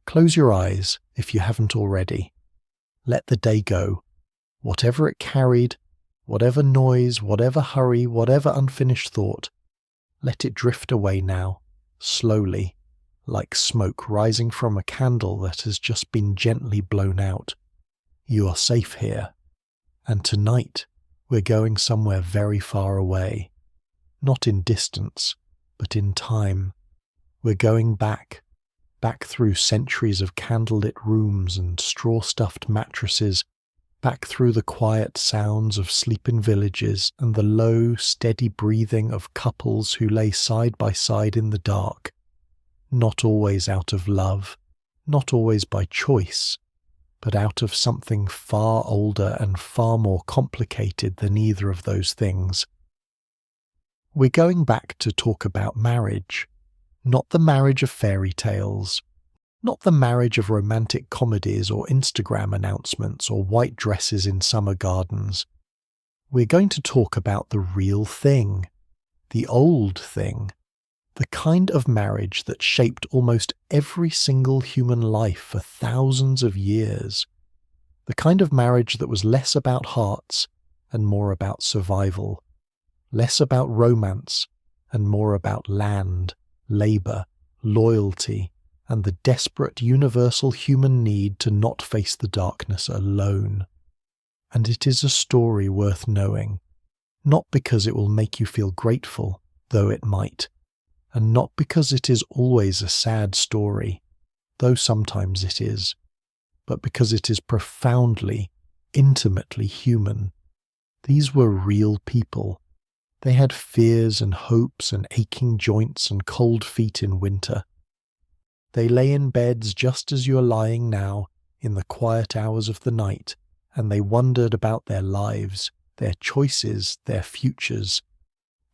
Close your eyes if you haven't already. Let the day go. Whatever it carried, whatever noise, whatever hurry, whatever unfinished thought, let it drift away now, slowly, like smoke rising from a candle that has just been gently blown out. You are safe here. And tonight, we're going somewhere very far away. Not in distance, but in time. We're going back through centuries of candlelit rooms and straw-stuffed mattresses, back through the quiet sounds of sleep in villages and the low, steady breathing of couples who lay side by side in the dark, not always out of love, not always by choice, but out of something far older and far more complicated than either of those things. We're going back to talk about marriage, not the marriage of fairy tales, not the marriage of romantic comedies or Instagram announcements or white dresses in summer gardens. We're going to talk about the real thing, the old thing, the kind of marriage that shaped almost every single human life for thousands of years, the kind of marriage that was less about hearts and more about survival, less about romance and more about land, labour, loyalty, and the desperate universal human need to not face the darkness alone. And it is a story worth knowing, not because it will make you feel grateful, though it might, and not because it is always a sad story, though sometimes it is, but because it is profoundly, intimately human. These were real people. They had fears and hopes and aching joints and cold feet in winter. They lay in beds just as you are lying now, in the quiet hours of the night, and they wondered about their lives, their choices, their futures.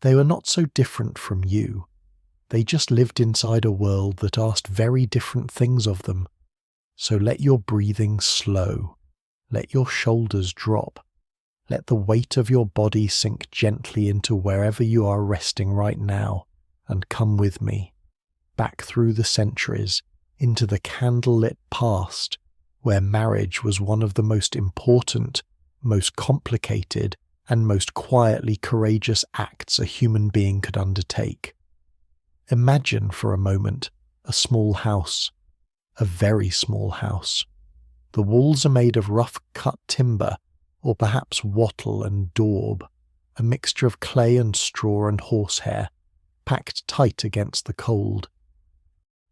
They were not so different from you. They just lived inside a world that asked very different things of them. So let your breathing slow. Let your shoulders drop. Let the weight of your body sink gently into wherever you are resting right now, and come with me, back through the centuries, into the candlelit past, where marriage was one of the most important, most complicated, and most quietly courageous acts a human being could undertake. Imagine for a moment a small house, a very small house. The walls are made of rough-cut timber, or perhaps wattle and daub, a mixture of clay and straw and horsehair, packed tight against the cold.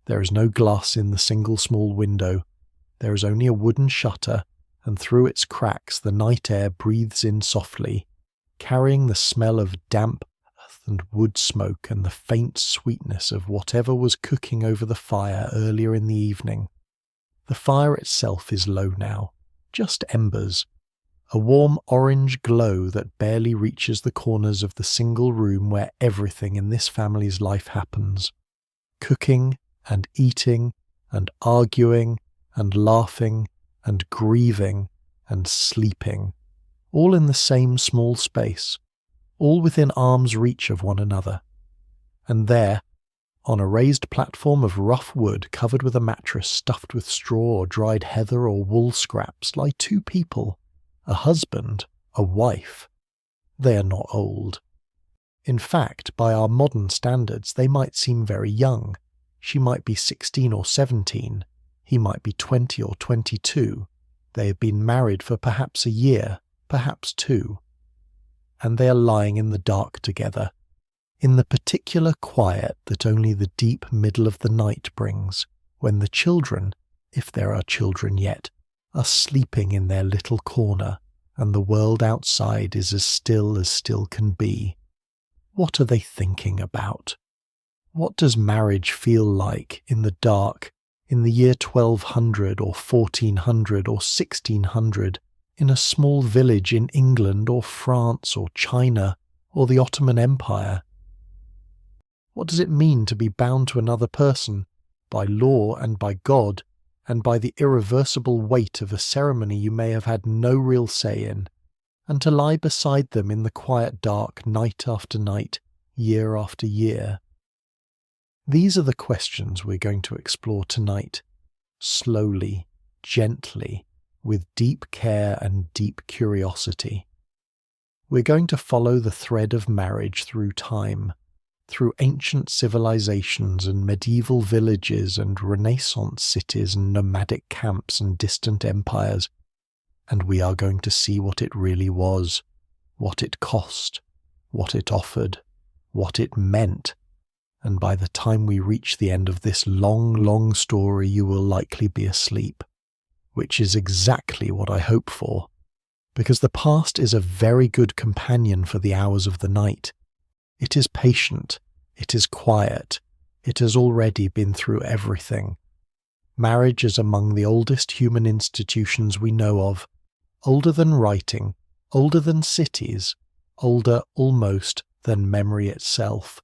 There is no glass in the single small window. There is only a wooden shutter, and through its cracks the night air breathes in softly, carrying the smell of damp earth and wood smoke and the faint sweetness of whatever was cooking over the fire earlier in the evening. The fire itself is low now, just embers, a warm orange glow that barely reaches the corners of the single room where everything in this family's life happens. Cooking and eating and arguing and laughing and grieving and sleeping, all in the same small space, all within arm's reach of one another. And there, on a raised platform of rough wood covered with a mattress stuffed with straw or dried heather or wool scraps, lie two people, a husband, a wife. They are not old. In fact, by our modern standards, they might seem very young. She might be 16 or 17. He might be 20 or 22. They have been married for perhaps a year, perhaps two. And they are lying in the dark together, in the particular quiet that only the deep middle of the night brings, when the children, if there are children yet, are sleeping in their little corner, and the world outside is as still can be. What are they thinking about? What does marriage feel like in the dark, in the year 1200 or 1400 or 1600, in a small village in England or France or China or the Ottoman Empire? What does it mean to be bound to another person, by law and by God, and by the irreversible weight of a ceremony you may have had no real say in, and to lie beside them in the quiet dark night after night, year after year? These are the questions we're going to explore tonight, slowly, gently, with deep care and deep curiosity. We're going to follow the thread of marriage through time, through ancient civilizations and medieval villages and Renaissance cities and nomadic camps and distant empires, and we are going to see what it really was, what it cost, what it offered, what it meant, and by the time we reach the end of this long, long story, you will likely be asleep, which is exactly what I hope for, because the past is a very good companion for the hours of the night. It is patient, it is quiet, it has already been through everything. Marriage is among the oldest human institutions we know of, older than writing, older than cities, older almost than memory itself.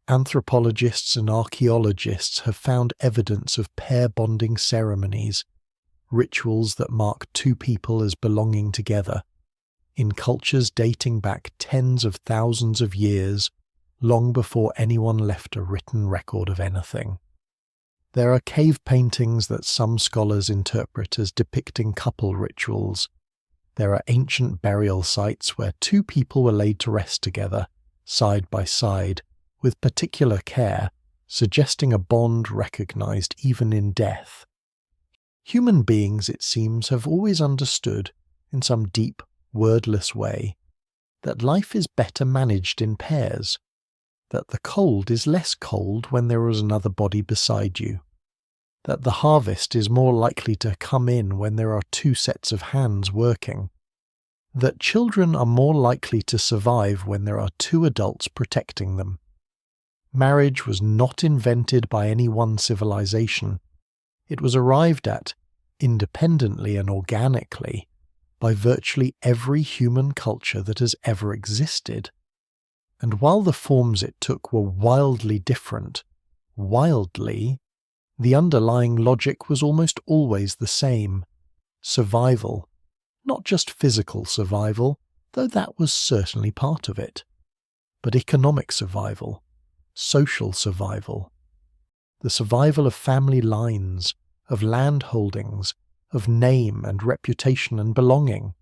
Anthropologists and archaeologists have found evidence of pair bonding ceremonies, rituals that mark two people as belonging together, in cultures dating back tens of thousands of years, long before anyone left a written record of anything. There are cave paintings that some scholars interpret as depicting couple rituals. There are ancient burial sites where two people were laid to rest together, side by side, with particular care, suggesting a bond recognized even in death. Human beings, it seems, have always understood, in some deep, wordless way, that life is better managed in pairs, that the cold is less cold when there is another body beside you, that the harvest is more likely to come in when there are two sets of hands working, that children are more likely to survive when there are two adults protecting them. Marriage was not invented by any one civilization. It was arrived at, independently and organically, by virtually every human culture that has ever existed. And while the forms it took were wildly different, the underlying logic was almost always the same. Survival. Not just physical survival, though that was certainly part of it, but economic survival, social survival, the survival of family lines, of land holdings, of name and reputation and belonging.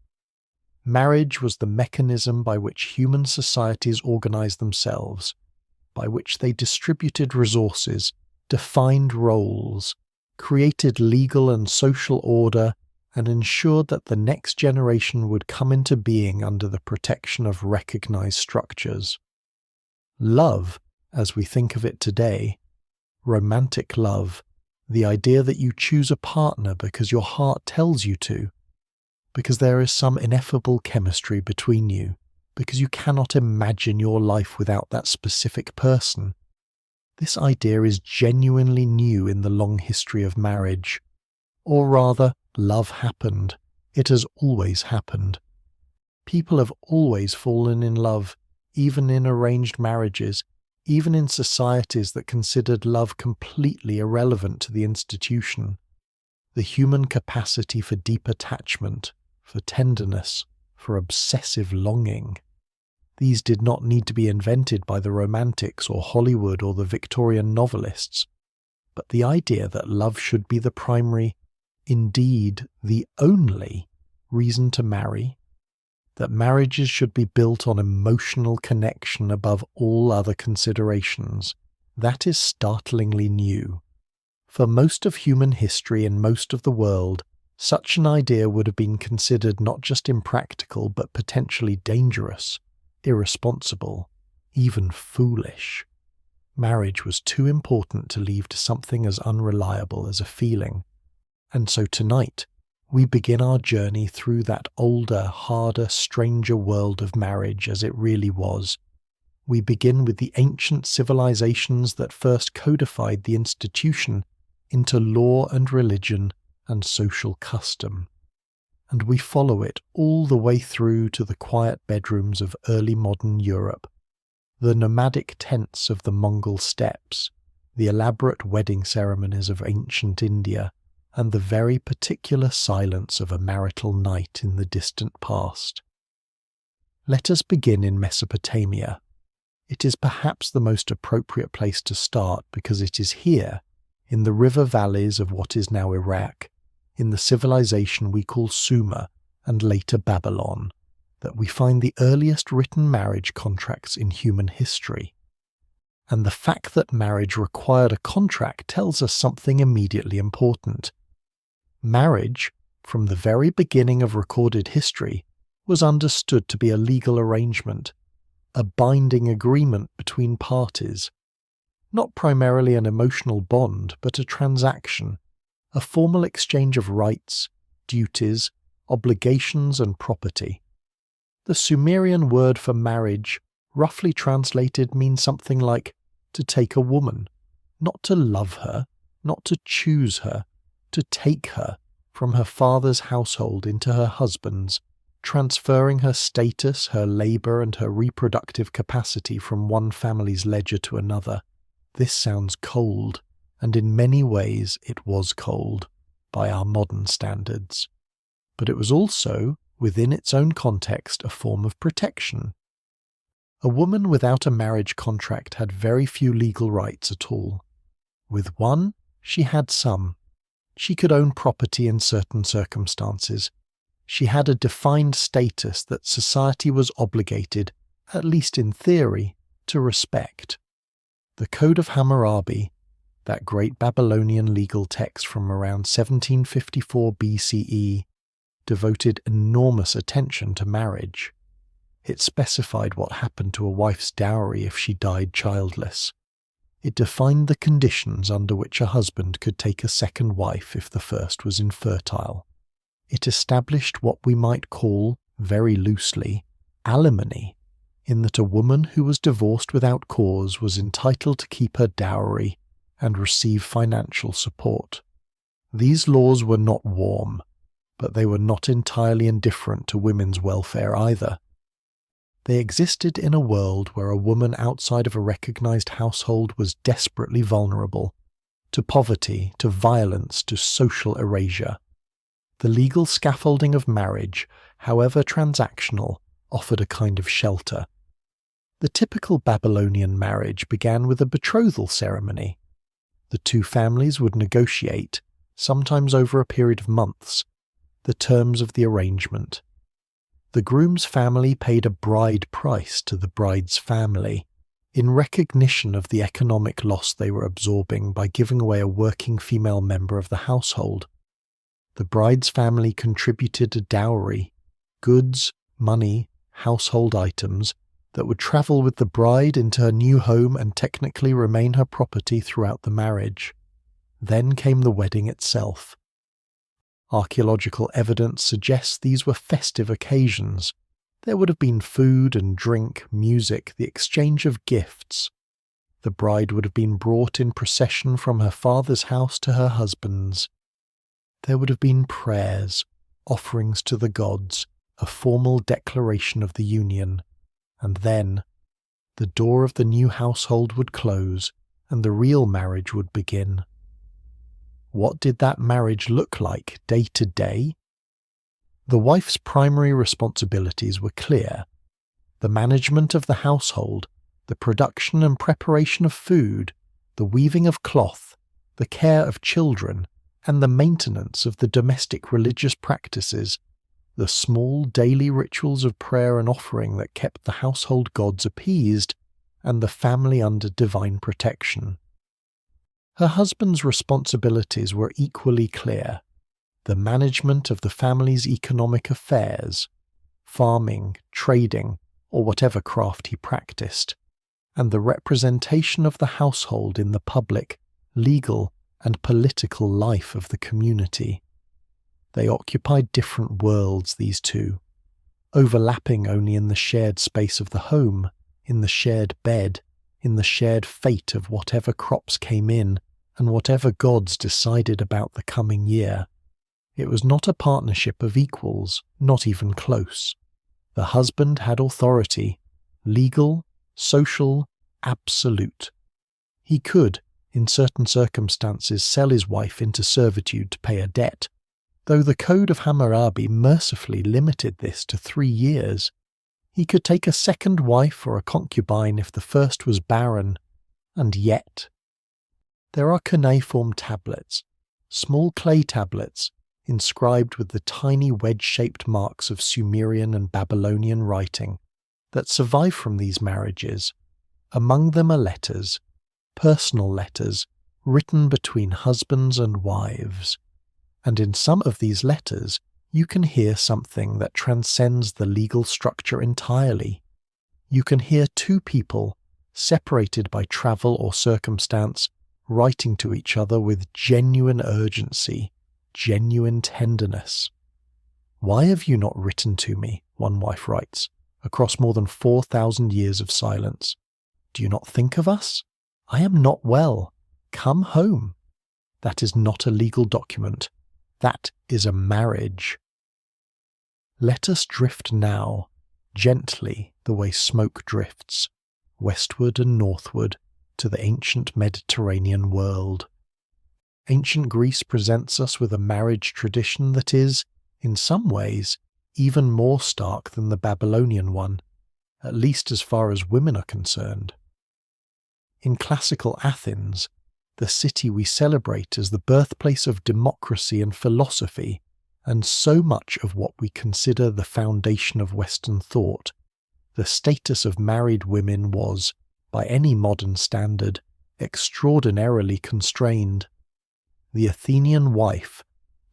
Marriage was the mechanism by which human societies organized themselves, by which they distributed resources, defined roles, created legal and social order, and ensured that the next generation would come into being under the protection of recognized structures. Love, as we think of it today, romantic love, the idea that you choose a partner because your heart tells you to, because there is some ineffable chemistry between you, because you cannot imagine your life without that specific person. This idea is genuinely new in the long history of marriage. Or rather, love happened. It has always happened. People have always fallen in love, even in arranged marriages, even in societies that considered love completely irrelevant to the institution. The human capacity for deep attachment, for tenderness, for obsessive longing. These did not need to be invented by the Romantics or Hollywood or the Victorian novelists, but the idea that love should be the primary, indeed the only, reason to marry, that marriages should be built on emotional connection above all other considerations, that is startlingly new. For most of human history and most of the world, such an idea would have been considered not just impractical but potentially dangerous, irresponsible, even foolish. Marriage was too important to leave to something as unreliable as a feeling. And so tonight, we begin our journey through that older, harder, stranger world of marriage as it really was. We begin with the ancient civilizations that first codified the institution into law and religion and social custom. And we follow it all the way through to the quiet bedrooms of early modern Europe, the nomadic tents of the Mongol steppes, the elaborate wedding ceremonies of ancient India, and the very particular silence of a marital night in the distant past. Let us begin in Mesopotamia. It is perhaps the most appropriate place to start because it is here, in the river valleys of what is now Iraq, in the civilization we call Sumer and later Babylon, that we find the earliest written marriage contracts in human history. And the fact that marriage required a contract tells us something immediately important. Marriage, from the very beginning of recorded history, was understood to be a legal arrangement, a binding agreement between parties. Not primarily an emotional bond, but a transaction, a formal exchange of rights, duties, obligations and property. The Sumerian word for marriage, roughly translated, means something like to take a woman, not to love her, not to choose her, to take her from her father's household into her husband's, transferring her status, her labour and her reproductive capacity from one family's ledger to another. This sounds cold, and in many ways it was cold, by our modern standards. But it was also, within its own context, a form of protection. A woman without a marriage contract had very few legal rights at all. With one, she had some. She could own property in certain circumstances. She had a defined status that society was obligated, at least in theory, to respect. The Code of Hammurabi, that great Babylonian legal text from around 1754 BCE, devoted enormous attention to marriage. It specified what happened to a wife's dowry if she died childless. It defined the conditions under which a husband could take a second wife if the first was infertile. It established what we might call, very loosely, alimony, in that a woman who was divorced without cause was entitled to keep her dowry and receive financial support. These laws were not warm, but they were not entirely indifferent to women's welfare either. They existed in a world where a woman outside of a recognized household was desperately vulnerable to poverty, to violence, to social erasure. The legal scaffolding of marriage, however transactional, offered a kind of shelter. The typical Babylonian marriage began with a betrothal ceremony. The two families would negotiate, sometimes over a period of months, the terms of the arrangement. The groom's family paid a bride price to the bride's family, in recognition of the economic loss they were absorbing by giving away a working female member of the household. The bride's family contributed a dowry, goods, money, household items, that would travel with the bride into her new home and technically remain her property throughout the marriage. Then came the wedding itself. Archaeological evidence suggests these were festive occasions. There would have been food and drink, music, the exchange of gifts. The bride would have been brought in procession from her father's house to her husband's. There would have been prayers, offerings to the gods, a formal declaration of the union, and then the door of the new household would close and the real marriage would begin. What did that marriage look like day to day? The wife's primary responsibilities were clear: the management of the household, the production and preparation of food, the weaving of cloth, the care of children, and the maintenance of the domestic religious practices, the small daily rituals of prayer and offering that kept the household gods appeased and the family under divine protection. Her husband's responsibilities were equally clear: the management of the family's economic affairs, farming, trading, or whatever craft he practiced, and the representation of the household in the public, legal, and political life of the community. They occupied different worlds, these two, overlapping only in the shared space of the home, in the shared bed, in the shared fate of whatever crops came in and whatever gods decided about the coming year. It was not a partnership of equals, not even close. The husband had authority, legal, social, absolute. He could, in certain circumstances, sell his wife into servitude to pay a debt, though the Code of Hammurabi mercifully limited this to 3 years. He could take a second wife or a concubine if the first was barren, and yet There are cuneiform tablets, small clay tablets inscribed with the tiny wedge-shaped marks of Sumerian and Babylonian writing that survive from these marriages. Among them are letters, personal letters, written between husbands and wives. And in some of these letters, you can hear something that transcends the legal structure entirely. You can hear two people, separated by travel or circumstance, writing to each other with genuine urgency, genuine tenderness. "Why have you not written to me?" one wife writes, across more than 4,000 years of silence. "Do you not think of us? I am not well. Come home." That is not a legal document. That is a marriage. Let us drift now, gently the way smoke drifts, westward and northward to the ancient Mediterranean world. Ancient Greece presents us with a marriage tradition that is, in some ways, even more stark than the Babylonian one, at least as far as women are concerned. In classical Athens, the city we celebrate as the birthplace of democracy and philosophy, and so much of what we consider the foundation of Western thought, the status of married women was, by any modern standard, extraordinarily constrained. The Athenian wife,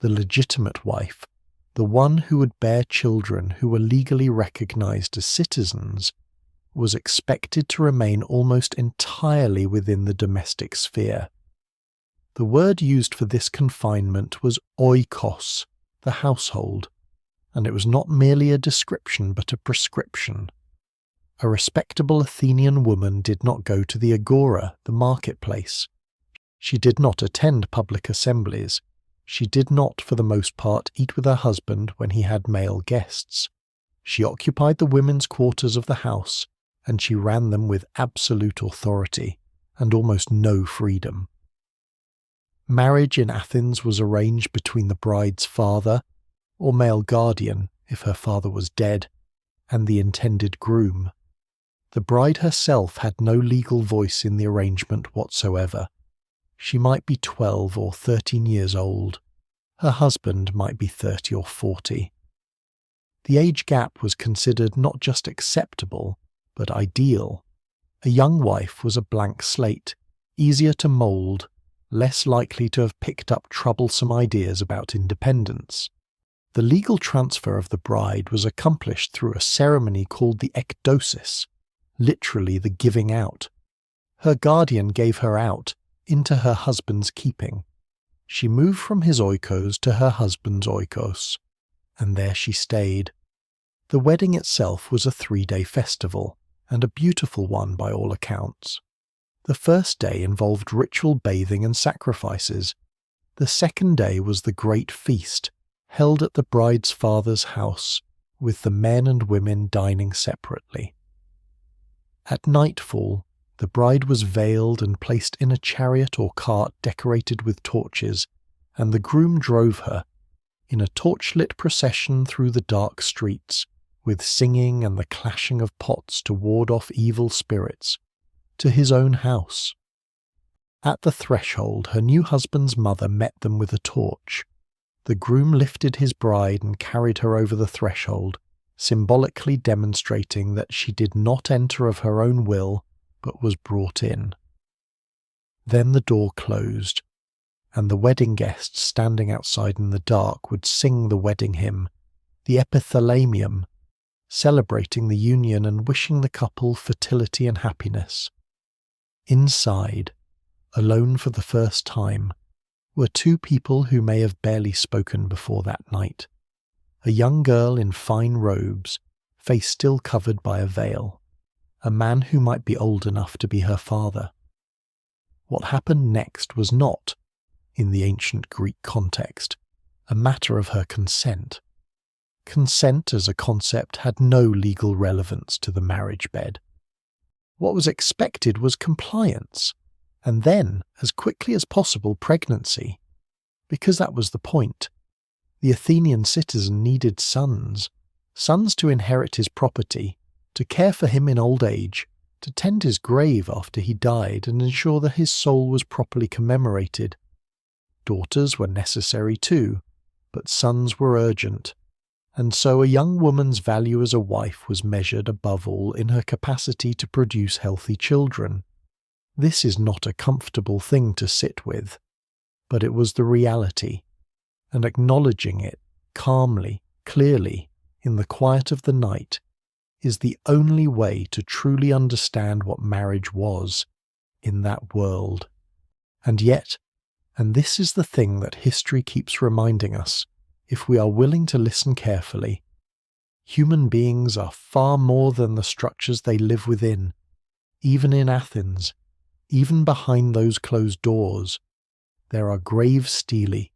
the legitimate wife, the one who would bear children who were legally recognized as citizens, was expected to remain almost entirely within the domestic sphere. The word used for this confinement was oikos, the household, and it was not merely a description but a prescription. A respectable Athenian woman did not go to the agora, the marketplace. She did not attend public assemblies. She did not, for the most part, eat with her husband when he had male guests. She occupied the women's quarters of the house, and she ran them with absolute authority and almost no freedom. Marriage in Athens was arranged between the bride's father, or male guardian if her father was dead, and the intended groom. The bride herself had no legal voice in the arrangement whatsoever. She might be 12 or 13 years old. Her husband might be 30 or 40. The age gap was considered not just acceptable, but ideal. A young wife was a blank slate, easier to mould, less likely to have picked up troublesome ideas about independence. The legal transfer of the bride was accomplished through a ceremony called the ekdosis, literally the giving out. Her guardian gave her out, into her husband's keeping. She moved from his oikos to her husband's oikos, and there she stayed. The wedding itself was a 3-day festival, and a beautiful one by all accounts. The first day involved ritual bathing and sacrifices. The second day was the great feast, held at the bride's father's house, with the men and women dining separately. At nightfall, the bride was veiled and placed in a chariot or cart decorated with torches, and the groom drove her, in a torchlit procession through the dark streets, with singing and the clashing of pots to ward off evil spirits, to his own house. At the threshold, her new husband's mother met them with a torch. The groom lifted his bride and carried her over the threshold, symbolically demonstrating that she did not enter of her own will, but was brought in. Then the door closed, and the wedding guests standing outside in the dark would sing the wedding hymn, the epithalamium, celebrating the union and wishing the couple fertility and happiness. Inside, alone for the first time, were two people who may have barely spoken before that night. A young girl in fine robes, face still covered by a veil. A man who might be old enough to be her father. What happened next was not, in the ancient Greek context, a matter of her consent. Consent as a concept had no legal relevance to the marriage bed. What was expected was compliance, and then, as quickly as possible, pregnancy. Because that was the point. The Athenian citizen needed sons to inherit his property, to care for him in old age, to tend his grave after he died and ensure that his soul was properly commemorated. Daughters were necessary too, but sons were urgent, and so a young woman's value as a wife was measured above all in her capacity to produce healthy children. This is not a comfortable thing to sit with, but it was the reality, and acknowledging it calmly, clearly, in the quiet of the night, is the only way to truly understand what marriage was in that world. And yet, and this is the thing that history keeps reminding us, if we are willing to listen carefully, human beings are far more than the structures they live within, even in Athens, even behind those closed doors. There are grave stelae,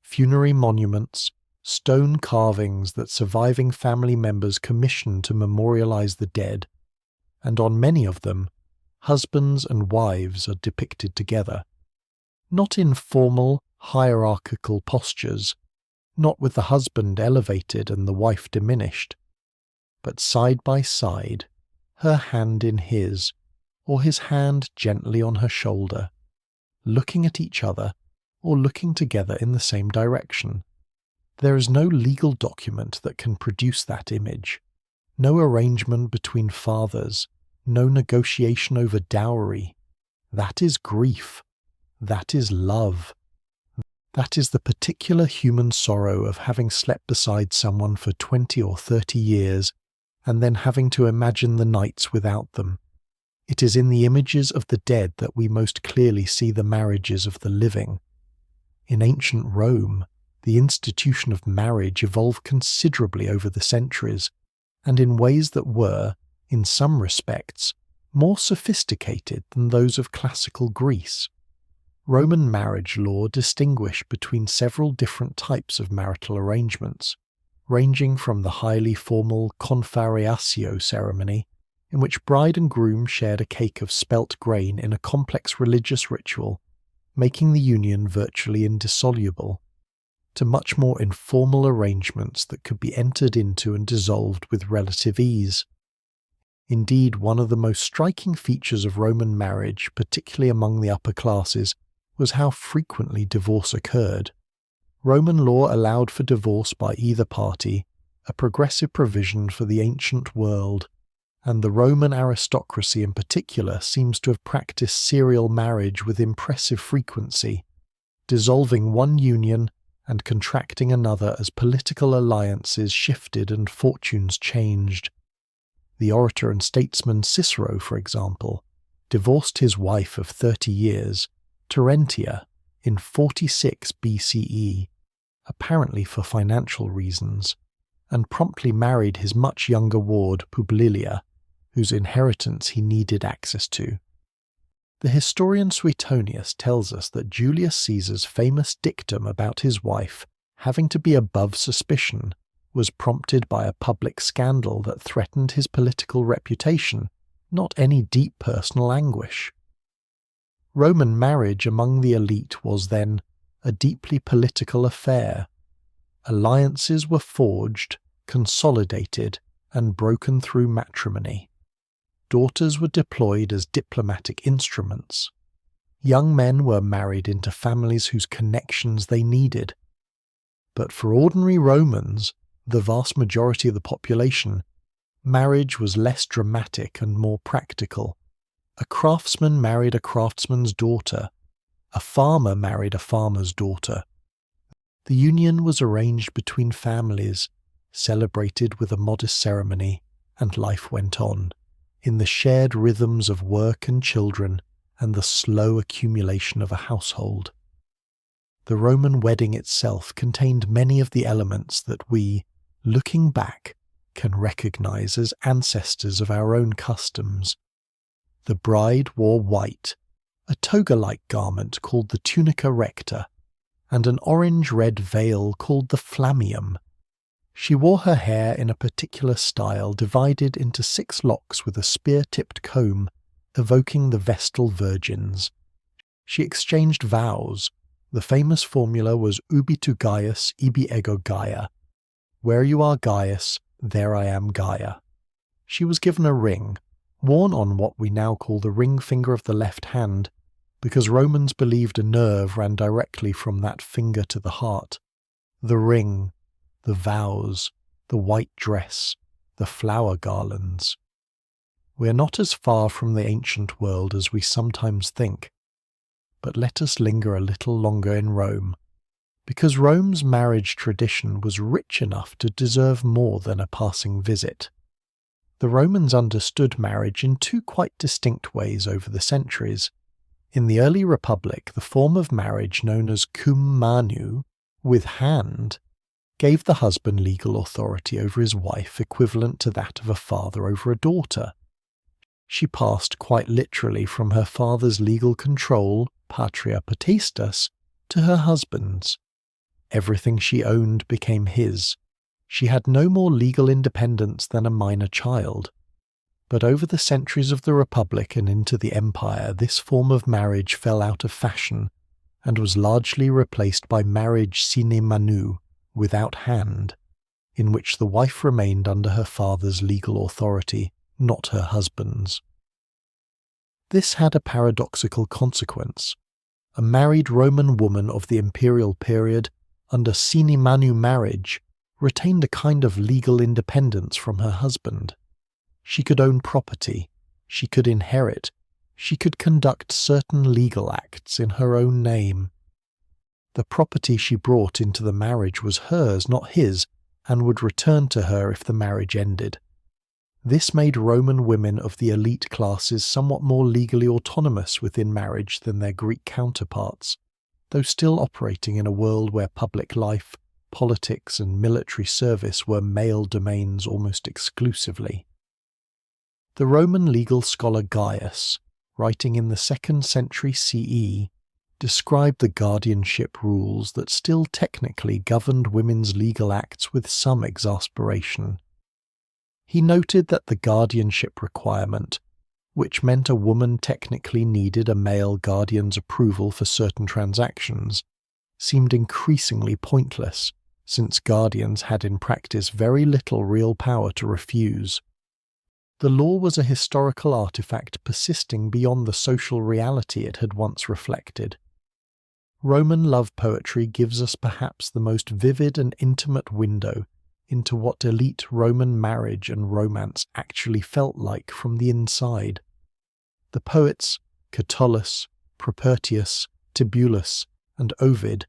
funerary monuments, stone carvings that surviving family members commission to memorialize the dead, and on many of them, husbands and wives are depicted together, not in formal, hierarchical postures, not with the husband elevated and the wife diminished, but side by side, her hand in his, or his hand gently on her shoulder, looking at each other or looking together in the same direction. There is no legal document that can produce that image, no arrangement between fathers, no negotiation over dowry. That is grief. That is love. That is the particular human sorrow of having slept beside someone for 20 or 30 years and then having to imagine the nights without them. It is in the images of the dead that we most clearly see the marriages of the living. In ancient Rome, the institution of marriage evolved considerably over the centuries, and in ways that were, in some respects, more sophisticated than those of classical Greece. Roman marriage law distinguished between several different types of marital arrangements, ranging from the highly formal confarreatio ceremony, in which bride and groom shared a cake of spelt grain in a complex religious ritual, making the union virtually indissoluble, to much more informal arrangements that could be entered into and dissolved with relative ease. Indeed, one of the most striking features of Roman marriage, particularly among the upper classes, was how frequently divorce occurred. Roman law allowed for divorce by either party, a progressive provision for the ancient world, and the Roman aristocracy in particular seems to have practiced serial marriage with impressive frequency, dissolving one union and contracting another as political alliances shifted and fortunes changed. The orator and statesman Cicero, for example, divorced his wife of 30 years, Terentia, in 46 BCE, apparently for financial reasons, and promptly married his much younger ward Publilia, whose inheritance he needed access to. The historian Suetonius tells us that Julius Caesar's famous dictum about his wife having to be above suspicion was prompted by a public scandal that threatened his political reputation, not any deep personal anguish. Roman marriage among the elite was then a deeply political affair. Alliances were forged, consolidated, and broken through matrimony. Daughters were deployed as diplomatic instruments. Young men were married into families whose connections they needed. But for ordinary Romans, the vast majority of the population, marriage was less dramatic and more practical. A craftsman married a craftsman's daughter. A farmer married a farmer's daughter. The union was arranged between families, celebrated with a modest ceremony, and life went on, in the shared rhythms of work and children and the slow accumulation of a household. The Roman wedding itself contained many of the elements that we, looking back, can recognize as ancestors of our own customs. The bride wore white, a toga-like garment called the tunica recta, and an orange-red veil called the flammium. She wore her hair in a particular style divided into 6 locks with a spear-tipped comb, evoking the Vestal Virgins. She exchanged vows. The famous formula was ubi tu Gaius, ibi ego Gaia. Where you are Gaius, there I am Gaia. She was given a ring, worn on what we now call the ring finger of the left hand, because Romans believed a nerve ran directly from that finger to the heart. The ring, the vows, the white dress, the flower garlands. We are not as far from the ancient world as we sometimes think, but let us linger a little longer in Rome, because Rome's marriage tradition was rich enough to deserve more than a passing visit. The Romans understood marriage in two quite distinct ways over the centuries. In the early Republic, the form of marriage known as cum manu, with hand, gave the husband legal authority over his wife equivalent to that of a father over a daughter. She passed quite literally from her father's legal control, patria potestas, to her husband's. Everything she owned became his. She had no more legal independence than a minor child. But over the centuries of the Republic and into the Empire, this form of marriage fell out of fashion and was largely replaced by marriage sine manu, without hand, in which the wife remained under her father's legal authority, not her husband's. This had a paradoxical consequence. A married Roman woman of the imperial period, under sine manu marriage, retained a kind of legal independence from her husband. She could own property, she could inherit, she could conduct certain legal acts in her own name. The property she brought into the marriage was hers, not his, and would return to her if the marriage ended. This made Roman women of the elite classes somewhat more legally autonomous within marriage than their Greek counterparts, though still operating in a world where public life, politics, and military service were male domains almost exclusively. The Roman legal scholar Gaius, writing in the 2nd century CE, described the guardianship rules that still technically governed women's legal acts with some exasperation. He noted that the guardianship requirement, which meant a woman technically needed a male guardian's approval for certain transactions, seemed increasingly pointless, since guardians had in practice very little real power to refuse. The law was a historical artifact persisting beyond the social reality it had once reflected. Roman love poetry gives us perhaps the most vivid and intimate window into what elite Roman marriage and romance actually felt like from the inside. The poets Catullus, Propertius, Tibullus, and Ovid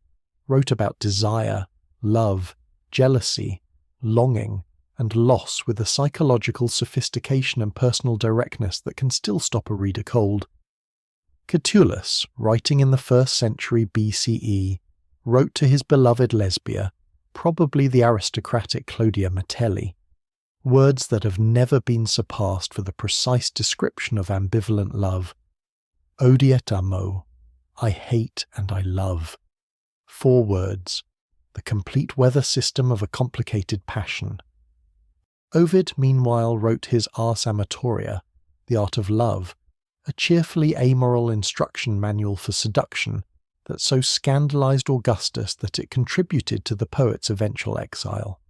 wrote about desire, love, jealousy, longing, and loss with a psychological sophistication and personal directness that can still stop a reader cold. Catullus, writing in the 1st century BCE, wrote to his beloved Lesbia, probably the aristocratic Clodia Metelli, words that have never been surpassed for the precise description of ambivalent love. Odi et amo, I hate and I love. 4 words, the complete weather system of a complicated passion. Ovid, meanwhile, wrote his Ars Amatoria, The Art of Love, a cheerfully amoral instruction manual for seduction that so scandalized Augustus that it contributed to the poet's eventual exile.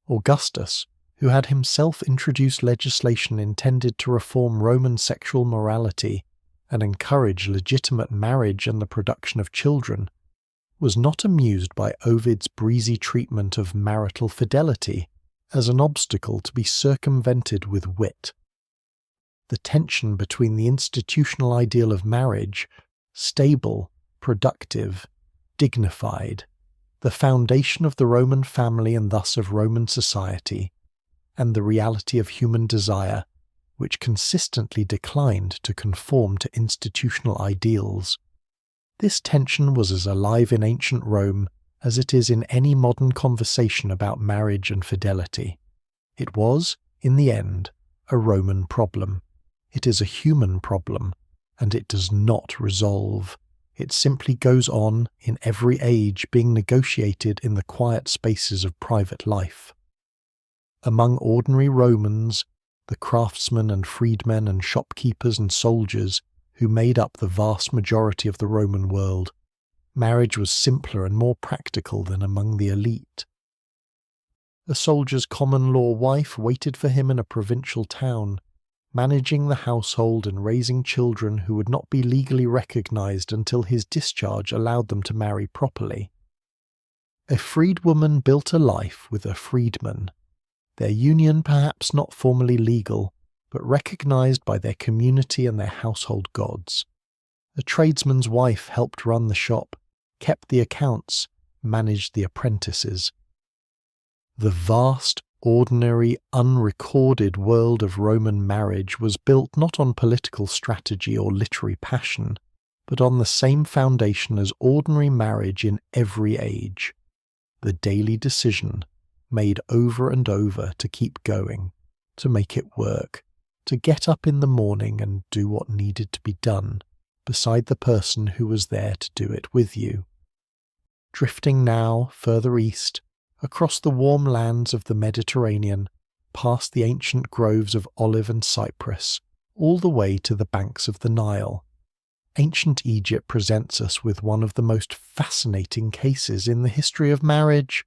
Augustus, who had himself introduced legislation intended to reform Roman sexual morality and encourage legitimate marriage and the production of children, was not amused by Ovid's breezy treatment of marital fidelity as an obstacle to be circumvented with wit. The tension between the institutional ideal of marriage, stable, productive, dignified, the foundation of the Roman family and thus of Roman society, and the reality of human desire, which consistently declined to conform to institutional ideals. This tension was as alive in ancient Rome as it is in any modern conversation about marriage and fidelity. It was, in the end, a Roman problem. It is a human problem, and it does not resolve. It simply goes on in every age, being negotiated in the quiet spaces of private life. Among ordinary Romans, the craftsmen and freedmen and shopkeepers and soldiers who made up the vast majority of the Roman world, marriage was simpler and more practical than among the elite. A soldier's common-law wife waited for him in a provincial town, managing the household and raising children who would not be legally recognized until his discharge allowed them to marry properly. A freedwoman built a life with a freedman, their union perhaps not formally legal, but recognized by their community and their household gods. A tradesman's wife helped run the shop, kept the accounts, managed the apprentices. The vast, ordinary, unrecorded world of Roman marriage was built not on political strategy or literary passion, but on the same foundation as ordinary marriage in every age. The daily decision, made over and over to keep going, to make it work, to get up in the morning and do what needed to be done, beside the person who was there to do it with you. Drifting now further east, across the warm lands of the Mediterranean, past the ancient groves of olive and cypress, all the way to the banks of the Nile, ancient Egypt presents us with one of the most fascinating cases in the history of marriage,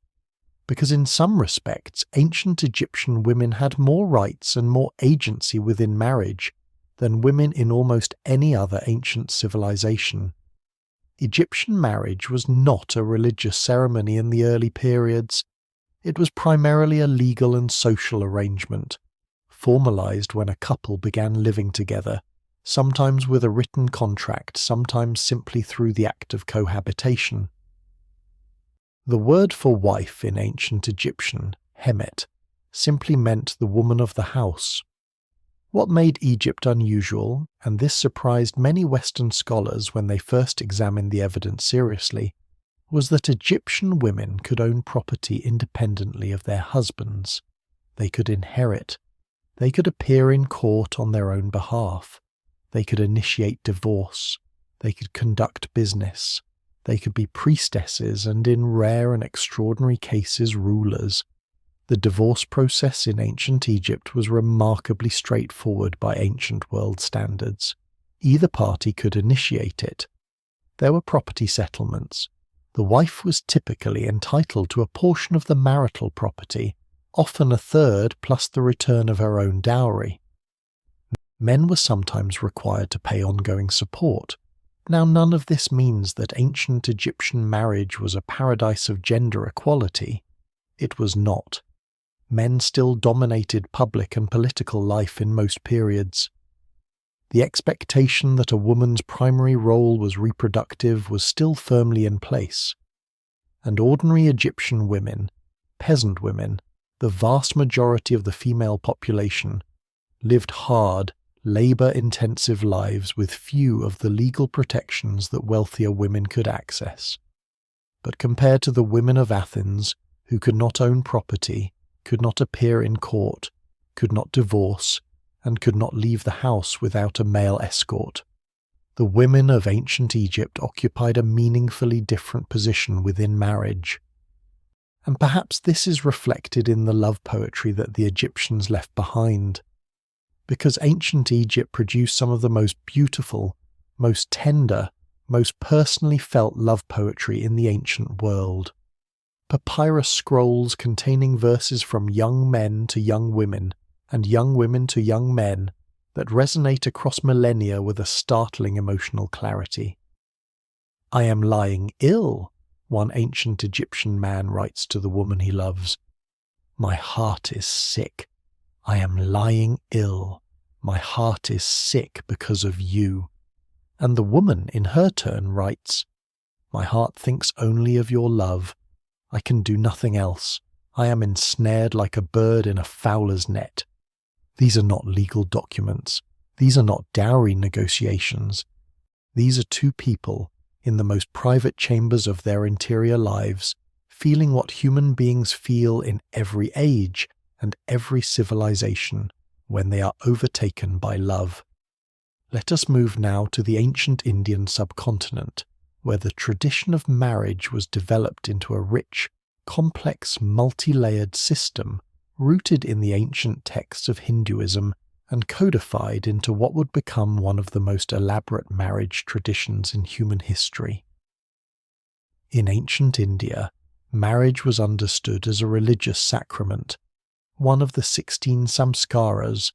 because in some respects ancient Egyptian women had more rights and more agency within marriage than women in almost any other ancient civilization. Egyptian marriage was not a religious ceremony in the early periods. It was primarily a legal and social arrangement, formalized when a couple began living together, sometimes with a written contract, sometimes simply through the act of cohabitation. The word for wife in ancient Egyptian, hemet, simply meant the woman of the house. What made Egypt unusual, and this surprised many Western scholars when they first examined the evidence seriously, was that Egyptian women could own property independently of their husbands. They could inherit. They could appear in court on their own behalf. They could initiate divorce. They could conduct business. They could be priestesses and, in rare and extraordinary cases, rulers. The divorce process in ancient Egypt was remarkably straightforward by ancient world standards. Either party could initiate it. There were property settlements. The wife was typically entitled to a portion of the marital property, often a third plus the return of her own dowry. Men were sometimes required to pay ongoing support. Now, none of this means that ancient Egyptian marriage was a paradise of gender equality. It was not. Men still dominated public and political life in most periods. The expectation that a woman's primary role was reproductive was still firmly in place. And ordinary Egyptian women, peasant women, the vast majority of the female population, lived hard, labour-intensive lives with few of the legal protections that wealthier women could access. But compared to the women of Athens, who could not own property, could not appear in court, could not divorce, and could not leave the house without a male escort, the women of ancient Egypt occupied a meaningfully different position within marriage. And perhaps this is reflected in the love poetry that the Egyptians left behind, because ancient Egypt produced some of the most beautiful, most tender, most personally felt love poetry in the ancient world. Papyrus scrolls containing verses from young men to young women, and young women to young men, that resonate across millennia with a startling emotional clarity. "I am lying ill," one ancient Egyptian man writes to the woman he loves. "My heart is sick. I am lying ill. My heart is sick because of you." And the woman, in her turn, writes, "My heart thinks only of your love. I can do nothing else. I am ensnared like a bird in a fowler's net." These are not legal documents. These are not dowry negotiations. These are two people, in the most private chambers of their interior lives, feeling what human beings feel in every age and every civilization when they are overtaken by love. Let us move now to the ancient Indian subcontinent, where the tradition of marriage was developed into a rich, complex, multi-layered system rooted in the ancient texts of Hinduism and codified into what would become one of the most elaborate marriage traditions in human history. In ancient India, marriage was understood as a religious sacrament, one of the 16 samskaras,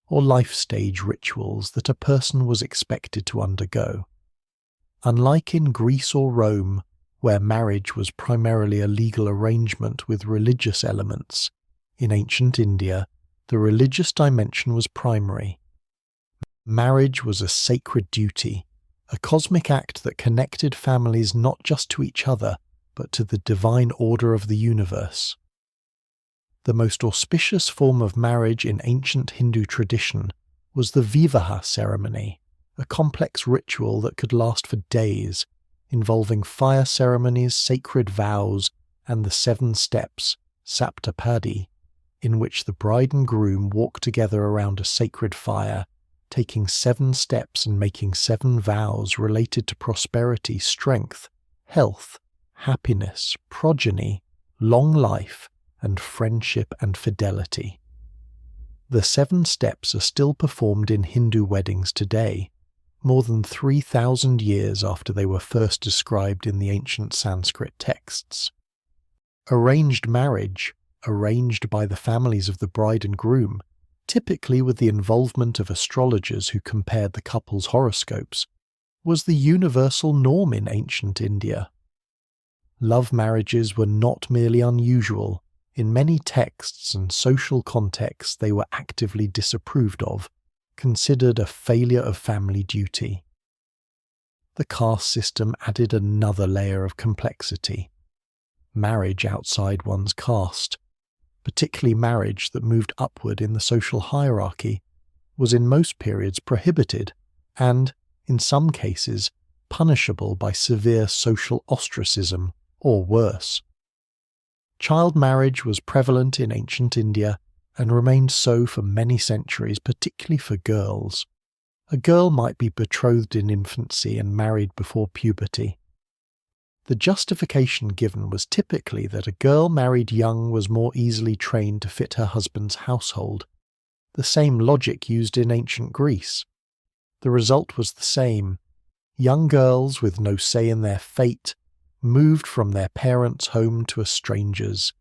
or life stage rituals that a person was expected to undergo. Unlike in Greece or Rome, where marriage was primarily a legal arrangement with religious elements, in ancient India, the religious dimension was primary. Marriage was a sacred duty, a cosmic act that connected families not just to each other, but to the divine order of the universe. The most auspicious form of marriage in ancient Hindu tradition was the Vivaha ceremony, a complex ritual that could last for days, involving fire ceremonies, sacred vows, and the 7 steps, saptapadi, in which the bride and groom walk together around a sacred fire, taking 7 steps and making 7 vows related to prosperity, strength, health, happiness, progeny, long life, and friendship and fidelity. The 7 steps are still performed in Hindu weddings today, more than 3,000 years after they were first described in the ancient Sanskrit texts. Arranged marriage, arranged by the families of the bride and groom, typically with the involvement of astrologers who compared the couple's horoscopes, was the universal norm in ancient India. Love marriages were not merely unusual. In many texts and social contexts they were actively disapproved of, considered a failure of family duty. The caste system added another layer of complexity. Marriage outside one's caste, particularly marriage that moved upward in the social hierarchy, was in most periods prohibited and, in some cases, punishable by severe social ostracism or worse. Child marriage was prevalent in ancient India and remained so for many centuries, particularly for girls. A girl might be betrothed in infancy and married before puberty. The justification given was typically that a girl married young was more easily trained to fit her husband's household, the same logic used in ancient Greece. The result was the same. Young girls with no say in their fate moved from their parents' home to a stranger's,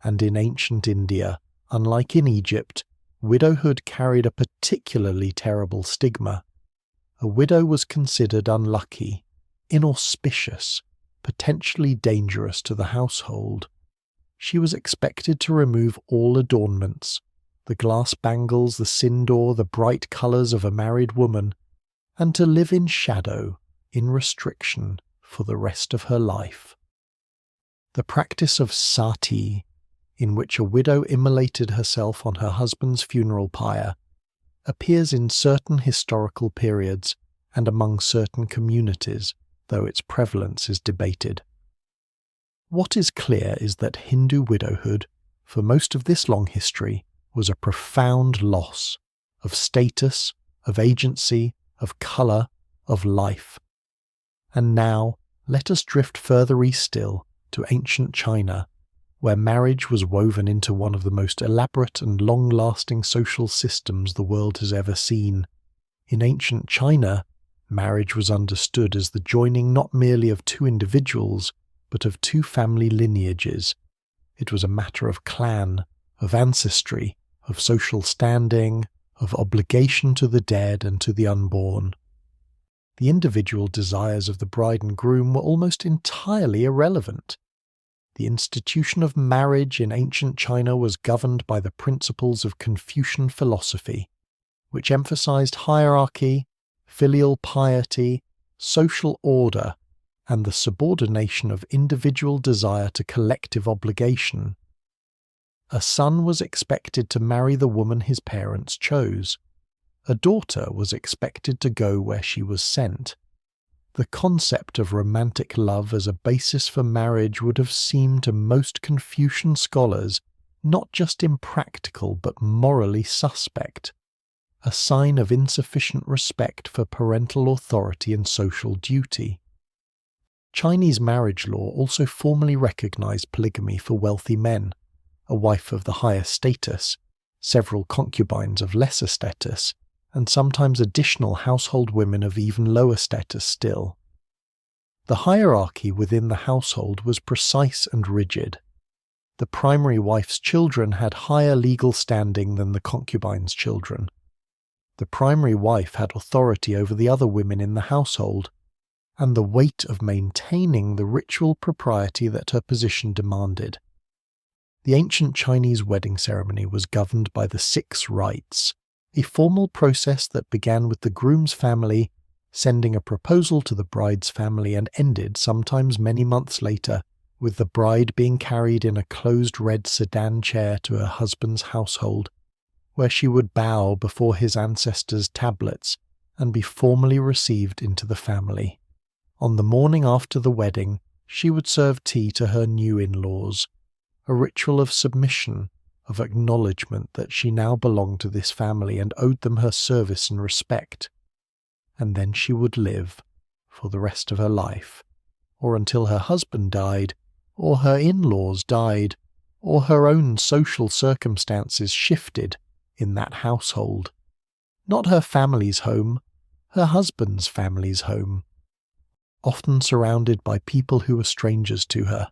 and in ancient India, unlike in Egypt, widowhood carried a particularly terrible stigma. A widow was considered unlucky, inauspicious, potentially dangerous to the household. She was expected to remove all adornments, the glass bangles, the sindoor, the bright colours of a married woman, and to live in shadow, in restriction, for the rest of her life. The practice of sati, in which a widow immolated herself on her husband's funeral pyre, appears in certain historical periods and among certain communities, though its prevalence is debated. What is clear is that Hindu widowhood, for most of this long history, was a profound loss of status, of agency, of colour, of life. And now, let us drift further east still, to ancient China, where marriage was woven into one of the most elaborate and long-lasting social systems the world has ever seen. In ancient China, marriage was understood as the joining not merely of 2 individuals, but of 2 family lineages. It was a matter of clan, of ancestry, of social standing, of obligation to the dead and to the unborn. The individual desires of the bride and groom were almost entirely irrelevant. The institution of marriage in ancient China was governed by the principles of Confucian philosophy, which emphasized hierarchy, filial piety, social order, and the subordination of individual desire to collective obligation. A son was expected to marry the woman his parents chose. A daughter was expected to go where she was sent. The concept of romantic love as a basis for marriage would have seemed to most Confucian scholars not just impractical but morally suspect, a sign of insufficient respect for parental authority and social duty. Chinese marriage law also formally recognized polygamy for wealthy men, a wife of the higher status, several concubines of lesser status, and sometimes additional household women of even lower status still. The hierarchy within the household was precise and rigid. The primary wife's children had higher legal standing than the concubine's children. The primary wife had authority over the other women in the household, and the weight of maintaining the ritual propriety that her position demanded. The ancient Chinese wedding ceremony was governed by the 6 rites, a formal process that began with the groom's family sending a proposal to the bride's family and ended, sometimes many months later, with the bride being carried in a closed red sedan chair to her husband's household, where she would bow before his ancestors' tablets and be formally received into the family. On the morning after the wedding, she would serve tea to her new in-laws, a ritual of submission, of acknowledgement that she now belonged to this family and owed them her service and respect. And then she would live, for the rest of her life, or until her husband died, or her in-laws died, or her own social circumstances shifted in that household. Not her family's home, her husband's family's home, often surrounded by people who were strangers to her.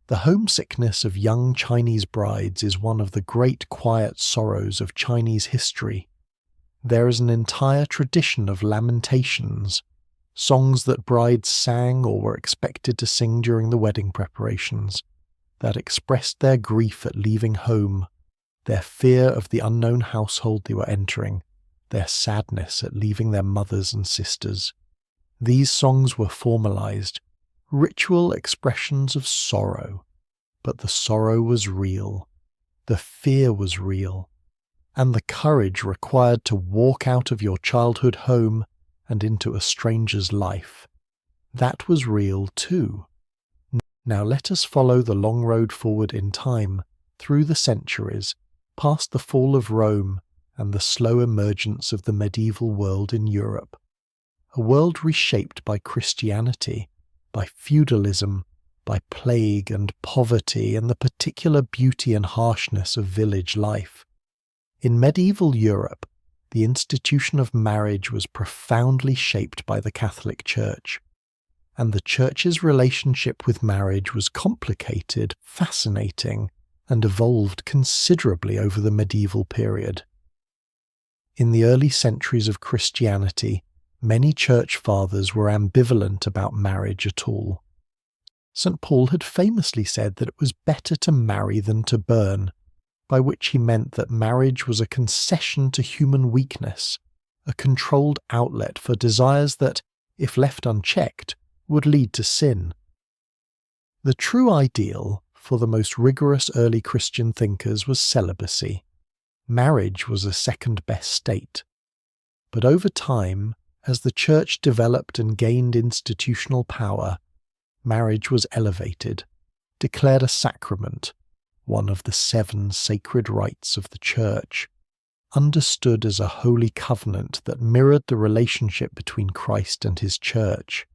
The homesickness of young Chinese brides is one of the great quiet sorrows of Chinese history. There is an entire tradition of lamentations, songs that brides sang or were expected to sing during the wedding preparations, that expressed their grief at leaving home, their fear of the unknown household they were entering, their sadness at leaving their mothers and sisters. These songs were formalized, ritual expressions of sorrow, but the sorrow was real, the fear was real, and the courage required to walk out of your childhood home and into a stranger's life. That was real too. Now let us follow the long road forward in time, through the centuries, past the fall of Rome and the slow emergence of the medieval world in Europe. A world reshaped by Christianity, by feudalism, by plague and poverty and the particular beauty and harshness of village life. In medieval Europe, the institution of marriage was profoundly shaped by the Catholic Church, and the Church's relationship with marriage was complicated, fascinating, and evolved considerably over the medieval period. In the early centuries of Christianity, many church fathers were ambivalent about marriage at all. St. Paul had famously said that it was better to marry than to burn, by which he meant that marriage was a concession to human weakness, a controlled outlet for desires that, if left unchecked, would lead to sin. The true ideal for the most rigorous early Christian thinkers was celibacy. Marriage was a second-best state. But over time, as the Church developed and gained institutional power, marriage was elevated, declared a sacrament, one of the 7 sacred rites of the Church, understood as a holy covenant that mirrored the relationship between Christ and his Church.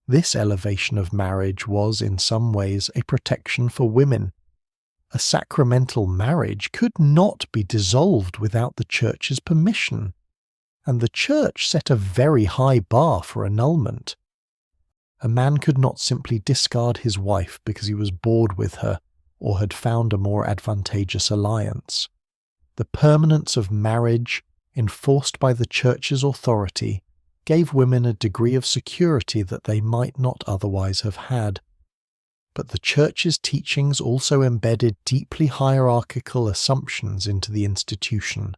This elevation of marriage was, in some ways, a protection for women. A sacramental marriage could not be dissolved without the Church's permission, and the Church set a very high bar for annulment. A man could not simply discard his wife because he was bored with her or had found a more advantageous alliance. The permanence of marriage, enforced by the Church's authority, gave women a degree of security that they might not otherwise have had. But the Church's teachings also embedded deeply hierarchical assumptions into the institution.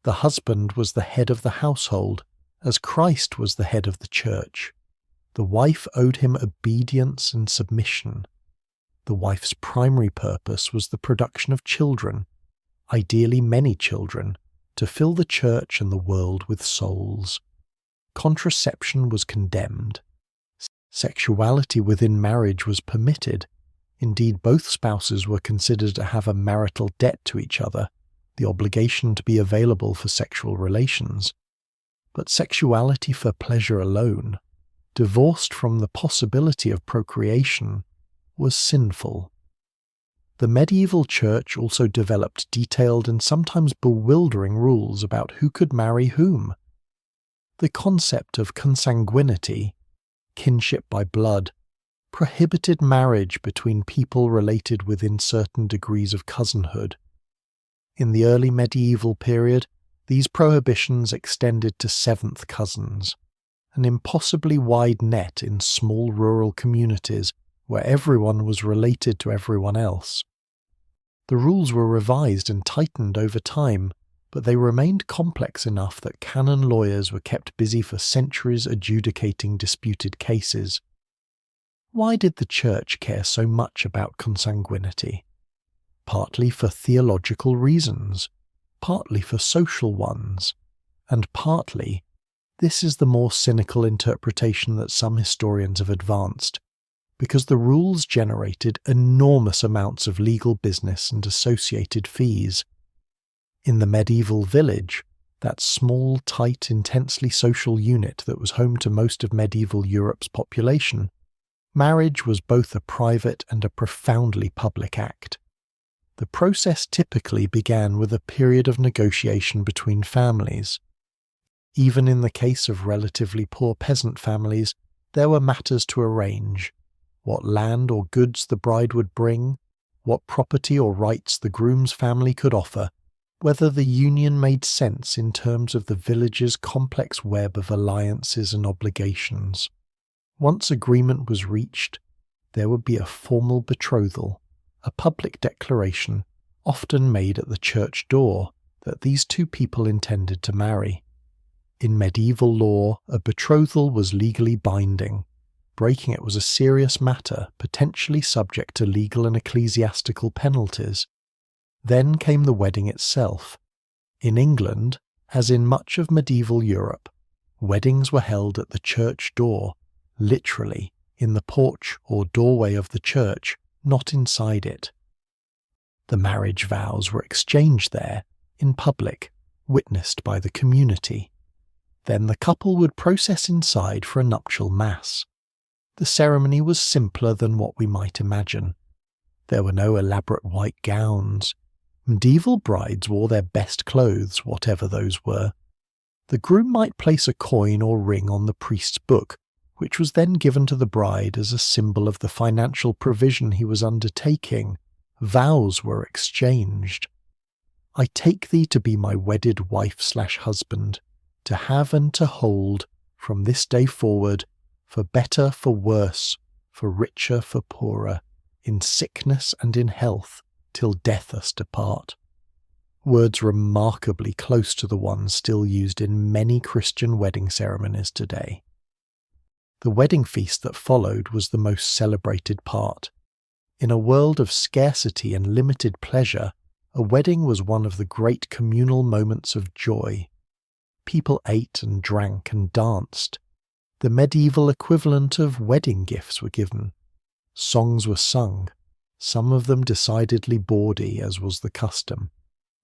The husband was the head of the household, as Christ was the head of the Church. The wife owed him obedience and submission. The wife's primary purpose was the production of children, ideally many children, to fill the Church and the world with souls. Contraception was condemned. Sexuality within marriage was permitted. Indeed, both spouses were considered to have a marital debt to each other, the obligation to be available for sexual relations. But sexuality for pleasure alone, divorced from the possibility of procreation, was sinful. The medieval Church also developed detailed and sometimes bewildering rules about who could marry whom. The concept of consanguinity, kinship by blood, prohibited marriage between people related within certain degrees of cousinhood. In the early medieval period, These prohibitions extended to seventh cousins, an impossibly wide net in small rural communities where everyone was related to everyone else. The rules were revised and tightened over time, but they remained complex enough that canon lawyers were kept busy for centuries adjudicating disputed cases. Why did the Church care so much about consanguinity? Partly for theological reasons, partly for social ones, and partly, this is the more cynical interpretation that some historians have advanced, because the rules generated enormous amounts of legal business and associated fees. In the medieval village, that small, tight, intensely social unit that was home to most of medieval Europe's population, marriage was both a private and a profoundly public act. The process typically began with a period of negotiation between families. Even in the case of relatively poor peasant families, there were matters to arrange: what land or goods the bride would bring, what property or rights the groom's family could offer, whether the union made sense in terms of the village's complex web of alliances and obligations. Once agreement was reached, there would be a formal betrothal, a public declaration, often made at the church door, that these two people intended to marry. In medieval law, a betrothal was legally binding. Breaking it was a serious matter, potentially subject to legal and ecclesiastical penalties. Then came the wedding itself. In England, as in much of medieval Europe, weddings were held at the church door, literally, in the porch or doorway of the church, not inside it. The marriage vows were exchanged there, in public, witnessed by the community. Then the couple would process inside for a nuptial mass. The ceremony was simpler than what we might imagine. There were no elaborate white gowns. Medieval brides wore their best clothes, whatever those were. The groom might place a coin or ring on the priest's book, which was then given to the bride as a symbol of the financial provision he was undertaking. Vows were exchanged. "I take thee to be my wedded wife/husband, to have and to hold, from this day forward, for better, for worse, for richer, for poorer, in sickness and in health, till death us depart." Words remarkably close to the ones still used in many Christian wedding ceremonies today. The wedding feast that followed was the most celebrated part. In a world of scarcity and limited pleasure, a wedding was one of the great communal moments of joy. People ate and drank and danced. The medieval equivalent of wedding gifts were given. Songs were sung, some of them decidedly bawdy, as was the custom,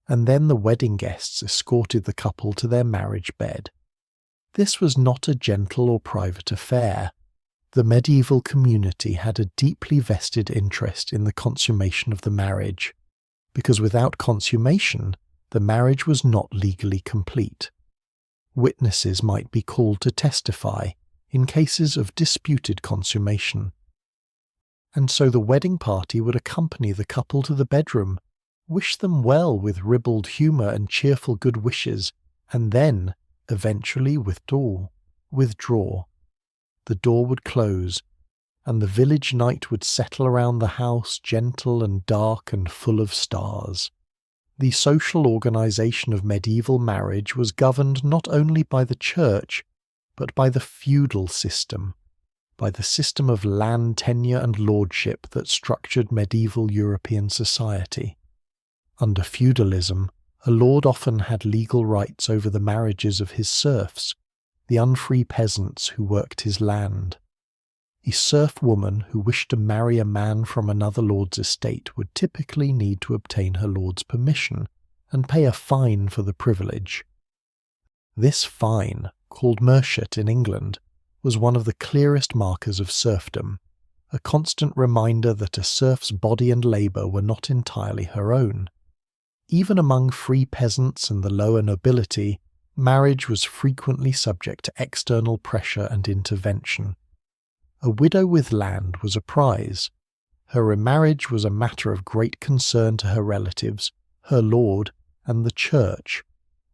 and then the wedding guests escorted the couple to their marriage bed. This was not a gentle or private affair. The medieval community had a deeply vested interest in the consummation of the marriage, because without consummation, the marriage was not legally complete. Witnesses might be called to testify in cases of disputed consummation. And so the wedding party would accompany the couple to the bedroom, wish them well with ribald humour and cheerful good wishes, and then, eventually withdraw. The door would close, and the village night would settle around the house, gentle and dark and full of stars. The social organisation of medieval marriage was governed not only by the church, but by the feudal system, by the system of land tenure and lordship that structured medieval European society. Under feudalism, a lord often had legal rights over the marriages of his serfs, the unfree peasants who worked his land. A serf woman who wished to marry a man from another lord's estate would typically need to obtain her lord's permission and pay a fine for the privilege. This fine, called merciat in England, was one of the clearest markers of serfdom, a constant reminder that a serf's body and labour were not entirely her own. Even among free peasants and the lower nobility, marriage was frequently subject to external pressure and intervention. A widow with land was a prize. Her remarriage was a matter of great concern to her relatives, her lord, and the church.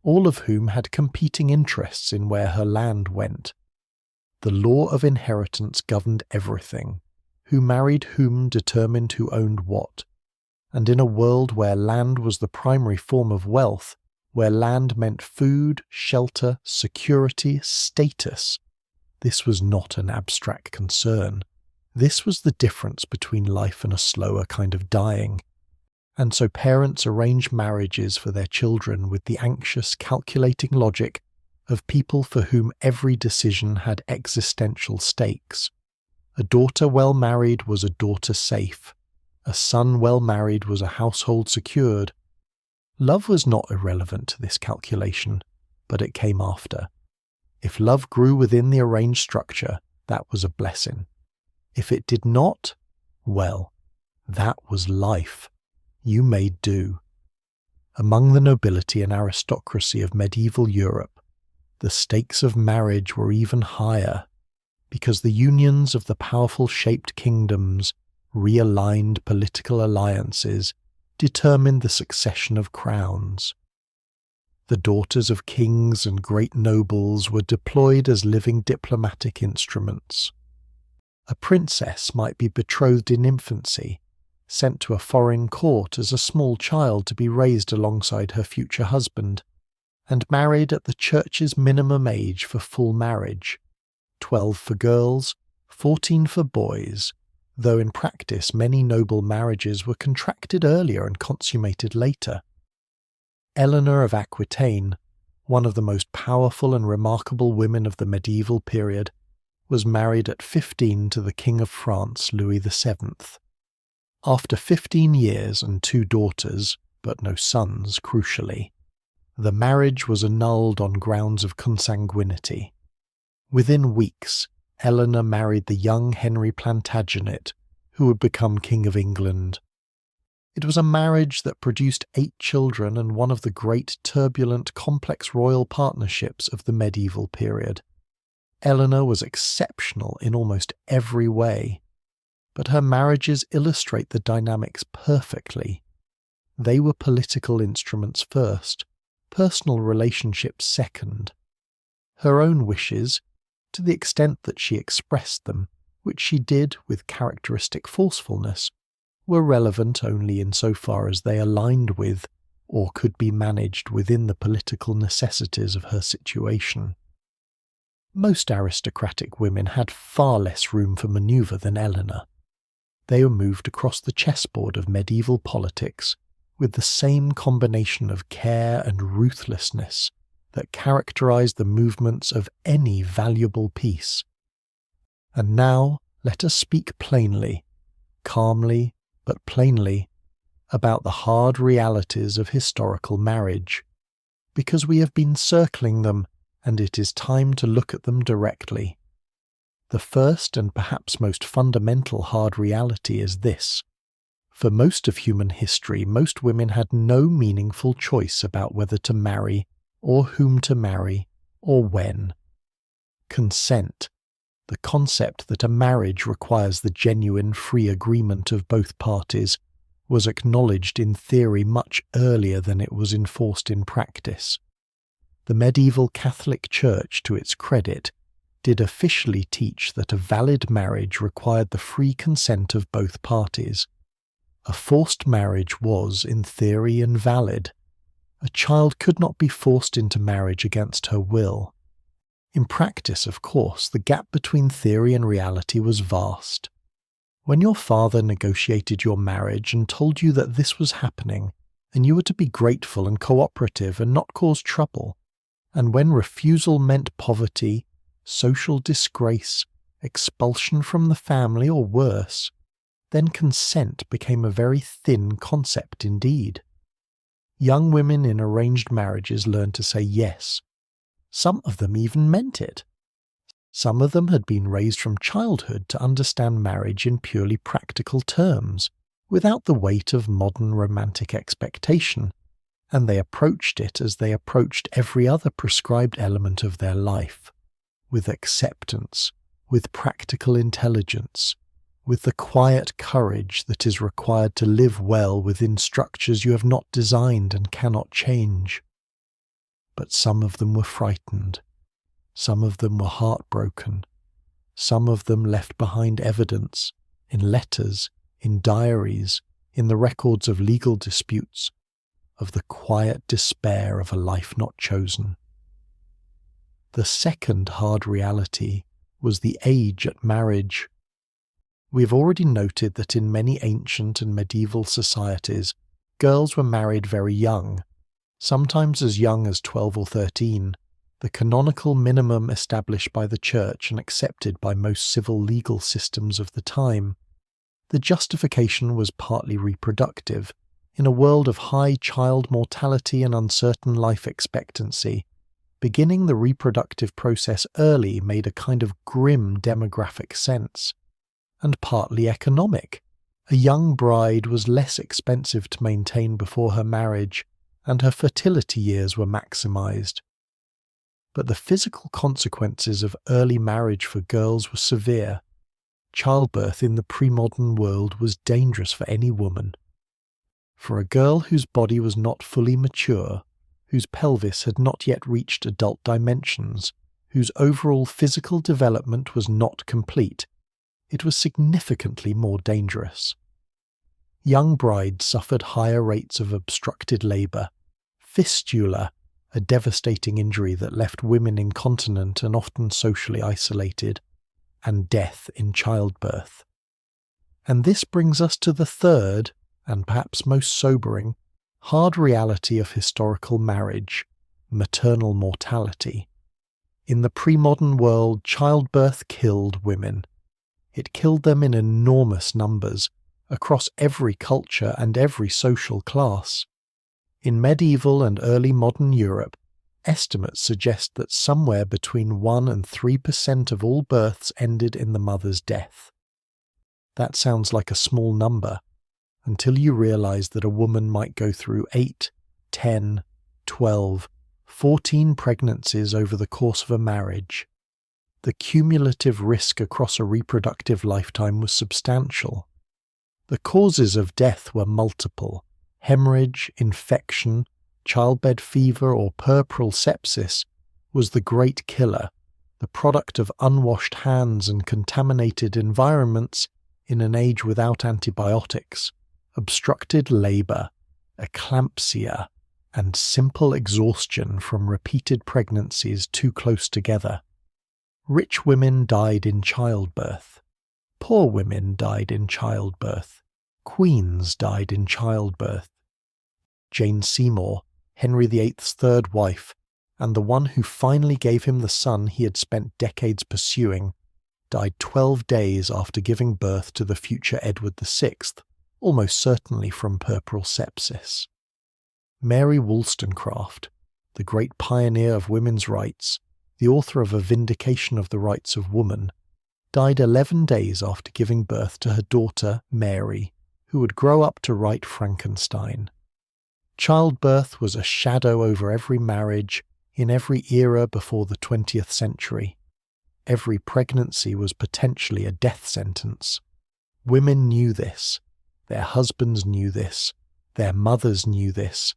all of whom had competing interests in where her land went. The law of inheritance governed everything. Who married whom determined who owned what. And in a world where land was the primary form of wealth, where land meant food, shelter, security, status, this was not an abstract concern. This was the difference between life and a slower kind of dying. And so parents arranged marriages for their children with the anxious, calculating logic of people for whom every decision had existential stakes. A daughter well married was a daughter safe. A son well married was a household secured. Love was not irrelevant to this calculation, but it came after. If love grew within the arranged structure, that was a blessing. If it did not, well, that was life. You made do. Among the nobility and aristocracy of medieval Europe, the stakes of marriage were even higher, because the unions of the powerful shaped kingdoms, realigned political alliances, determined the succession of crowns. The daughters of kings and great nobles were deployed as living diplomatic instruments. A princess might be betrothed in infancy, sent to a foreign court as a small child to be raised alongside her future husband, and married at the church's minimum age for full marriage, 12 for girls, 14 for boys, though in practice many noble marriages were contracted earlier and consummated later. Eleanor of Aquitaine, one of the most powerful and remarkable women of the medieval period, was married at 15 to the King of France, Louis VII. After 15 years and 2 daughters, but no sons, crucially, the marriage was annulled on grounds of consanguinity. Within weeks, Eleanor married the young Henry Plantagenet, who would become King of England. It was a marriage that produced 8 children and one of the great, turbulent, complex royal partnerships of the medieval period. Eleanor was exceptional in almost every way, but her marriages illustrate the dynamics perfectly. They were political instruments first, personal relationships second. Her own wishes, to the extent that she expressed them, which she did with characteristic forcefulness, were relevant only insofar as they aligned with, or could be managed within the political necessities of her situation. Most aristocratic women had far less room for manoeuvre than Eleanor. They were moved across the chessboard of medieval politics with the same combination of care and ruthlessness that characterized the movements of any valuable piece. And now let us speak plainly, calmly but plainly, about the hard realities of historical marriage, because we have been circling them and it is time to look at them directly. The first and perhaps most fundamental hard reality is this. For most of human history, most women had no meaningful choice about whether to marry, or whom to marry, or when. Consent, the concept that a marriage requires the genuine free agreement of both parties, was acknowledged in theory much earlier than it was enforced in practice. The medieval Catholic Church, to its credit, did officially teach that a valid marriage required the free consent of both parties. A forced marriage was, in theory, invalid. A child could not be forced into marriage against her will. In practice, of course, the gap between theory and reality was vast. When your father negotiated your marriage and told you that this was happening, and you were to be grateful and cooperative and not cause trouble, and when refusal meant poverty, social disgrace, expulsion from the family, or worse, then consent became a very thin concept indeed. Young women in arranged marriages learned to say yes. Some of them even meant it. Some of them had been raised from childhood to understand marriage in purely practical terms, without the weight of modern romantic expectation, and they approached it as they approached every other prescribed element of their life, with acceptance, with practical intelligence, with the quiet courage that is required to live well within structures you have not designed and cannot change. but some of them were frightened. Some of them were heartbroken. Some of them left behind evidence, in letters, in diaries, in the records of legal disputes, of the quiet despair of a life not chosen. The second hard reality was the age at marriage. We have already noted that in many ancient and medieval societies, girls were married very young, sometimes as young as 12 or 13, the canonical minimum established by the Church and accepted by most civil legal systems of the time. The justification was partly reproductive. In a world of high child mortality and uncertain life expectancy, beginning the reproductive process early made a kind of grim demographic sense, and partly economic. A young bride was less expensive to maintain before her marriage, and her fertility years were maximized. But the physical consequences of early marriage for girls were severe. Childbirth in the pre-modern world was dangerous for any woman. For a girl whose body was not fully mature, whose pelvis had not yet reached adult dimensions, whose overall physical development was not complete, it was significantly more dangerous. Young brides suffered higher rates of obstructed labour, fistula, a devastating injury that left women incontinent and often socially isolated, and death in childbirth. And this brings us to the third, and perhaps most sobering, hard reality of historical marriage, maternal mortality. In the pre-modern world, childbirth killed women. It killed them in enormous numbers, across every culture and every social class. In medieval and early modern Europe, estimates suggest that somewhere between 1 and 3% of all births ended in the mother's death. That sounds like a small number, until you realize that a woman might go through 8, 10, 12, 14 pregnancies over the course of a marriage. The cumulative risk across a reproductive lifetime was substantial. The causes of death were multiple: hemorrhage, infection, childbed fever, or puerperal sepsis was the great killer, the product of unwashed hands and contaminated environments in an age without antibiotics, obstructed labour, eclampsia, and simple exhaustion from repeated pregnancies too close together. Rich women died in childbirth. Poor women died in childbirth. Queens died in childbirth. Jane Seymour, Henry VIII's third wife, and the one who finally gave him the son he had spent decades pursuing, died 12 days after giving birth to the future Edward VI, almost certainly from puerperal sepsis. Mary Wollstonecraft, the great pioneer of women's rights, the author of A Vindication of the Rights of Woman, died 11 days after giving birth to her daughter, Mary, who would grow up to write Frankenstein. Childbirth was a shadow over every marriage in every era before the 20th century. Every pregnancy was potentially a death sentence. Women knew this. Their husbands knew this. Their mothers knew this.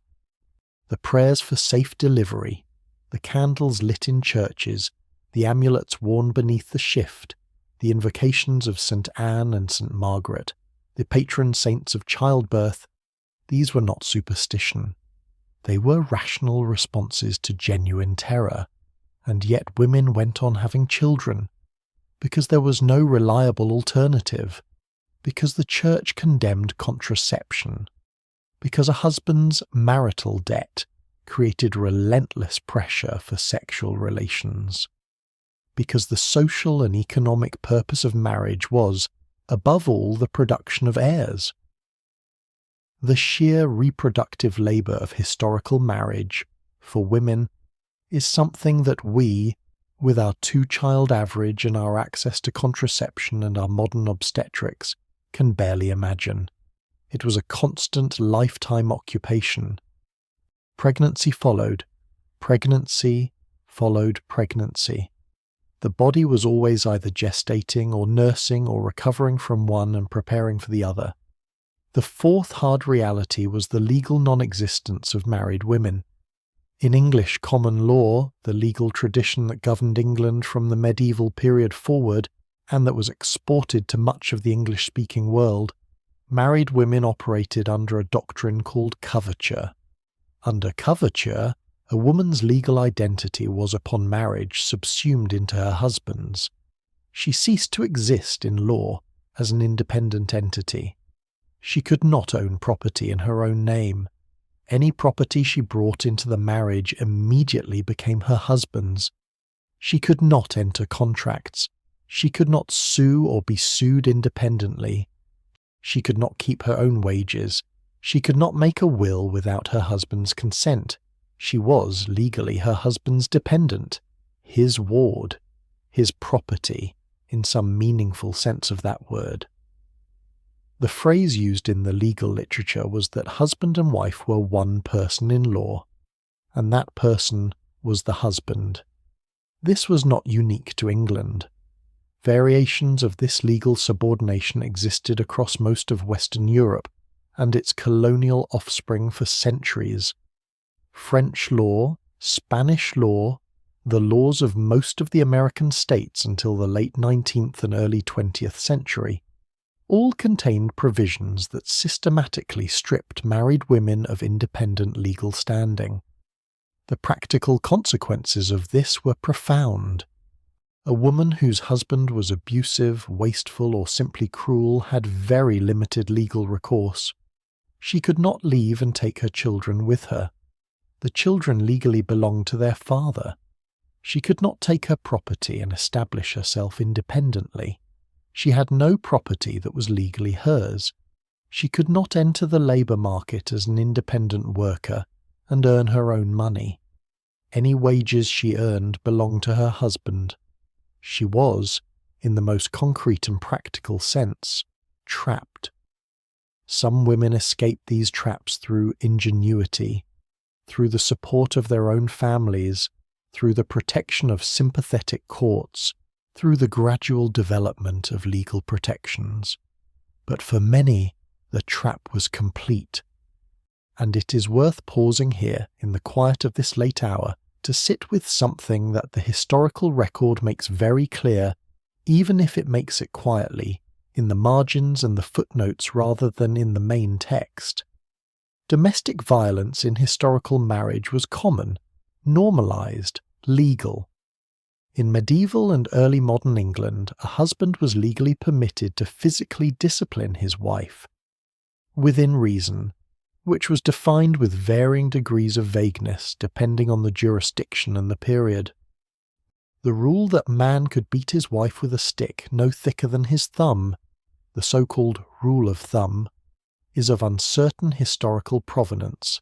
The prayers for safe delivery, the candles lit in churches, the amulets worn beneath the shift, the invocations of St. Anne and St. Margaret, the patron saints of childbirth, these were not superstition. They were rational responses to genuine terror, and yet women went on having children, because there was no reliable alternative, because the Church condemned contraception, because a husband's marital debt created relentless pressure for sexual relations, because the social and economic purpose of marriage was, above all, the production of heirs. The sheer reproductive labour of historical marriage, for women, is something that we, with our 2-child average and our access to contraception and our modern obstetrics, can barely imagine. It was a constant lifetime occupation. Pregnancy followed. Pregnancy followed pregnancy. The body was always either gestating or nursing or recovering from one and preparing for the other. The fourth hard reality was the legal non-existence of married women. In English common law, the legal tradition that governed England from the medieval period forward, and that was exported to much of the English-speaking world, married women operated under a doctrine called coverture. Under coverture, a woman's legal identity was upon marriage subsumed into her husband's. She ceased to exist in law as an independent entity. She could not own property in her own name. Any property she brought into the marriage immediately became her husband's. She could not enter contracts. She could not sue or be sued independently. She could not keep her own wages. She could not make a will without her husband's consent. She was legally her husband's dependent, his ward, his property, in some meaningful sense of that word. The phrase used in the legal literature was that husband and wife were one person in law, and that person was the husband. This was not unique to England. Variations of this legal subordination existed across most of Western Europe and its colonial offspring for centuries. French law, Spanish law, the laws of most of the American states until the late 19th and early 20th century, all contained provisions that systematically stripped married women of independent legal standing. The practical consequences of this were profound. A woman whose husband was abusive, wasteful, or simply cruel had very limited legal recourse. She could not leave and take her children with her. The children legally belonged to their father. She could not take her property and establish herself independently. She had no property that was legally hers. She could not enter the labour market as an independent worker and earn her own money. Any wages she earned belonged to her husband. She was, in the most concrete and practical sense, trapped. Some women escaped these traps through ingenuity, through the support of their own families, through the protection of sympathetic courts, through the gradual development of legal protections. But for many, the trap was complete. And it is worth pausing here in the quiet of this late hour to sit with something that the historical record makes very clear, even if it makes it quietly, in the margins and the footnotes rather than in the main text. Domestic violence in historical marriage was common, normalized, legal. In medieval and early modern England, a husband was legally permitted to physically discipline his wife, within reason, which was defined with varying degrees of vagueness depending on the jurisdiction and the period. The rule that man could beat his wife with a stick no thicker than his thumb, the so-called rule of thumb, is of uncertain historical provenance,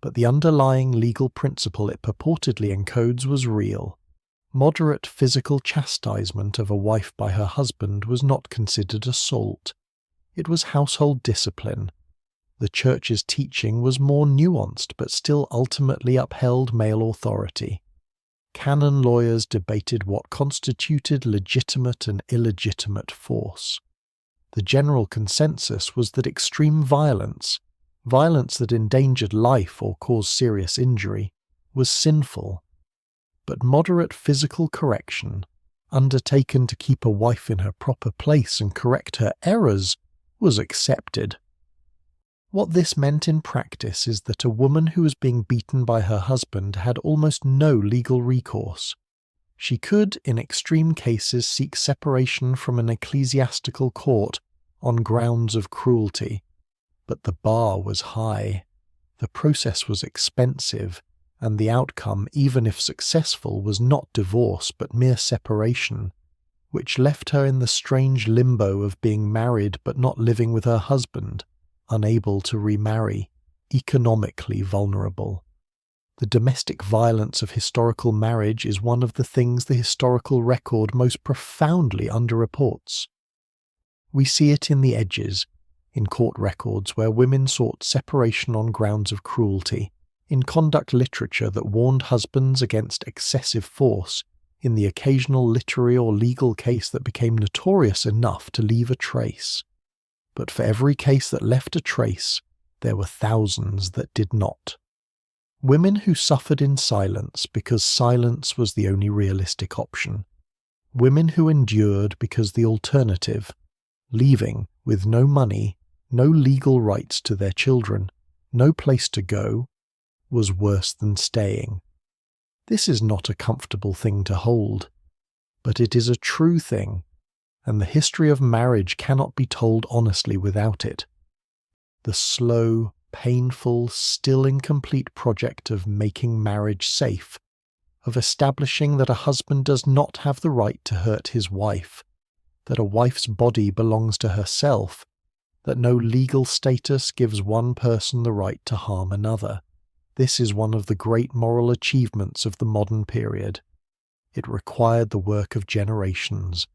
but the underlying legal principle it purportedly encodes was real. Moderate physical chastisement of a wife by her husband was not considered assault. It was household discipline. The Church's teaching was more nuanced but still ultimately upheld male authority. Canon lawyers debated what constituted legitimate and illegitimate force. The general consensus was that extreme violence, violence that endangered life or caused serious injury, was sinful. But moderate physical correction, undertaken to keep a wife in her proper place and correct her errors, was accepted. What this meant in practice is that a woman who was being beaten by her husband had almost no legal recourse. She could, in extreme cases, seek separation from an ecclesiastical court on grounds of cruelty, but the bar was high. The process was expensive, and the outcome, even if successful, was not divorce but mere separation, which left her in the strange limbo of being married but not living with her husband, unable to remarry, economically vulnerable. The domestic violence of historical marriage is one of the things the historical record most profoundly underreports. We see it in the edges, in court records where women sought separation on grounds of cruelty, in conduct literature that warned husbands against excessive force, in the occasional literary or legal case that became notorious enough to leave a trace. But for every case that left a trace, there were thousands that did not. Women who suffered in silence because silence was the only realistic option. Women who endured because the alternative, leaving with no money, no legal rights to their children, no place to go, was worse than staying. This is not a comfortable thing to hold, but it is a true thing, and the history of marriage cannot be told honestly without it. The slow, painful, still incomplete project of making marriage safe, of establishing that a husband does not have the right to hurt his wife, that a wife's body belongs to herself, that no legal status gives one person the right to harm another. This is one of the great moral achievements of the modern period. It required the work of generations.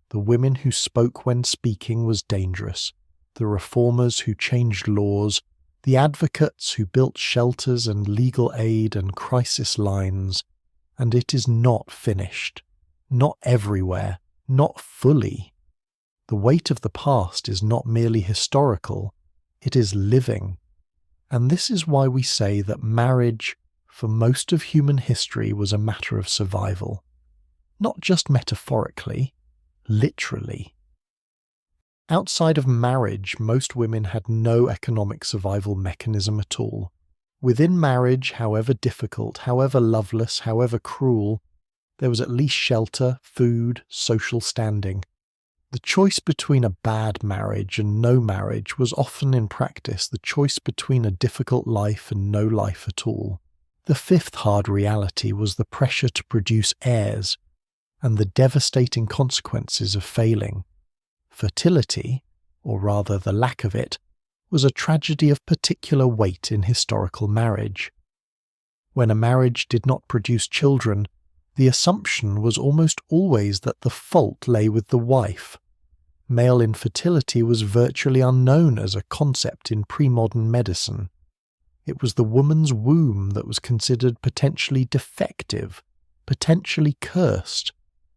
The women who spoke when speaking was dangerous, the reformers who changed laws, the advocates who built shelters and legal aid and crisis lines, and it is not finished. Not everywhere, not fully. The weight of the past is not merely historical, it is living. And this is why we say that marriage, for most of human history, was a matter of survival. Not just metaphorically, literally. Outside of marriage, most women had no economic survival mechanism at all. Within marriage, however difficult, however loveless, however cruel, there was at least shelter, food, social standing. The choice between a bad marriage and no marriage was often in practice the choice between a difficult life and no life at all. The fifth hard reality was the pressure to produce heirs, and the devastating consequences of failing. Fertility, or rather the lack of it, was a tragedy of particular weight in historical marriage. When a marriage did not produce children, the assumption was almost always that the fault lay with the wife. Male infertility was virtually unknown as a concept in pre-modern medicine. It was the woman's womb that was considered potentially defective, potentially cursed,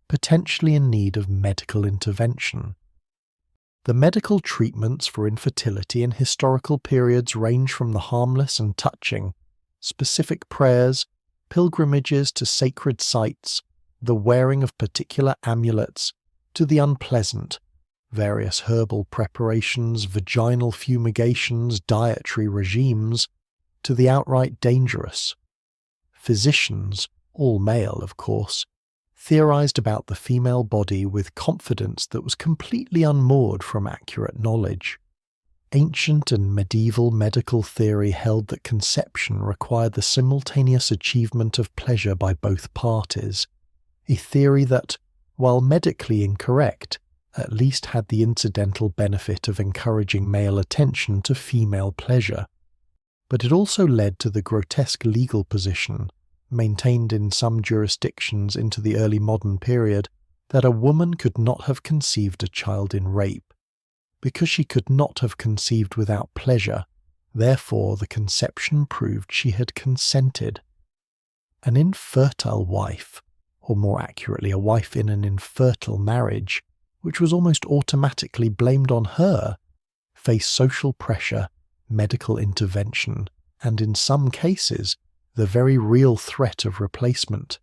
potentially in need of medical intervention. The medical treatments for infertility in historical periods range from the harmless and touching, specific prayers, pilgrimages to sacred sites, the wearing of particular amulets, to the unpleasant, various herbal preparations, vaginal fumigations, dietary regimes, to the outright dangerous. Physicians, all male of course, theorized about the female body with confidence that was completely unmoored from accurate knowledge. Ancient and medieval medical theory held that conception required the simultaneous achievement of pleasure by both parties, a theory that, while medically incorrect, at least had the incidental benefit of encouraging male attention to female pleasure. But it also led to the grotesque legal position, maintained in some jurisdictions into the early modern period, that a woman could not have conceived a child in rape. Because she could not have conceived without pleasure, therefore the conception proved she had consented. An infertile wife, or more accurately a wife in an infertile marriage, which was almost automatically blamed on her, faced social pressure, medical intervention, and in some cases, the very real threat of replacement.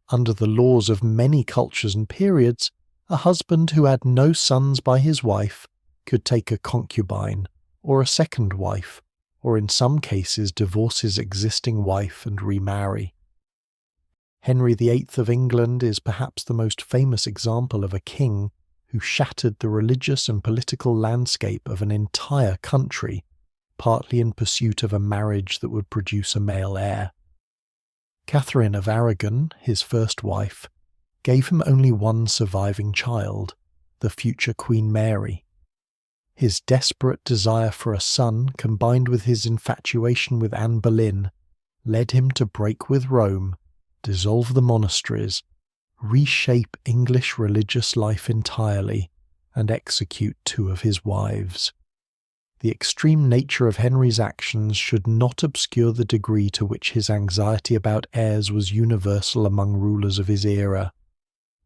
Under the laws of many cultures and periods, a husband who had no sons by his wife could take a concubine, or a second wife, or in some cases divorce his existing wife and remarry. Henry VIII of England is perhaps the most famous example of a king who shattered the religious and political landscape of an entire country, partly in pursuit of a marriage that would produce a male heir. Catherine of Aragon, his first wife, gave him only one surviving child, the future Queen Mary. His desperate desire for a son, combined with his infatuation with Anne Boleyn, led him to break with Rome, dissolve the monasteries, reshape English religious life entirely, and execute 2 of his wives. The extreme nature of Henry's actions should not obscure the degree to which his anxiety about heirs was universal among rulers of his era.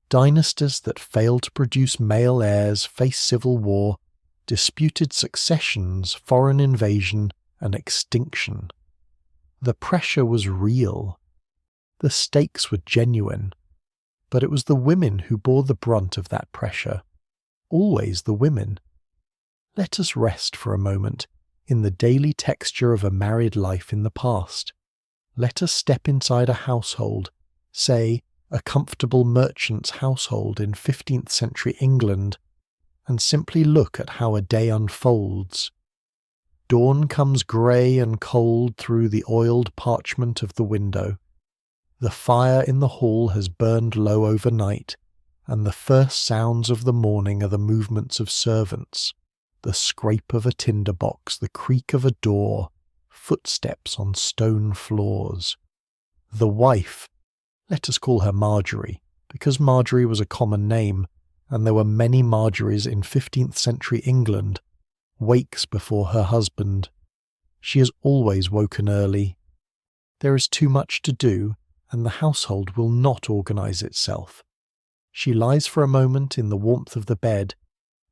Dynasties that failed to produce male heirs faced civil war, disputed successions, foreign invasion, and extinction. The pressure was real. The stakes were genuine. But it was the women who bore the brunt of that pressure. Always the women. Let us rest for a moment in the daily texture of a married life in the past. Let us step inside a household, say a comfortable merchant's household in 15th century England, and simply look at how a day unfolds. Dawn comes grey and cold through the oiled parchment of the window. The fire in the hall has burned low overnight, and the first sounds of the morning are the movements of servants, the scrape of a tinderbox, the creak of a door, footsteps on stone floors. The wife, let us call her Marjorie, because Marjorie was a common name, and there were many Marjories in 15th century England, wakes before her husband. She has always woken early. There is too much to do, and the household will not organise itself. She lies for a moment in the warmth of the bed,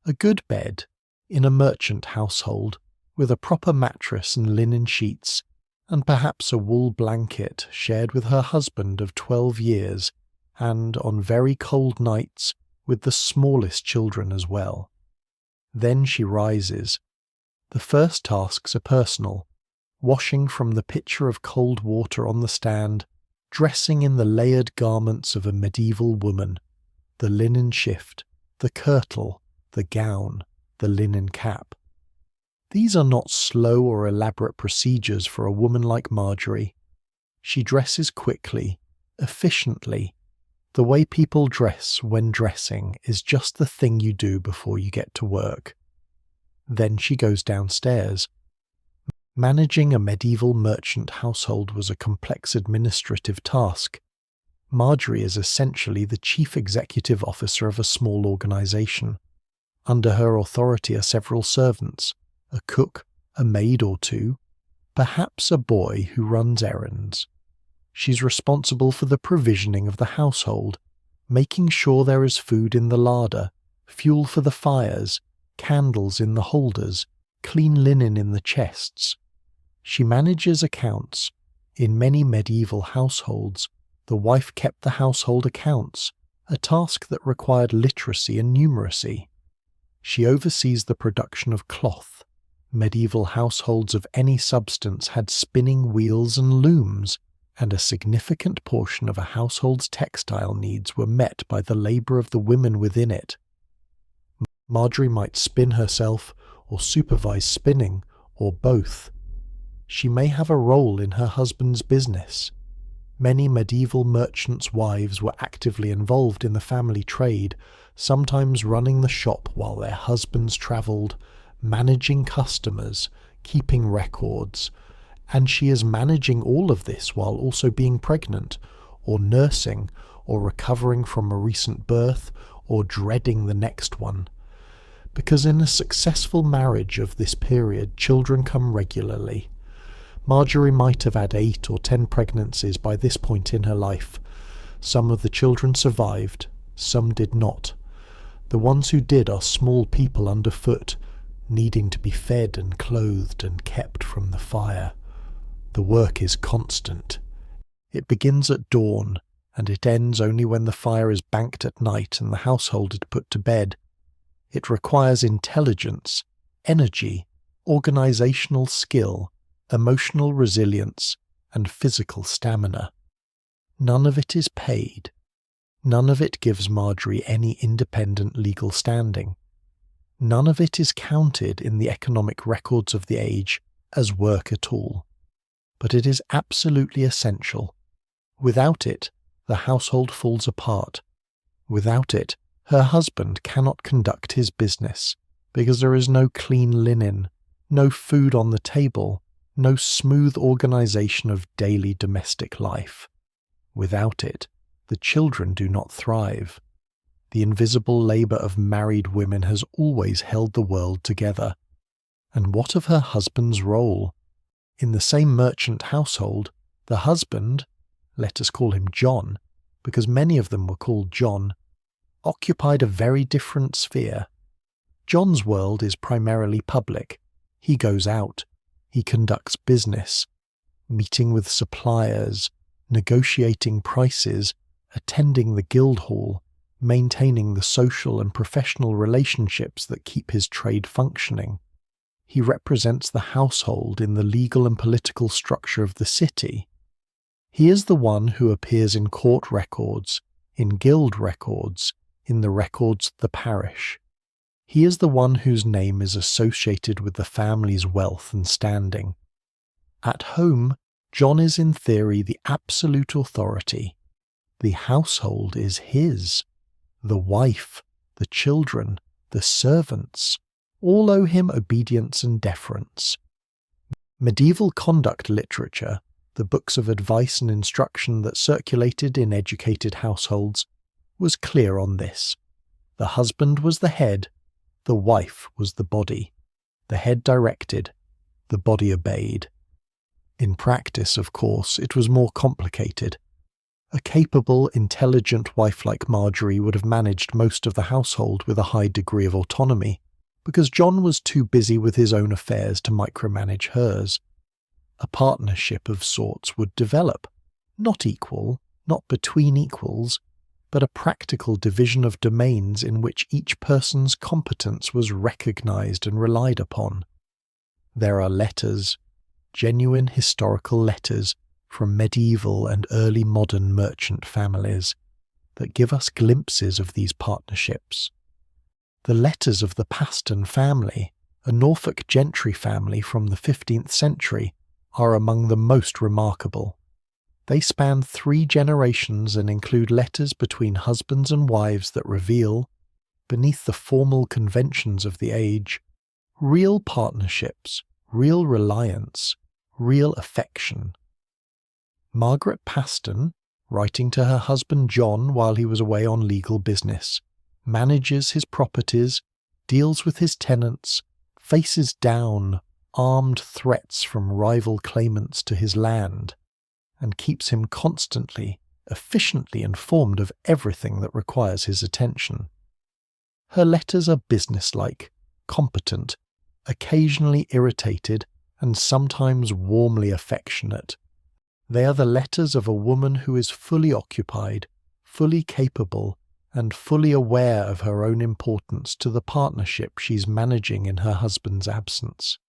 a good bed, in a merchant household, with a proper mattress and linen sheets, and perhaps a wool blanket shared with her husband of 12 years, and, on very cold nights, with the smallest children as well. Then she rises. The first tasks are personal, washing from the pitcher of cold water on the stand, dressing in the layered garments of a medieval woman, the linen shift, the kirtle, the gown, the linen cap. These are not slow or elaborate procedures for a woman like Marjorie. She dresses quickly, efficiently. The way people dress when dressing is just the thing you do before you get to work. Then she goes downstairs. Managing a medieval merchant household was a complex administrative task. Marjorie is essentially the chief executive officer of a small organisation. Under her authority are several servants, a cook, a maid or two, perhaps a boy who runs errands. She's responsible for the provisioning of the household, making sure there is food in the larder, fuel for the fires, candles in the holders, clean linen in the chests. She manages accounts. In many medieval households, the wife kept the household accounts, a task that required literacy and numeracy. She oversees the production of cloth. Medieval households of any substance had spinning wheels and looms, and a significant portion of a household's textile needs were met by the labour of the women within it. Marjorie might spin herself, or supervise spinning, or both. She may have a role in her husband's business. Many medieval merchants' wives were actively involved in the family trade, sometimes running the shop while their husbands travelled, managing customers, keeping records, and she is managing all of this while also being pregnant, or nursing, or recovering from a recent birth, or dreading the next one. Because in a successful marriage of this period, children come regularly. Marjorie might have had 8 or 10 pregnancies by this point in her life. Some of the children survived, some did not. The ones who did are small people underfoot, needing to be fed and clothed and kept from the fire. The work is constant. It begins at dawn, and it ends only when the fire is banked at night and the household is put to bed. It requires intelligence, energy, organisational skill, emotional resilience, and physical stamina. None of it is paid. None of it gives Marjorie any independent legal standing. None of it is counted in the economic records of the age as work at all. But it is absolutely essential. Without it, the household falls apart. Without it, her husband cannot conduct his business, because there is no clean linen, no food on the table, no smooth organisation of daily domestic life. Without it, the children do not thrive. The invisible labour of married women has always held the world together. And what of her husband's role? In the same merchant household, the husband, let us call him John, because many of them were called John, occupied a very different sphere. John's world is primarily public. He goes out. He conducts business. meeting with suppliers, negotiating prices, attending the guild hall, maintaining the social and professional relationships that keep his trade functioning. He represents the household in the legal and political structure of the city. He is the one who appears in court records, in guild records, in the records of the parish. He is the one whose name is associated with the family's wealth and standing. At home, John is in theory the absolute authority. The household is his. The wife, the children, the servants, all owe him obedience and deference. Medieval conduct literature, the books of advice and instruction that circulated in educated households, was clear on this. The husband was the head, the wife was the body. The head directed, the body obeyed. In practice, of course, it was more complicated. A capable, intelligent wife like Marjorie would have managed most of the household with a high degree of autonomy, because John was too busy with his own affairs to micromanage hers. A partnership of sorts would develop, not equal, not between equals, but a practical division of domains in which each person's competence was recognized and relied upon. There are letters, genuine historical letters from medieval and early modern merchant families that give us glimpses of these partnerships. The letters of the Paston family, a Norfolk gentry family from the 15th century, are among the most remarkable. They span 3 generations and include letters between husbands and wives that reveal, beneath the formal conventions of the age, real partnerships, real reliance, real affection. Margaret Paston, writing to her husband John while he was away on legal business, manages his properties, deals with his tenants, faces down armed threats from rival claimants to his land, and keeps him constantly, efficiently informed of everything that requires his attention. Her letters are businesslike, competent, occasionally irritated, and sometimes warmly affectionate. They are the letters of a woman who is fully occupied, fully capable, and fully aware of her own importance to the partnership she's managing in her husband's absence.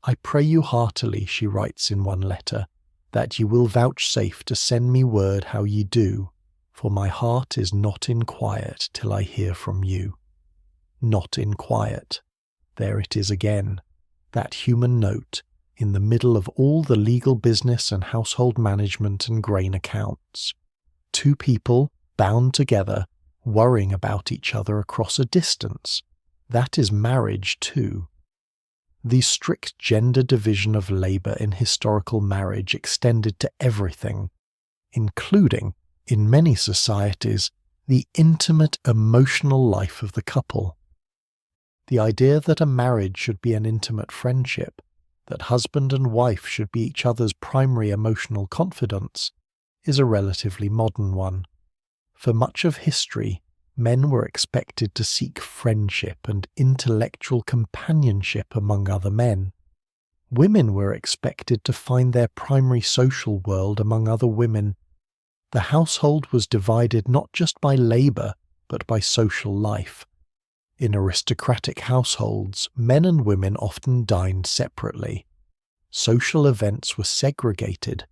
"I pray you heartily," she writes in one letter, "that ye will vouchsafe to send me word how ye do, for my heart is not in quiet till I hear from you." Not in quiet. There it is again, that human note, in the middle of all the legal business and household management and grain accounts. 2 people, bound together, worrying about each other across a distance. That is marriage too. The strict gender division of labour in historical marriage extended to everything, including, in many societies, the intimate emotional life of the couple. The idea that a marriage should be an intimate friendship, that husband and wife should be each other's primary emotional confidants, is a relatively modern one. For much of history, men were expected to seek friendship and intellectual companionship among other men. Women were expected to find their primary social world among other women. The household was divided not just by labour, but by social life. In aristocratic households, men and women often dined separately. Social events were segregated.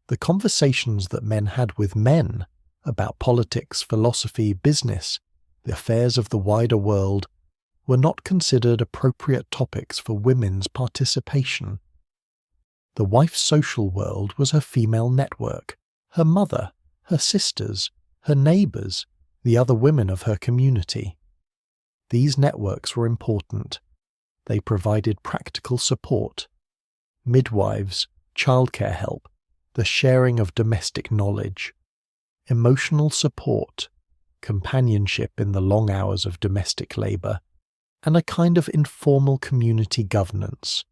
The conversations that men had with men about politics, philosophy, business, the affairs of the wider world, were not considered appropriate topics for women's participation. The wife's social world was her female network, her mother, her sisters, her neighbours, the other women of her community. These networks were important. They provided practical support, midwives, childcare help, the sharing of domestic knowledge, emotional support, companionship in the long hours of domestic labour, and a kind of informal community governance.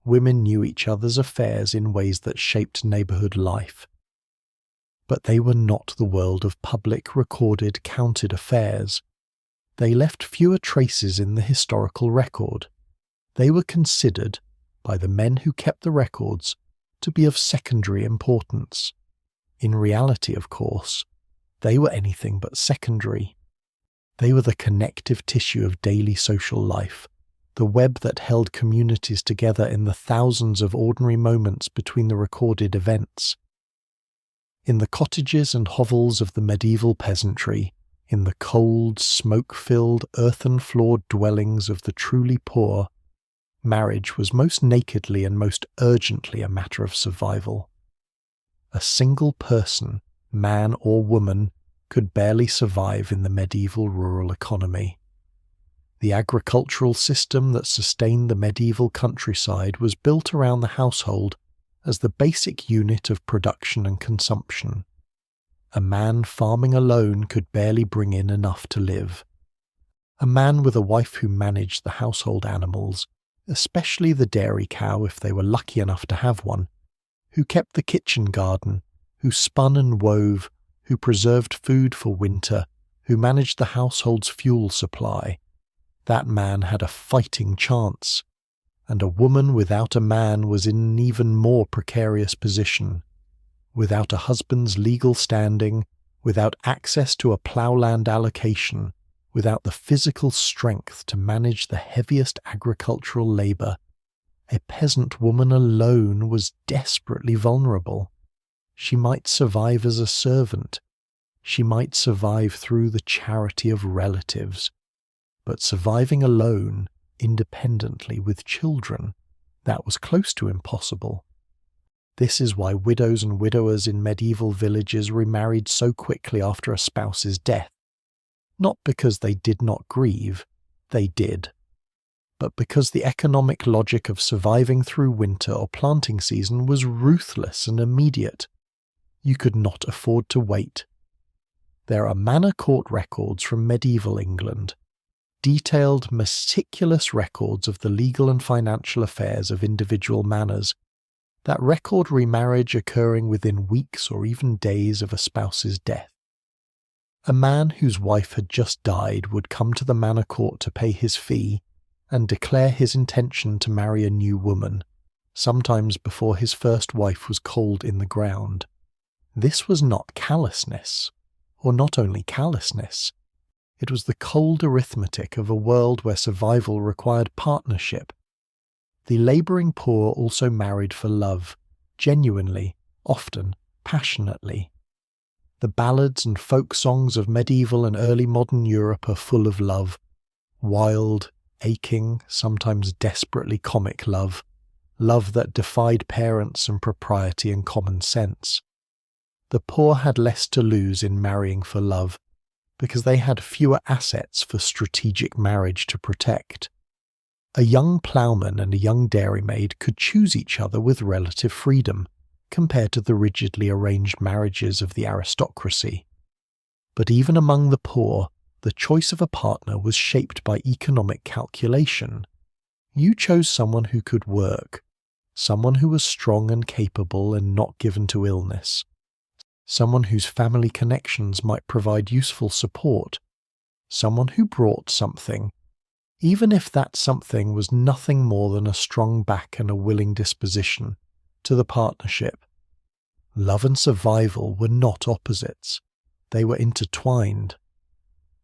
Women knew each other's affairs in ways that shaped neighbourhood life. But they were not the world of public, recorded, counted affairs. They left fewer traces in the historical record. They were considered, by the men who kept the records, to be of secondary importance. In reality, of course, they were anything but secondary. They were the connective tissue of daily social life, the web that held communities together in the thousands of ordinary moments between the recorded events. In the cottages and hovels of the medieval peasantry, in the cold, smoke-filled, earthen-floored dwellings of the truly poor, marriage was most nakedly and most urgently a matter of survival. A single person, man or woman, could barely survive in the medieval rural economy. The agricultural system that sustained the medieval countryside was built around the household as the basic unit of production and consumption. A man farming alone could barely bring in enough to live. A man with a wife who managed the household animals, especially the dairy cow if they were lucky enough to have one, who kept the kitchen garden, who spun and wove, who preserved food for winter, who managed the household's fuel supply. That man had a fighting chance, and a woman without a man was in an even more precarious position. Without a husband's legal standing, without access to a ploughland allocation, without the physical strength to manage the heaviest agricultural labour, a peasant woman alone was desperately vulnerable. She might survive as a servant. She might survive through the charity of relatives. But surviving alone, independently with children, that was close to impossible. This is why widows and widowers in medieval villages remarried so quickly after a spouse's death. Not because they did not grieve, they did, but because the economic logic of surviving through winter or planting season was ruthless and immediate. You could not afford to wait. There are manor court records from medieval England, detailed, meticulous records of the legal and financial affairs of individual manors, that record remarriage occurring within weeks or even days of a spouse's death. A man whose wife had just died would come to the manor court to pay his fee and declare his intention to marry a new woman, sometimes before his first wife was cold in the ground. This was not callousness, or not only callousness. It was the cold arithmetic of a world where survival required partnership. The labouring poor also married for love, genuinely, often, passionately. The ballads and folk songs of medieval and early modern Europe are full of love, wild, aching, sometimes desperately comic love that defied parents and propriety and common sense. The poor had less to lose in marrying for love, because they had fewer assets for strategic marriage to protect. A young ploughman and a young dairymaid could choose each other with relative freedom, compared to the rigidly arranged marriages of the aristocracy. But even among the poor, the choice of a partner was shaped by economic calculation. You chose someone who could work, someone who was strong and capable and not given to illness, someone whose family connections might provide useful support, someone who brought something, even if that something was nothing more than a strong back and a willing disposition, to the partnership. Love and survival were not opposites, they were intertwined.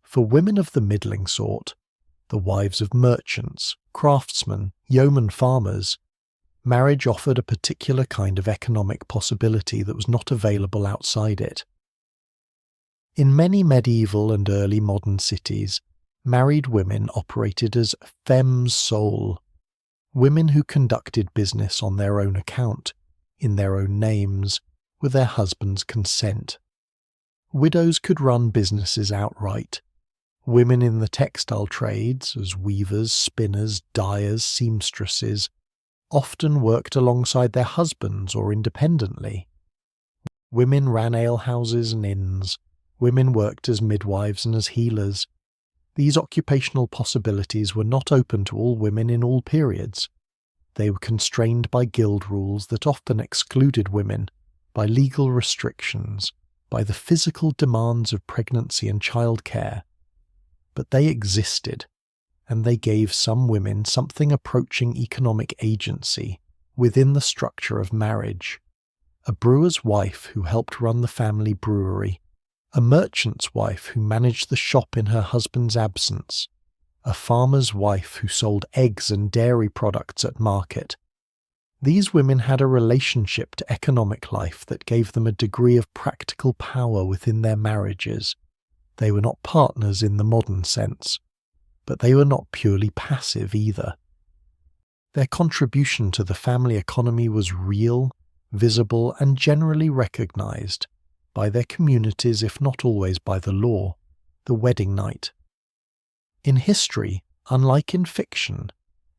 For women of the middling sort, the wives of merchants, craftsmen, yeoman farmers, marriage offered a particular kind of economic possibility that was not available outside it. In many medieval and early modern cities, married women operated as femmes sole, women who conducted business on their own account, in their own names, with their husband's consent. Widows could run businesses outright. Women in the textile trades, as weavers, spinners, dyers, seamstresses, often worked alongside their husbands or independently. Women ran alehouses and inns. Women worked as midwives and as healers. These occupational possibilities were not open to all women in all periods. They were constrained by guild rules that often excluded women, by legal restrictions, by the physical demands of pregnancy and childcare. But they existed, and they gave some women something approaching economic agency, within the structure of marriage. A brewer's wife who helped run the family brewery, a merchant's wife who managed the shop in her husband's absence, a farmer's wife who sold eggs and dairy products at market. These women had a relationship to economic life that gave them a degree of practical power within their marriages. They were not partners in the modern sense, but they were not purely passive either. Their contribution to the family economy was real, visible, and generally recognized by their communities, if not always by the law, the wedding night. In history, unlike in fiction,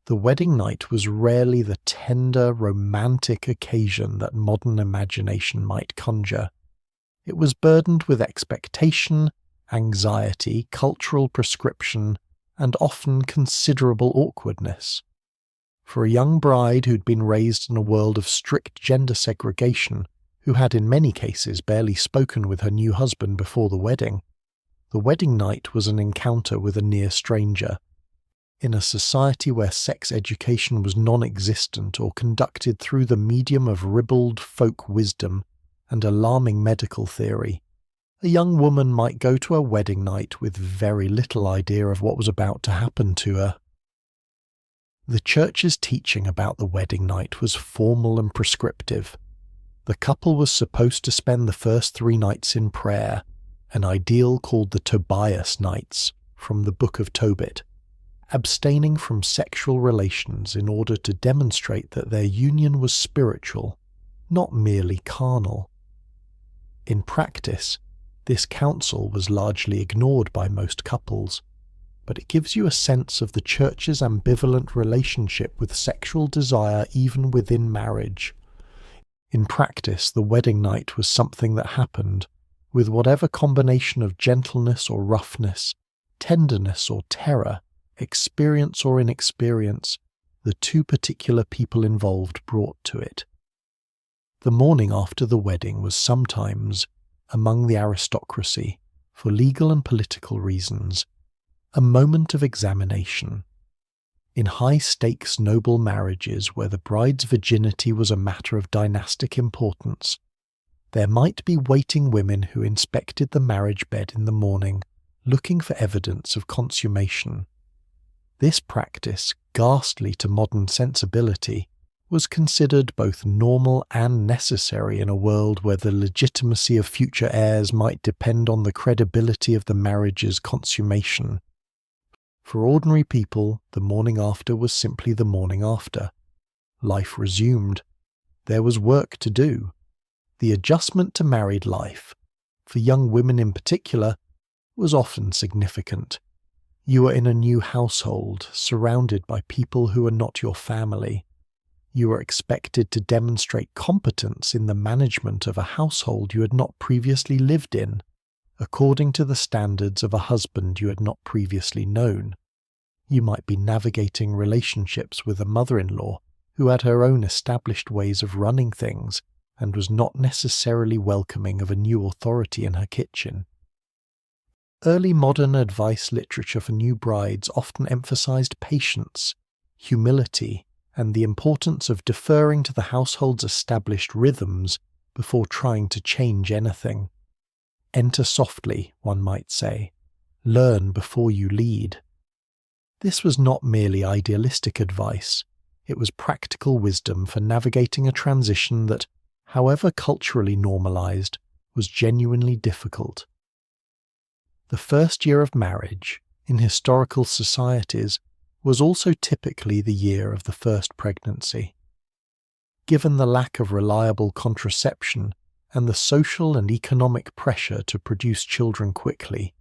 the wedding night was rarely the tender, romantic occasion that modern imagination might conjure. It was burdened with expectation, anxiety, cultural prescription, and often considerable awkwardness. For a young bride who'd been raised in a world of strict gender segregation, who had in many cases barely spoken with her new husband before the wedding night was an encounter with a near stranger. In a society where sex education was non-existent or conducted through the medium of ribald folk wisdom and alarming medical theory, a young woman might go to a wedding night with very little idea of what was about to happen to her. The church's teaching about the wedding night was formal and prescriptive. The couple was supposed to spend the first 3 nights in prayer, an ideal called the Tobias Nights, from the Book of Tobit, abstaining from sexual relations in order to demonstrate that their union was spiritual, not merely carnal. In practice, this counsel was largely ignored by most couples, but it gives you a sense of the church's ambivalent relationship with sexual desire even within marriage. In practice, the wedding night was something that happened with whatever combination of gentleness or roughness, tenderness or terror, experience or inexperience, the 2 particular people involved brought to it. The morning after the wedding was sometimes, among the aristocracy, for legal and political reasons, a moment of examination. In high-stakes noble marriages where the bride's virginity was a matter of dynastic importance, there might be waiting women who inspected the marriage bed in the morning, looking for evidence of consummation. This practice, ghastly to modern sensibility, was considered both normal and necessary in a world where the legitimacy of future heirs might depend on the credibility of the marriage's consummation. For ordinary people, the morning after was simply the morning after. Life resumed. There was work to do. The adjustment to married life, for young women in particular, was often significant. You were in a new household, surrounded by people who were not your family. You were expected to demonstrate competence in the management of a household you had not previously lived in, according to the standards of a husband you had not previously known. You might be navigating relationships with a mother-in-law who had her own established ways of running things and was not necessarily welcoming of a new authority in her kitchen. Early modern advice literature for new brides often emphasized patience, humility, and the importance of deferring to the household's established rhythms before trying to change anything. Enter softly, one might say. Learn before you lead. This was not merely idealistic advice. It was practical wisdom for navigating a transition that, however culturally normalized, was genuinely difficult. The first year of marriage, in historical societies, was also typically the year of the first pregnancy. Given the lack of reliable contraception and the social and economic pressure to produce children quickly,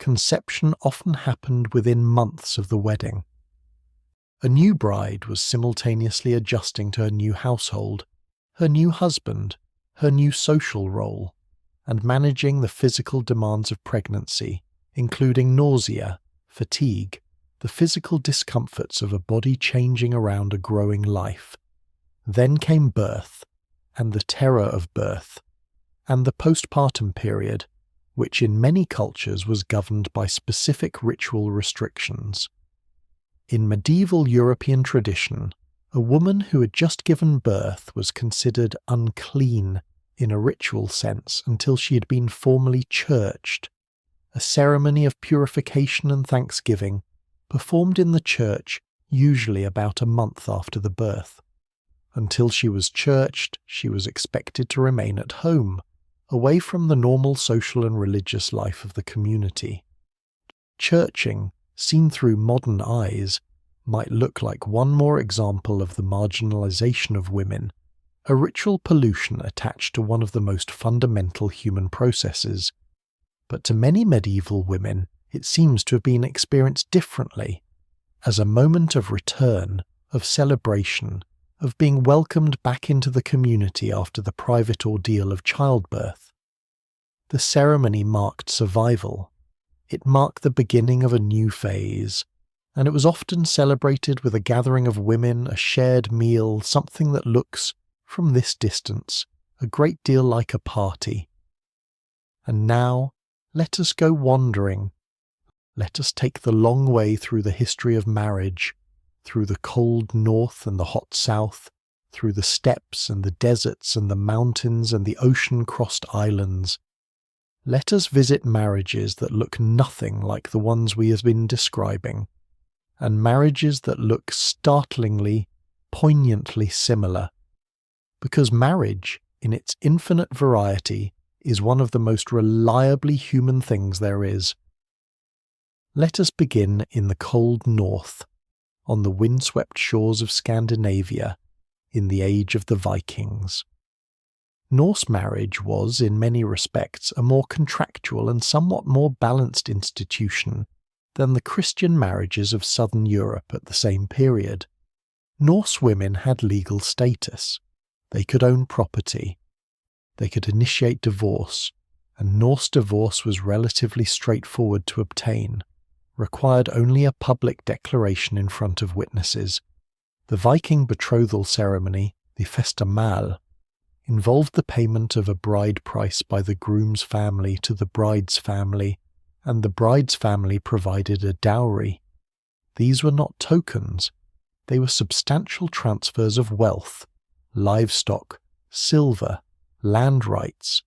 conception often happened within months of the wedding. A new bride was simultaneously adjusting to her new household, her new husband, her new social role, and managing the physical demands of pregnancy, including nausea, fatigue, the physical discomforts of a body changing around a growing life. Then came birth, and the terror of birth, and the postpartum period, which in many cultures was governed by specific ritual restrictions. In medieval European tradition, A woman who had just given birth was considered unclean in a ritual sense until she had been formally churched, a ceremony of purification and thanksgiving performed in the church usually about a month after the birth. Until she was churched, she was expected to remain at home, away from the normal social and religious life of the community. Churching, seen through modern eyes, might look like one more example of the marginalization of women, a ritual pollution attached to one of the most fundamental human processes. But to many medieval women, it seems to have been experienced differently, as a moment of return, of celebration, of being welcomed back into the community after the private ordeal of childbirth. The ceremony marked survival. It marked the beginning of a new phase, and it was often celebrated with a gathering of women, a shared meal, something that looks, from this distance, a great deal like a party. And now, let us go wandering. Let us take the long way through the history of marriage, through the cold north and the hot south, through the steppes and the deserts and the mountains and the ocean-crossed islands. Let us visit marriages that look nothing like the ones we have been describing, and marriages that look startlingly, poignantly similar, because marriage, in its infinite variety, is one of the most reliably human things there is. Let us begin in the cold north, on the windswept shores of Scandinavia, in the age of the Vikings. Norse marriage was, in many respects, a more contractual and somewhat more balanced institution than the Christian marriages of southern Europe at the same period. Norse women had legal status. They could own property. They could initiate divorce, and Norse divorce was relatively straightforward to obtain, required only a public declaration in front of witnesses. The Viking betrothal ceremony, the festamal, involved the payment of a bride price by the groom's family to the bride's family, and the bride's family provided a dowry. These were not tokens. They were substantial transfers of wealth, livestock, silver, land rights,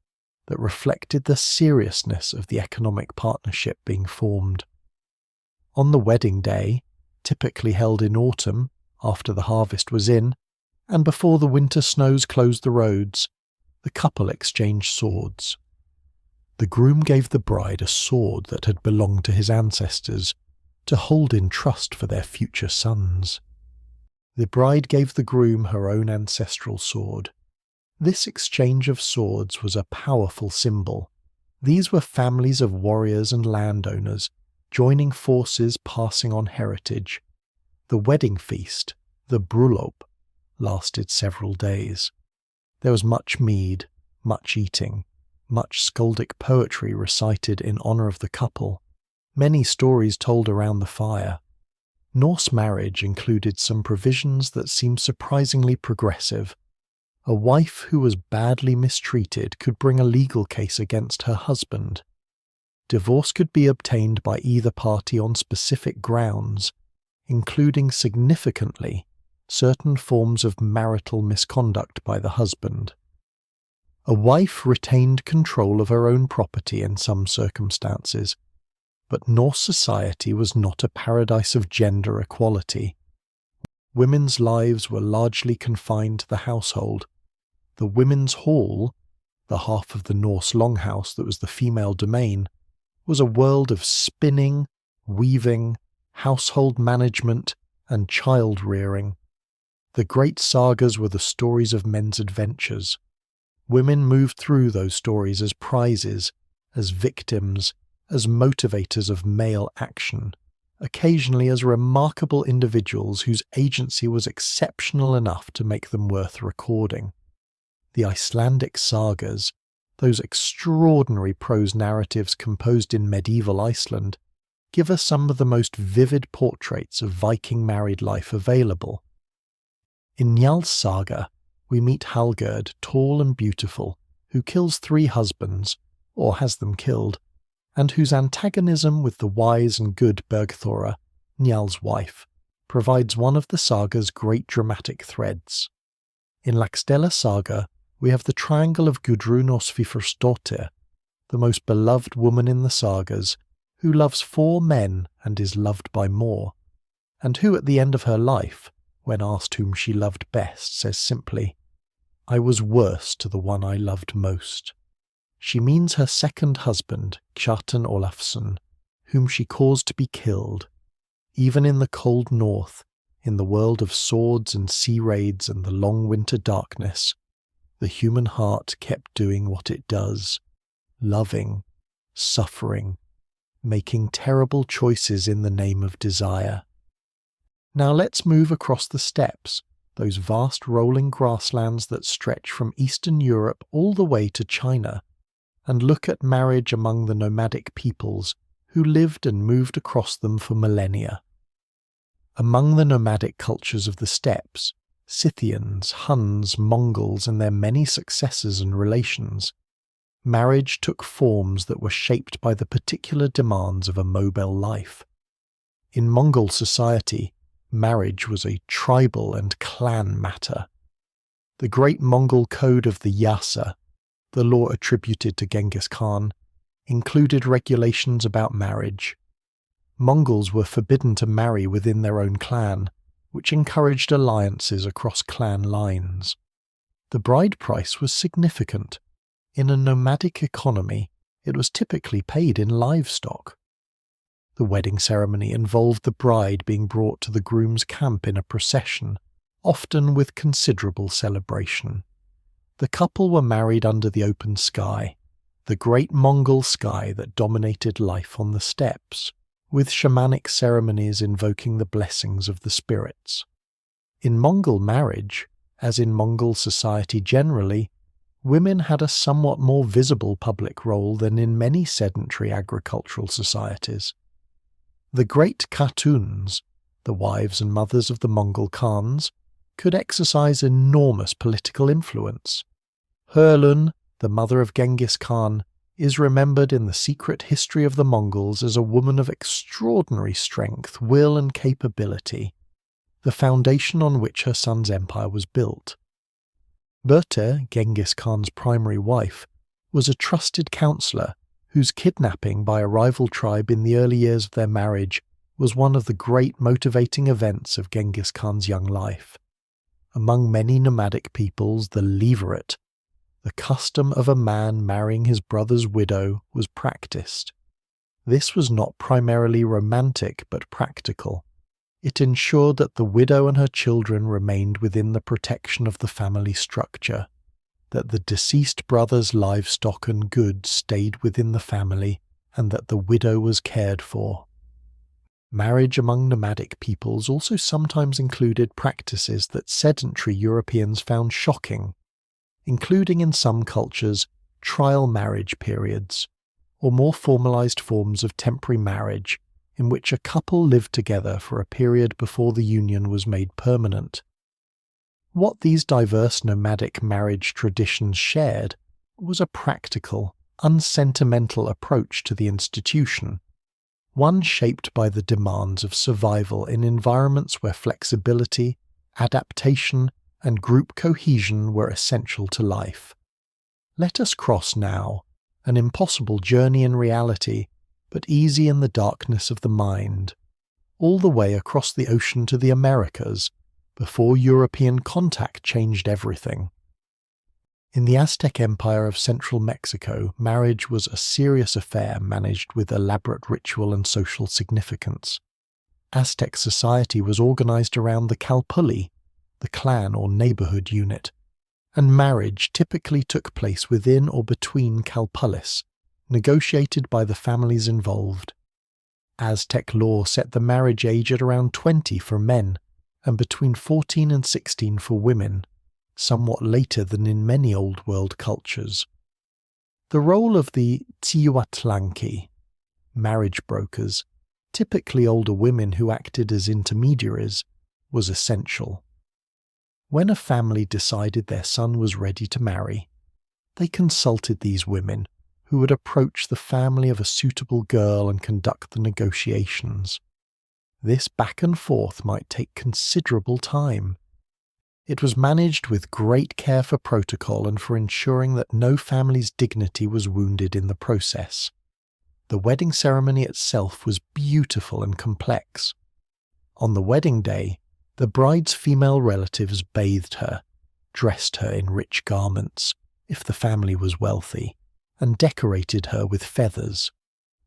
that reflected the seriousness of the economic partnership being formed. On the wedding day, typically held in autumn, after the harvest was in, and before the winter snows closed the roads, the couple exchanged swords. The groom gave the bride a sword that had belonged to his ancestors, to hold in trust for their future sons. The bride gave the groom her own ancestral sword. This exchange of swords was a powerful symbol. These were families of warriors and landowners, joining forces passing on heritage. The wedding feast, the bryllup, lasted several days. There was much mead, much eating, much skaldic poetry recited in honour of the couple, many stories told around the fire. Norse marriage included some provisions that seemed surprisingly progressive. A wife who was badly mistreated could bring a legal case against her husband. Divorce could be obtained by either party on specific grounds, including significantly certain forms of marital misconduct by the husband. A wife retained control of her own property in some circumstances, but Norse society was not a paradise of gender equality. Women's lives were largely confined to the household. The women's hall, the half of the Norse longhouse that was the female domain, was a world of spinning, weaving, household management, and child-rearing. The great sagas were the stories of men's adventures. Women moved through those stories as prizes, as victims, as motivators of male action, occasionally as remarkable individuals whose agency was exceptional enough to make them worth recording. The Icelandic sagas, those extraordinary prose narratives composed in medieval Iceland, give us some of the most vivid portraits of Viking married life available. In Njal's saga, we meet Hallgerd, tall and beautiful, who kills 3 husbands, or has them killed, and whose antagonism with the wise and good Bergthora, Njal's wife, provides one of the saga's great dramatic threads. In Laxdela saga, we have the triangle of Gudrun og Svifrsdottir, the most beloved woman in the sagas, who loves 4 men and is loved by more, and who at the end of her life, when asked whom she loved best, says simply, "I was worse to the one I loved most." She means her second husband, Kjartan Olafsson, whom she caused to be killed. Even in the cold north, in the world of swords and sea raids and the long winter darkness, the human heart kept doing what it does, loving, suffering, making terrible choices in the name of desire. Now let's move across the steppes, those vast rolling grasslands that stretch from Eastern Europe all the way to China, and look at marriage among the nomadic peoples who lived and moved across them for millennia. Among the nomadic cultures of the steppes, Scythians, Huns, Mongols, and their many successors and relations, marriage took forms that were shaped by the particular demands of a mobile life. In Mongol society, marriage was a tribal and clan matter. The great Mongol code of the Yasa, the law attributed to Genghis Khan, included regulations about marriage. Mongols were forbidden to marry within their own clan, which encouraged alliances across clan lines. The bride price was significant. In a nomadic economy, it was typically paid in livestock. The wedding ceremony involved the bride being brought to the groom's camp in a procession, often with considerable celebration. The couple were married under the open sky, the great Mongol sky that dominated life on the steppes, with shamanic ceremonies invoking the blessings of the spirits. In Mongol marriage, as in Mongol society generally, women had a somewhat more visible public role than in many sedentary agricultural societies. The great Khatuns, the wives and mothers of the Mongol Khans, could exercise enormous political influence. Hörlun, the mother of Genghis Khan, is remembered in the secret history of the Mongols as a woman of extraordinary strength, will and capability, the foundation on which her son's empire was built. Berta, Genghis Khan's primary wife, was a trusted counselor whose kidnapping by a rival tribe in the early years of their marriage was one of the great motivating events of Genghis Khan's young life. Among many nomadic peoples, the leveret, the custom of a man marrying his brother's widow, was practiced. This was not primarily romantic but practical. It ensured that the widow and her children remained within the protection of the family structure, that the deceased brother's livestock and goods stayed within the family, and that the widow was cared for. Marriage among nomadic peoples also sometimes included practices that sedentary Europeans found shocking, including in some cultures trial marriage periods, or more formalized forms of temporary marriage in which a couple lived together for a period before the union was made permanent. What these diverse nomadic marriage traditions shared was a practical, unsentimental approach to the institution, one shaped by the demands of survival in environments where flexibility, adaptation, and group cohesion were essential to life. Let us cross now, an impossible journey in reality, but easy in the darkness of the mind, all the way across the ocean to the Americas, before European contact changed everything. In the Aztec Empire of central Mexico, marriage was a serious affair managed with elaborate ritual and social significance. Aztec society was organized around the calpulli, the clan or neighborhood unit, and marriage typically took place within or between calpullis, negotiated by the families involved. Aztec law set the marriage age at around 20 for men, and between 14 and 16 for women, somewhat later than in many Old World cultures. The role of the Tiyuatlanki, marriage brokers, typically older women who acted as intermediaries, was essential. When a family decided their son was ready to marry, they consulted these women, who would approach the family of a suitable girl and conduct the negotiations. this back and forth might take considerable time. It was managed with great care for protocol and for ensuring that no family's dignity was wounded in the process. The wedding ceremony itself was beautiful and complex. On the wedding day, the bride's female relatives bathed her, dressed her in rich garments, if the family was wealthy, and decorated her with feathers.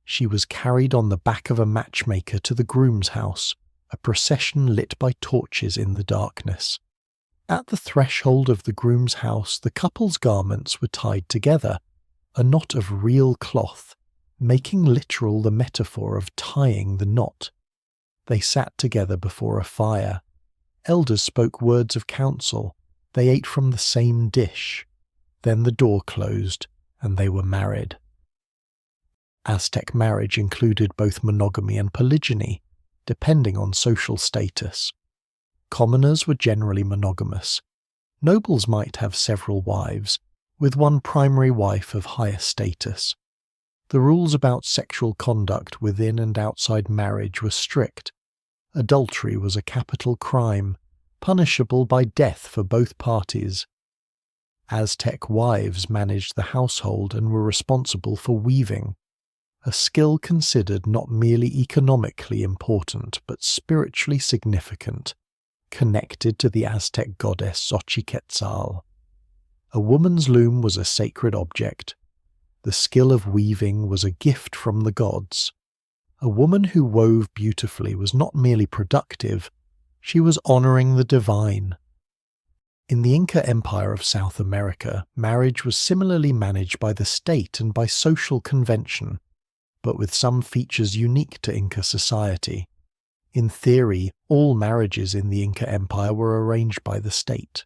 She was carried on the back of a matchmaker to the groom's house, a procession lit by torches in the darkness. At the threshold of the groom's house, the couple's garments were tied together, a knot of real cloth, making literal the metaphor of tying the knot. They sat together before a fire. Elders spoke words of counsel. They ate from the same dish. Then the door closed, and they were married. Aztec marriage included both monogamy and polygyny, depending on social status. Commoners were generally monogamous. Nobles might have several wives, with one primary wife of higher status. The rules about sexual conduct within and outside marriage were strict. Adultery was a capital crime, punishable by death for both parties. Aztec wives managed the household and were responsible for weaving, a skill considered not merely economically important but spiritually significant, connected to the Aztec goddess Xochiquetzal. A woman's loom was a sacred object. The skill of weaving was a gift from the gods. A woman who wove beautifully was not merely productive, she was honoring the divine. In the Inca Empire of South America, marriage was similarly managed by the state and by social convention, but with some features unique to Inca society. In theory, all marriages in the Inca Empire were arranged by the state.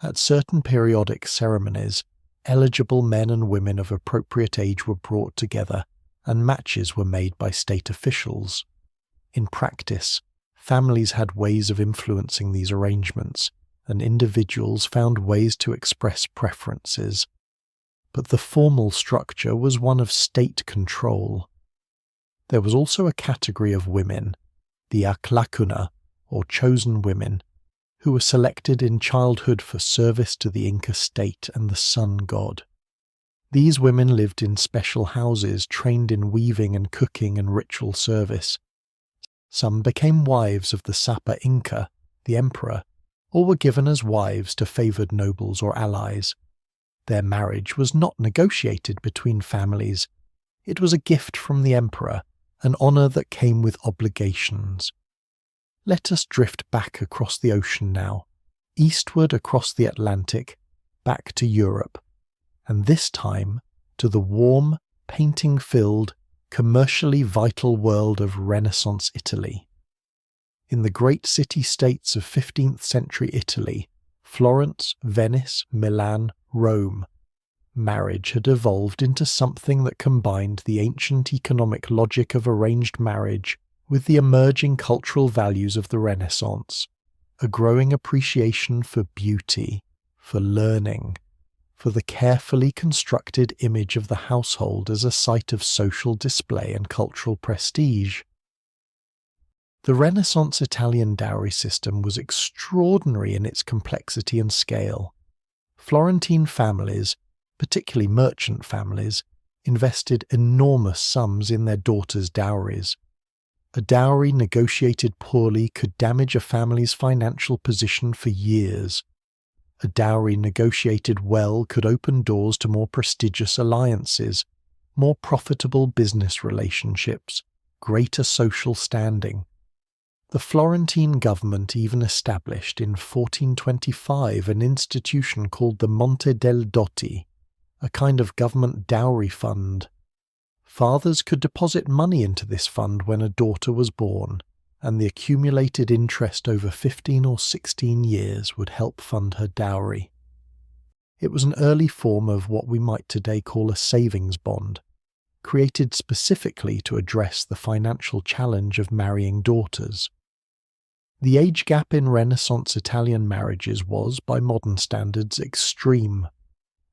At certain periodic ceremonies, eligible men and women of appropriate age were brought together, and matches were made by state officials. In practice, families had ways of influencing these arrangements, and individuals found ways to express preferences. But the formal structure was one of state control. There was also a category of women, the Aclacuna, or chosen women, who were selected in childhood for service to the Inca state and the sun god. These women lived in special houses trained in weaving and cooking and ritual service. Some became wives of the Sapa Inca, the emperor, or were given as wives to favoured nobles or allies. Their marriage was not negotiated between families. It was a gift from the emperor, an honour that came with obligations. Let us drift back across the ocean now, eastward across the Atlantic, back to Europe, and this time to the warm, painting-filled, commercially vital world of Renaissance Italy. In the great city-states of 15th century Italy, Florence, Venice, Milan, Rome, marriage had evolved into something that combined the ancient economic logic of arranged marriage with the emerging cultural values of the Renaissance, a growing appreciation for beauty, for learning, for the carefully constructed image of the household as a site of social display and cultural prestige. The Renaissance Italian dowry system was extraordinary in its complexity and scale. Florentine families, particularly merchant families, invested enormous sums in their daughters' dowries. A dowry negotiated poorly could damage a family's financial position for years. A dowry negotiated well could open doors to more prestigious alliances, more profitable business relationships, greater social standing. The Florentine government even established in 1425 an institution called the Monte del Dotti, a kind of government dowry fund. Fathers could deposit money into this fund when a daughter was born, and the accumulated interest over 15 or 16 years would help fund her dowry. It was an early form of what we might today call a savings bond, created specifically to address the financial challenge of marrying daughters. The age gap in Renaissance Italian marriages was, by modern standards, extreme.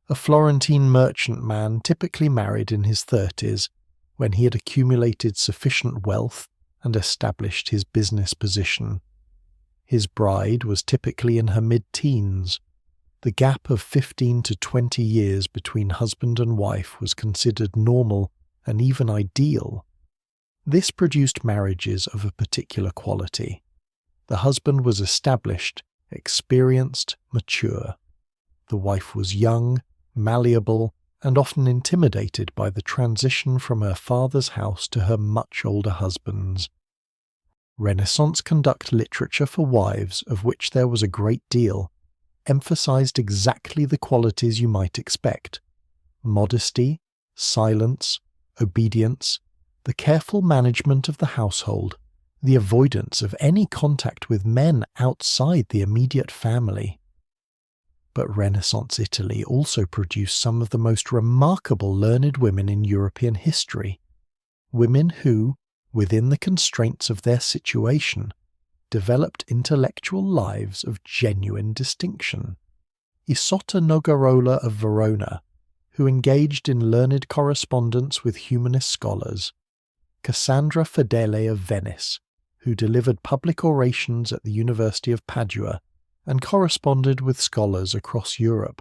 A Florentine merchant man typically married in his 30s, when he had accumulated sufficient wealth and established his business position. His bride was typically in her mid-teens. The gap of 15 to 20 years between husband and wife was considered normal and even ideal. This produced marriages of a particular quality. The husband was established, experienced, mature. The wife was young, malleable, and often intimidated by the transition from her father's house to her much older husband's. Renaissance conduct literature for wives, of which there was a great deal, emphasized exactly the qualities you might expect: modesty, silence, obedience, the careful management of the household, the avoidance of any contact with men outside the immediate family. But Renaissance Italy also produced some of the most remarkable learned women in European history, women who, within the constraints of their situation, developed intellectual lives of genuine distinction. Isotta Nogarola of Verona, who engaged in learned correspondence with humanist scholars; Cassandra Fedele of Venice, who delivered public orations at the University of Padua and corresponded with scholars across Europe;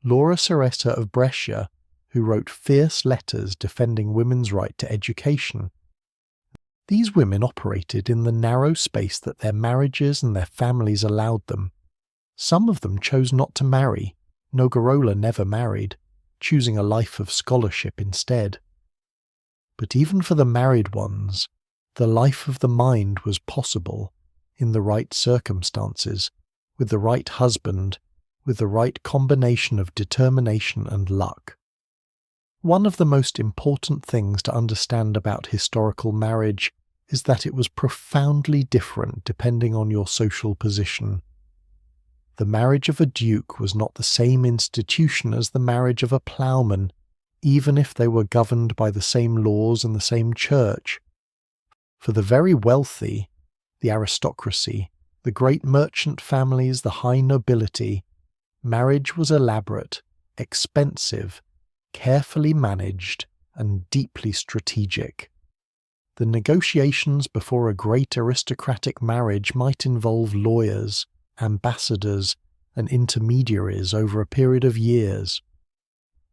Laura Serretta of Brescia, who wrote fierce letters defending women's right to education. These women operated in the narrow space that their marriages and their families allowed them. Some of them chose not to marry. Nogarola never married, choosing a life of scholarship instead. But even for the married ones, the life of the mind was possible, in the right circumstances, with the right husband, with the right combination of determination and luck. One of the most important things to understand about historical marriage is that it was profoundly different depending on your social position. The marriage of a duke was not the same institution as the marriage of a ploughman, even if they were governed by the same laws and the same church. For the very wealthy, the aristocracy, the great merchant families, the high nobility, marriage was elaborate, expensive, carefully managed, and deeply strategic. The negotiations before a great aristocratic marriage might involve lawyers, ambassadors, and intermediaries over a period of years.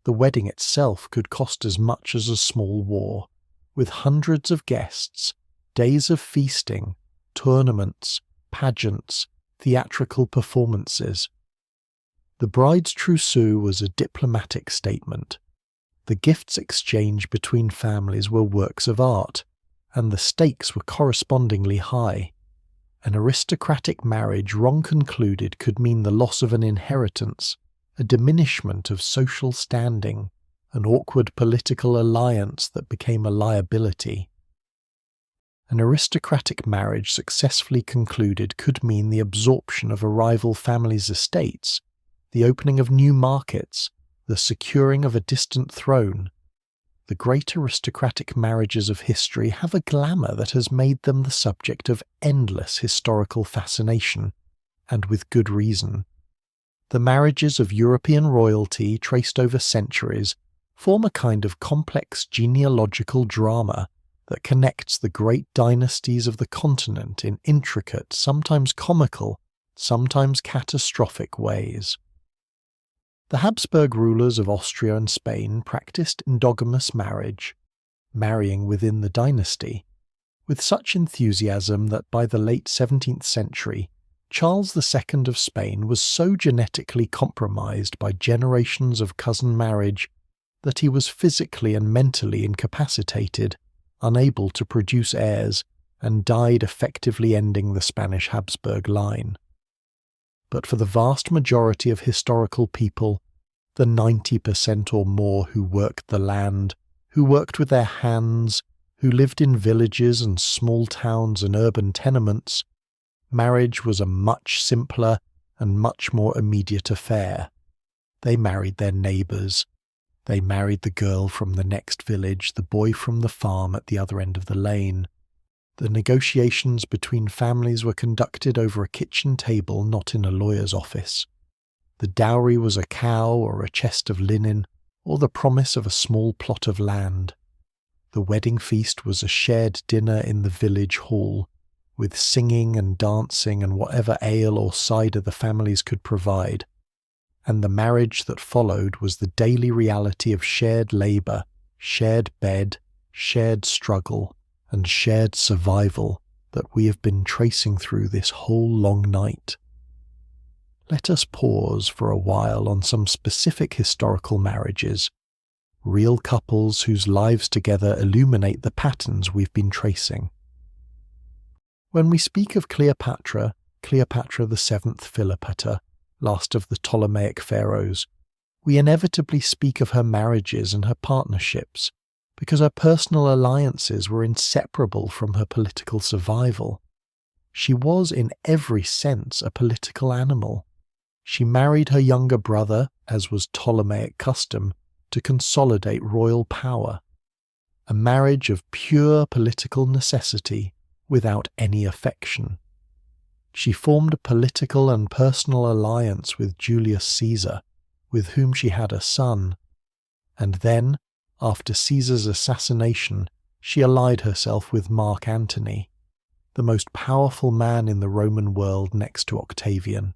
The wedding itself could cost as much as a small war, with hundreds of guests, days of feasting, tournaments, pageants, theatrical performances. The bride's trousseau was a diplomatic statement. The gifts exchanged between families were works of art, and the stakes were correspondingly high. An aristocratic marriage wrong concluded could mean the loss of an inheritance, a diminishment of social standing, an awkward political alliance that became a liability. An aristocratic marriage successfully concluded could mean the absorption of a rival family's estates, the opening of new markets, the securing of a distant throne. The great aristocratic marriages of history have a glamour that has made them the subject of endless historical fascination, and with good reason. The marriages of European royalty, traced over centuries, form a kind of complex genealogical drama that connects the great dynasties of the continent in intricate, sometimes comical, sometimes catastrophic ways. The Habsburg rulers of Austria and Spain practiced endogamous marriage, marrying within the dynasty, with such enthusiasm that by the late 17th century, Charles II of Spain was so genetically compromised by generations of cousin marriage that he was physically and mentally incapacitated, unable to produce heirs, and died effectively ending the Spanish Habsburg line. But for the vast majority of historical people, the 90% or more who worked the land, who worked with their hands, who lived in villages and small towns and urban tenements, marriage was a much simpler and much more immediate affair. They married their neighbours. They married the girl from the next village, the boy from the farm at the other end of the lane. The negotiations between families were conducted over a kitchen table, not in a lawyer's office. The dowry was a cow or a chest of linen, or the promise of a small plot of land. The wedding feast was a shared dinner in the village hall, with singing and dancing and whatever ale or cider the families could provide. And the marriage that followed was the daily reality of shared labour, shared bed, shared struggle, and shared survival that we have been tracing through this whole long night. Let us pause for a while on some specific historical marriages, real couples whose lives together illuminate the patterns we've been tracing. When we speak of Cleopatra, Cleopatra the seventh Philopator, last of the Ptolemaic pharaohs, we inevitably speak of her marriages and her partnerships, because her personal alliances were inseparable from her political survival. She was in every sense a political animal. She married her younger brother, as was Ptolemaic custom, to consolidate royal power. A marriage of pure political necessity, without any affection. She formed a political and personal alliance with Julius Caesar, with whom she had a son, and then, after Caesar's assassination, she allied herself with Mark Antony, the most powerful man in the Roman world next to Octavian.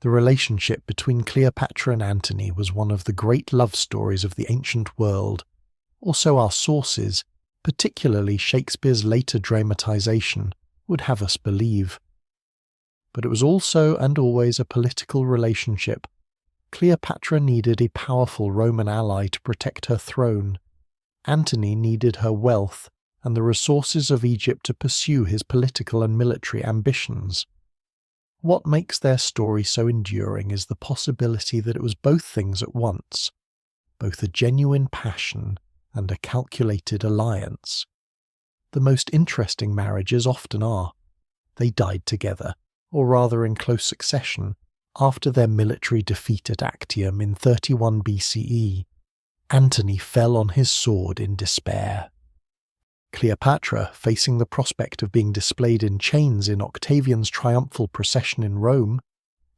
The relationship between Cleopatra and Antony was one of the great love stories of the ancient world, or so our sources, particularly Shakespeare's later dramatization, would have us believe. But it was also and always a political relationship. Cleopatra needed a powerful Roman ally to protect her throne. Antony needed her wealth and the resources of Egypt to pursue his political and military ambitions. What makes their story so enduring is the possibility that it was both things at once, both a genuine passion and a calculated alliance. The most interesting marriages often are. They died together, or rather in close succession, after their military defeat at Actium in 31 BCE. Antony fell on his sword in despair. Cleopatra, facing the prospect of being displayed in chains in Octavian's triumphal procession in Rome,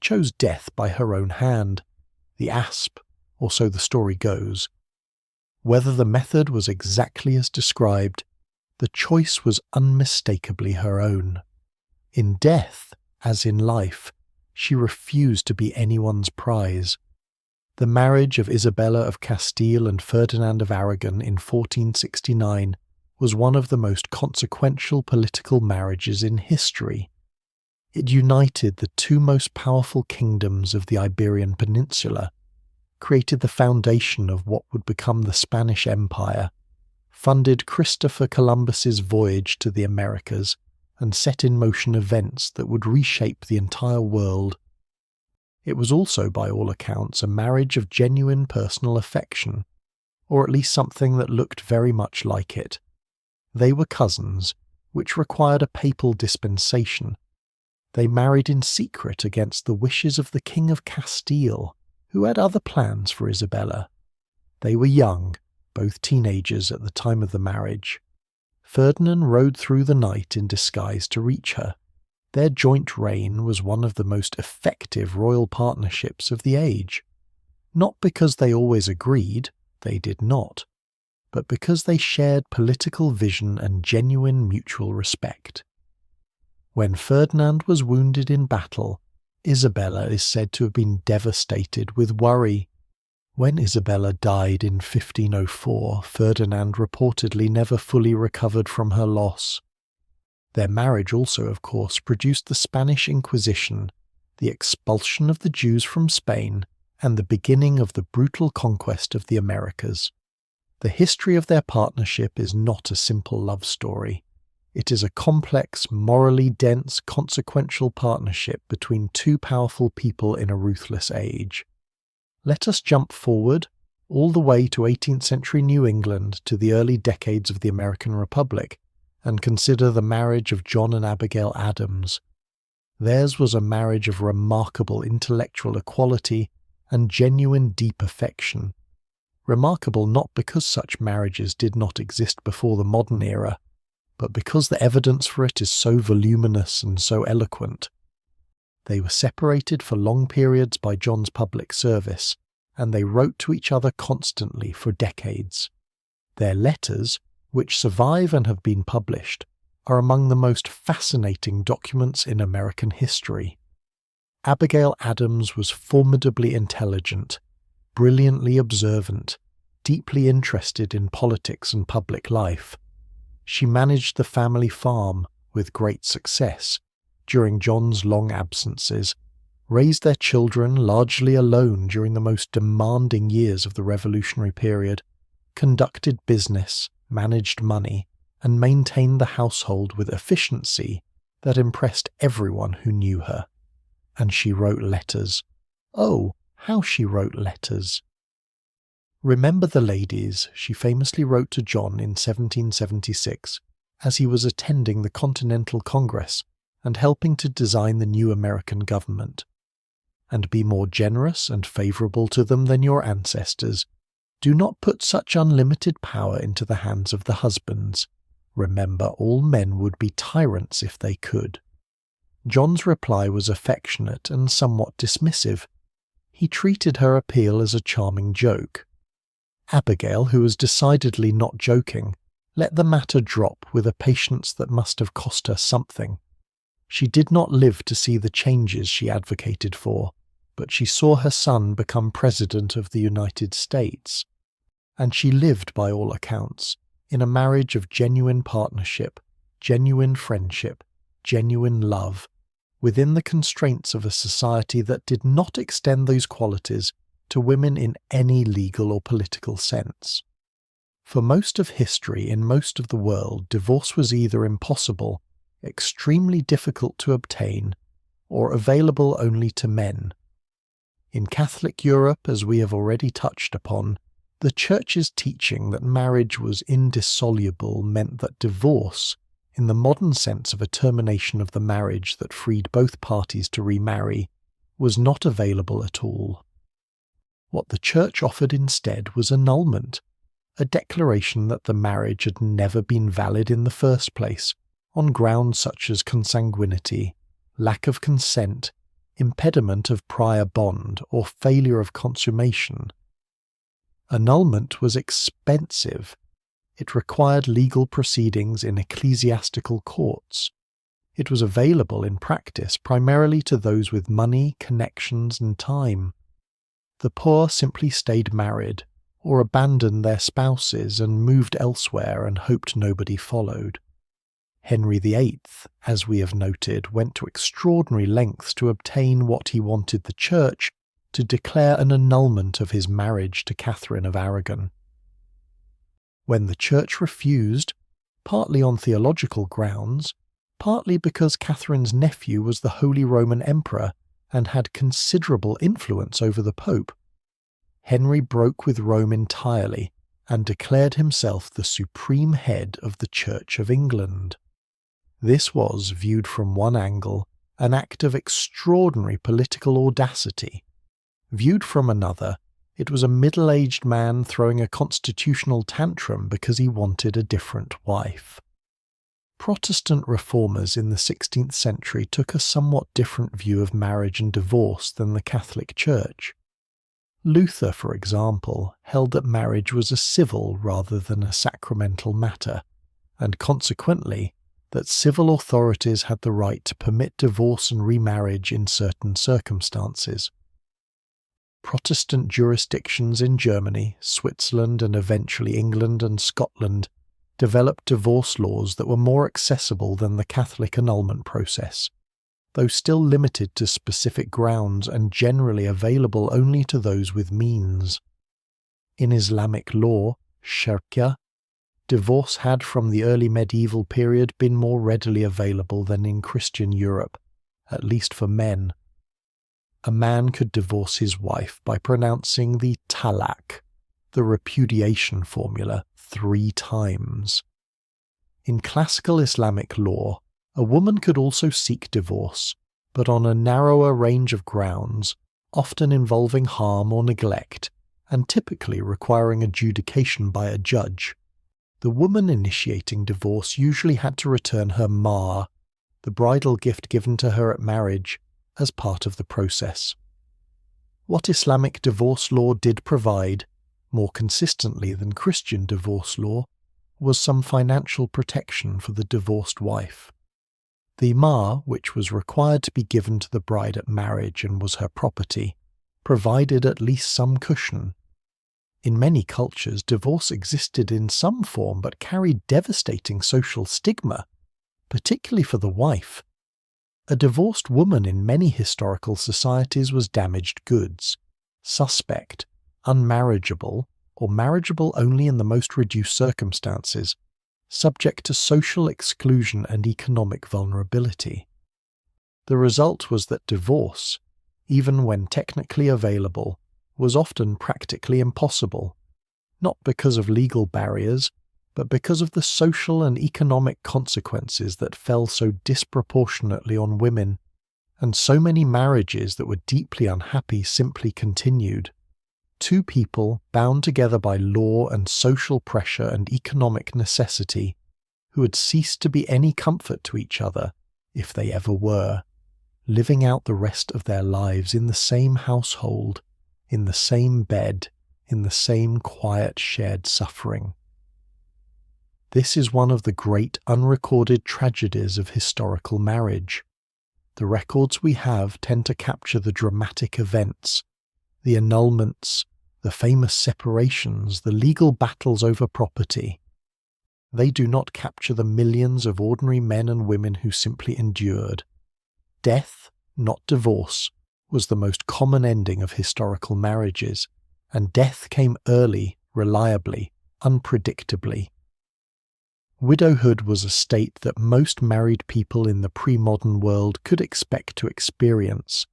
chose death by her own hand, the asp, or so the story goes. Whether the method was exactly as described, the choice was unmistakably her own. In death, as in life, she refused to be anyone's prize. The marriage of Isabella of Castile and Ferdinand of Aragon in 1469 was one of the most consequential political marriages in history. It united the two most powerful kingdoms of the Iberian Peninsula, created the foundation of what would become the Spanish Empire, funded Christopher Columbus's voyage to the Americas, and set in motion events that would reshape the entire world. It was also, by all accounts, a marriage of genuine personal affection, or at least something that looked very much like it. They were cousins, which required a papal dispensation. They married in secret against the wishes of the King of Castile, who had other plans for Isabella. They were young, both teenagers at the time of the marriage. Ferdinand rode through the night in disguise to reach her. Their joint reign was one of the most effective royal partnerships of the age. Not because they always agreed, they did not, but because they shared political vision and genuine mutual respect. When Ferdinand was wounded in battle, Isabella is said to have been devastated with worry. When Isabella died in 1504, Ferdinand reportedly never fully recovered from her loss. Their marriage also, of course, produced the Spanish Inquisition, the expulsion of the Jews from Spain, and the beginning of the brutal conquest of the Americas. The history of their partnership is not a simple love story. It is a complex, morally dense, consequential partnership between two powerful people in a ruthless age. Let us jump forward, all the way to 18th century New England to the early decades of the American Republic, and consider the marriage of John and Abigail Adams. Theirs was a marriage of remarkable intellectual equality and genuine deep affection. Remarkable not because such marriages did not exist before the modern era, but because the evidence for it is so voluminous and so eloquent. They were separated for long periods by John's public service, and they wrote to each other constantly for decades. Their letters, which survive and have been published, are among the most fascinating documents in American history. Abigail Adams was formidably intelligent, brilliantly observant, deeply interested in politics and public life. She managed the family farm with great success during John's long absences, raised their children largely alone during the most demanding years of the Revolutionary period, conducted business, managed money, and maintained the household with efficiency that impressed everyone who knew her. And she wrote letters. Oh, how she wrote letters! Remember the Ladies, she famously wrote to John in 1776, as he was attending the Continental Congress and helping to design the new American government. And be more generous and favourable to them than your ancestors. Do not put such unlimited power into the hands of the husbands. Remember, all men would be tyrants if they could. John's reply was affectionate and somewhat dismissive. He treated her appeal as a charming joke. Abigail, who was decidedly not joking, let the matter drop with a patience that must have cost her something. She did not live to see the changes she advocated for, but she saw her son become President of the United States. And she lived, by all accounts, in a marriage of genuine partnership, genuine friendship, genuine love, within the constraints of a society that did not extend those qualities to women in any legal or political sense. For most of history in most of the world, divorce was either impossible, extremely difficult to obtain, or available only to men. In Catholic Europe, as we have already touched upon, the Church's teaching that marriage was indissoluble meant that divorce, in the modern sense of a termination of the marriage that freed both parties to remarry, was not available at all. What the Church offered instead was annulment, a declaration that the marriage had never been valid in the first place, on grounds such as consanguinity, lack of consent, impediment of prior bond, or failure of consummation. Annulment was expensive. It required legal proceedings in ecclesiastical courts. It was available in practice primarily to those with money, connections, and time. The poor simply stayed married, or abandoned their spouses and moved elsewhere and hoped nobody followed. Henry VIII, as we have noted, went to extraordinary lengths to obtain what he wanted the Church to declare an annulment of his marriage to Catherine of Aragon. When the Church refused, partly on theological grounds, partly because Catherine's nephew was the Holy Roman Emperor and had considerable influence over the Pope, Henry broke with Rome entirely and declared himself the supreme head of the Church of England. This was, viewed from one angle, an act of extraordinary political audacity. Viewed from another, it was a middle-aged man throwing a constitutional tantrum because he wanted a different wife. Protestant reformers in the 16th century took a somewhat different view of marriage and divorce than the Catholic Church. Luther, for example, held that marriage was a civil rather than a sacramental matter, and consequently that civil authorities had the right to permit divorce and remarriage in certain circumstances. Protestant jurisdictions in Germany, Switzerland, and eventually England and Scotland developed divorce laws that were more accessible than the Catholic annulment process, though still limited to specific grounds and generally available only to those with means. In Islamic law, Sharia, divorce had from the early medieval period been more readily available than in Christian Europe, at least for men. A man could divorce his wife by pronouncing the talaq, the repudiation formula, 3 times. In classical Islamic law, a woman could also seek divorce, but on a narrower range of grounds, often involving harm or neglect, and typically requiring adjudication by a judge. The woman initiating divorce usually had to return her mahr, the bridal gift given to her at marriage, as part of the process. What Islamic divorce law did provide more consistently than Christian divorce law, was some financial protection for the divorced wife. The mahr, which was required to be given to the bride at marriage and was her property, provided at least some cushion. In many cultures, divorce existed in some form but carried devastating social stigma, particularly for the wife. A divorced woman in many historical societies was damaged goods, suspect, unmarriageable, or marriageable only in the most reduced circumstances, subject to social exclusion and economic vulnerability. The result was that divorce, even when technically available, was often practically impossible, not because of legal barriers, but because of the social and economic consequences that fell so disproportionately on women, and so many marriages that were deeply unhappy simply continued. Two people bound together by law and social pressure and economic necessity, who had ceased to be any comfort to each other, if they ever were, living out the rest of their lives in the same household, in the same bed, in the same quiet shared suffering. This is one of the great unrecorded tragedies of historical marriage. The records we have tend to capture the dramatic events, the annulments, the famous separations, the legal battles over property. They do not capture the millions of ordinary men and women who simply endured. Death, not divorce, was the most common ending of historical marriages, and death came early, reliably, unpredictably. Widowhood was a state that most married people in the pre-modern world could expect to experience,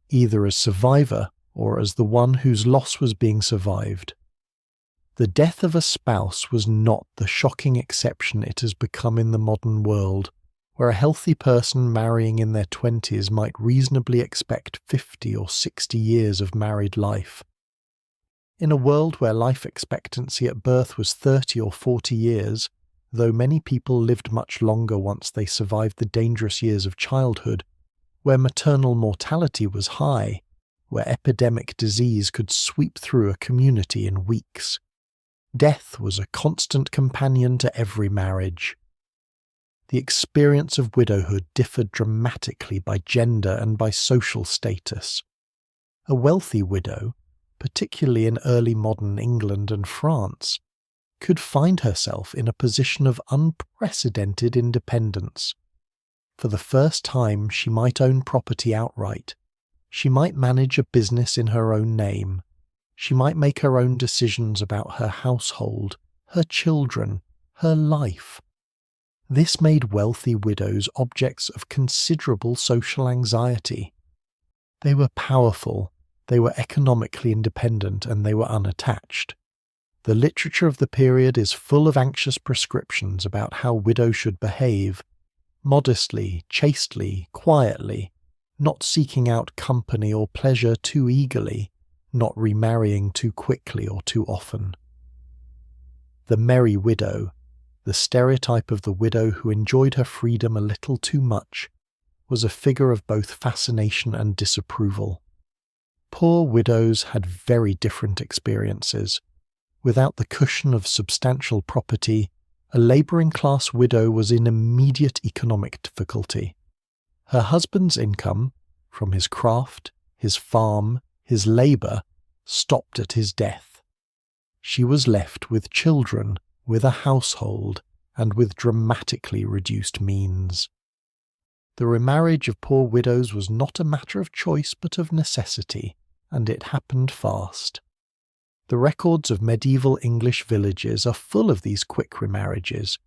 either as survivor or as the one whose loss was being survived. The death of a spouse was not the shocking exception it has become in the modern world, where a healthy person marrying in their 20s might reasonably expect 50 or 60 years of married life. In a world where life expectancy at birth was 30 or 40 years, though many people lived much longer once they survived the dangerous years of childhood, where maternal mortality was high, where epidemic disease could sweep through a community in weeks, death was a constant companion to every marriage. The experience of widowhood differed dramatically by gender and by social status. A wealthy widow, particularly in early modern England and France, could find herself in a position of unprecedented independence. For the first time, she might own property outright. She might manage a business in her own name. She might make her own decisions about her household, her children, her life. This made wealthy widows objects of considerable social anxiety. They were powerful, they were economically independent, and they were unattached. The literature of the period is full of anxious prescriptions about how widows should behave, modestly, chastely, quietly, not seeking out company or pleasure too eagerly, not remarrying too quickly or too often. The merry widow, the stereotype of the widow who enjoyed her freedom a little too much, was a figure of both fascination and disapproval. Poor widows had very different experiences. Without the cushion of substantial property, a labouring-class widow was in immediate economic difficulty. Her husband's income, from his craft, his farm, his labour, stopped at his death. She was left with children, with a household, and with dramatically reduced means. The remarriage of poor widows was not a matter of choice but of necessity, and it happened fast. The records of medieval English villages are full of these quick remarriages.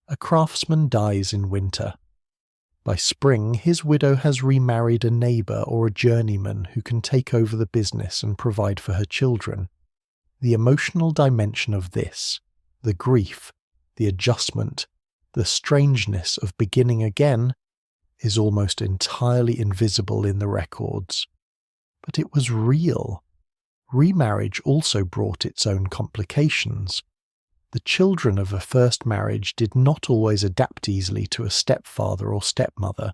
A craftsman dies in winter. By spring, his widow has remarried a neighbour or a journeyman who can take over the business and provide for her children. The emotional dimension of this, the grief, the adjustment, the strangeness of beginning again, is almost entirely invisible in the records. But it was real. Remarriage also brought its own complications. The children of a first marriage did not always adapt easily to a stepfather or stepmother.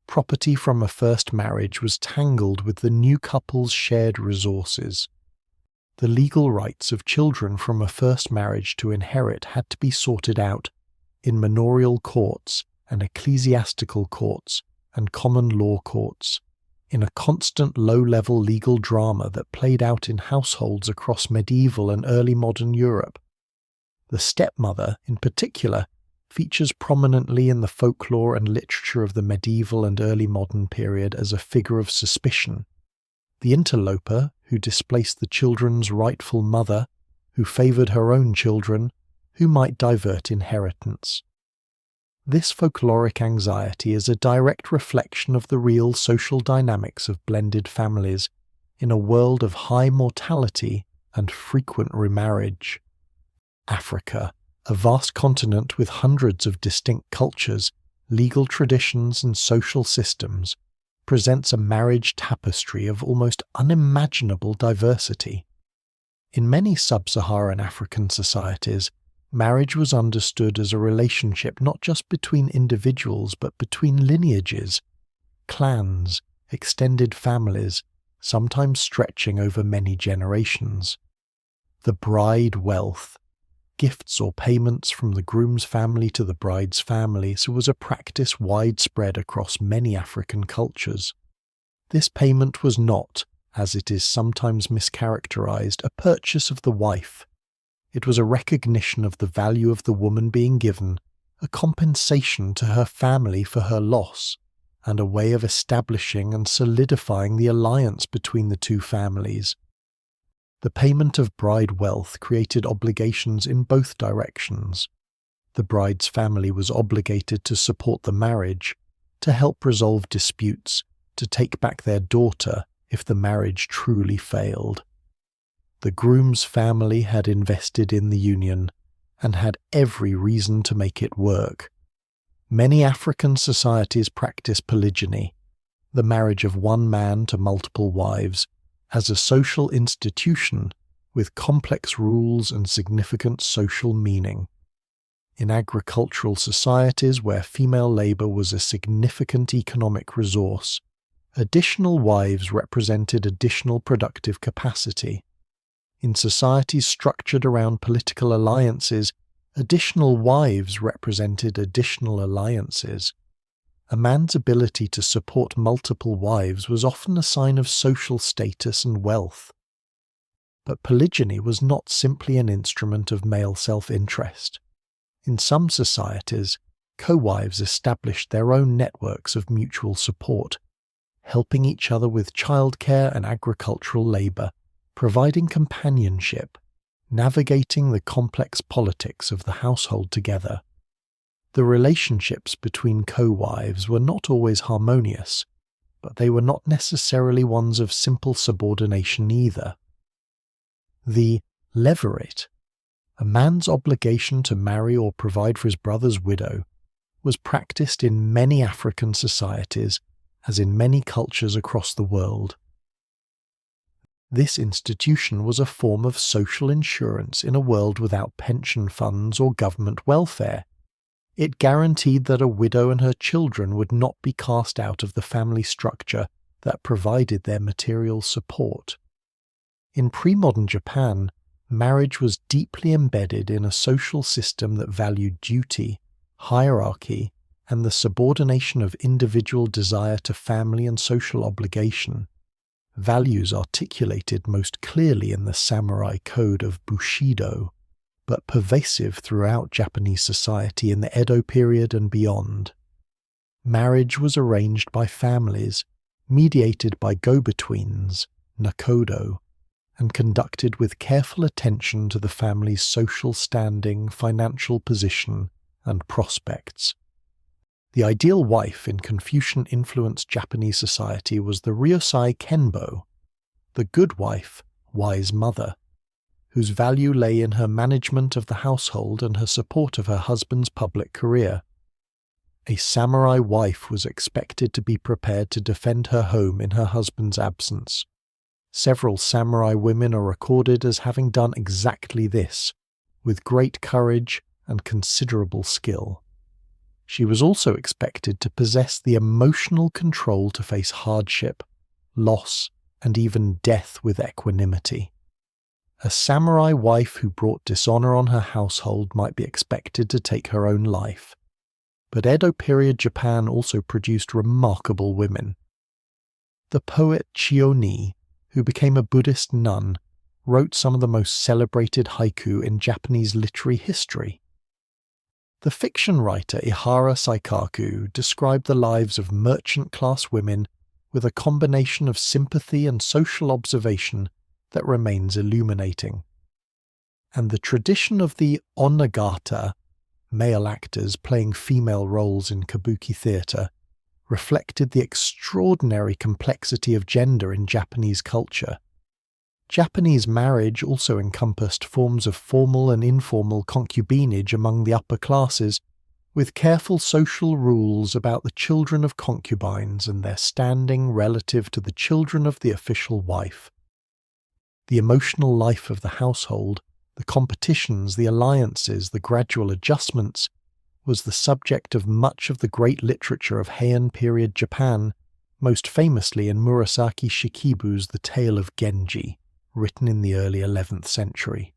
Property from a first marriage was tangled with the new couple's shared resources. the legal rights of children from a first marriage to inherit had to be sorted out in manorial courts and ecclesiastical courts and common law courts, in a constant low-level legal drama that played out in households across medieval and early modern Europe. The stepmother, in particular, features prominently in the folklore and literature of the medieval and early modern period as a figure of suspicion. The interloper, who displaced the children's rightful mother, who favoured her own children, who might divert inheritance. This folkloric anxiety is a direct reflection of the real social dynamics of blended families in a world of high mortality and frequent remarriage. Africa, a vast continent with hundreds of distinct cultures, legal traditions and social systems, presents a marriage tapestry of almost unimaginable diversity. In many sub-Saharan African societies, marriage was understood as a relationship not just between individuals but between lineages, clans, extended families, sometimes stretching over many generations. The bride wealth, gifts or payments from the groom's family to the bride's family, was a practice widespread across many African cultures. This payment was not, as it is sometimes mischaracterized, a purchase of the wife. It was a recognition of the value of the woman being given, a compensation to her family for her loss, and a way of establishing and solidifying the alliance between the two families. The payment of bride wealth created obligations in both directions. The bride's family was obligated to support the marriage, to help resolve disputes, to take back their daughter if the marriage truly failed. The groom's family had invested in the union and had every reason to make it work. Many African societies practice polygyny, the marriage of one man to multiple wives, as a social institution with complex rules and significant social meaning. In agricultural societies where female labour was a significant economic resource, additional wives represented additional productive capacity. In societies structured around political alliances, additional wives represented additional alliances. A man's ability to support multiple wives was often a sign of social status and wealth. But polygyny was not simply an instrument of male self-interest. In some societies, co-wives established their own networks of mutual support, helping each other with childcare and agricultural labour, providing companionship, navigating the complex politics of the household together. The relationships between co-wives were not always harmonious, but they were not necessarily ones of simple subordination either. The levirate, a man's obligation to marry or provide for his brother's widow, was practiced in many African societies, as in many cultures across the world. This institution was a form of social insurance in a world without pension funds or government welfare. It guaranteed that a widow and her children would not be cast out of the family structure that provided their material support. In pre-modern Japan, marriage was deeply embedded in a social system that valued duty, hierarchy, and the subordination of individual desire to family and social obligation, values articulated most clearly in the samurai code of Bushido, but pervasive throughout Japanese society in the Edo period and beyond. Marriage was arranged by families, mediated by go-betweens, nakodo, and conducted with careful attention to the family's social standing, financial position, and prospects. The ideal wife in Confucian-influenced Japanese society was the Ryosai Kenbo, the good wife, wise mother, whose value lay in her management of the household and her support of her husband's public career. A samurai wife was expected to be prepared to defend her home in her husband's absence. Several samurai women are recorded as having done exactly this, with great courage and considerable skill. She was also expected to possess the emotional control to face hardship, loss, and even death with equanimity. A samurai wife who brought dishonor on her household might be expected to take her own life. But Edo period Japan also produced remarkable women. The poet Chiyo-ni, who became a Buddhist nun, wrote some of the most celebrated haiku in Japanese literary history. The fiction writer Ihara Saikaku described the lives of merchant-class women with a combination of sympathy and social observation that remains illuminating. And the tradition of the onagata, male actors playing female roles in kabuki theatre, reflected the extraordinary complexity of gender in Japanese culture. Japanese marriage also encompassed forms of formal and informal concubinage among the upper classes, with careful social rules about the children of concubines and their standing relative to the children of the official wife. The emotional life of the household, the competitions, the alliances, the gradual adjustments, was the subject of much of the great literature of Heian period Japan, most famously in Murasaki Shikibu's The Tale of Genji, written in the early 11th century.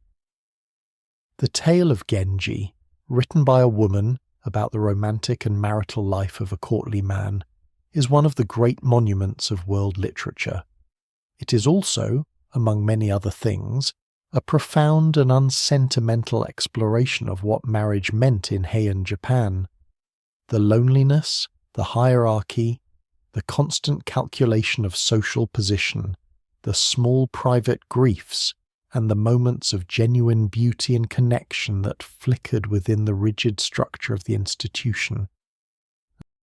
The Tale of Genji, written by a woman about the romantic and marital life of a courtly man, is one of the great monuments of world literature. It is also, among many other things, a profound and unsentimental exploration of what marriage meant in Heian Japan. The loneliness, the hierarchy, the constant calculation of social position, the small private griefs, and the moments of genuine beauty and connection that flickered within the rigid structure of the institution.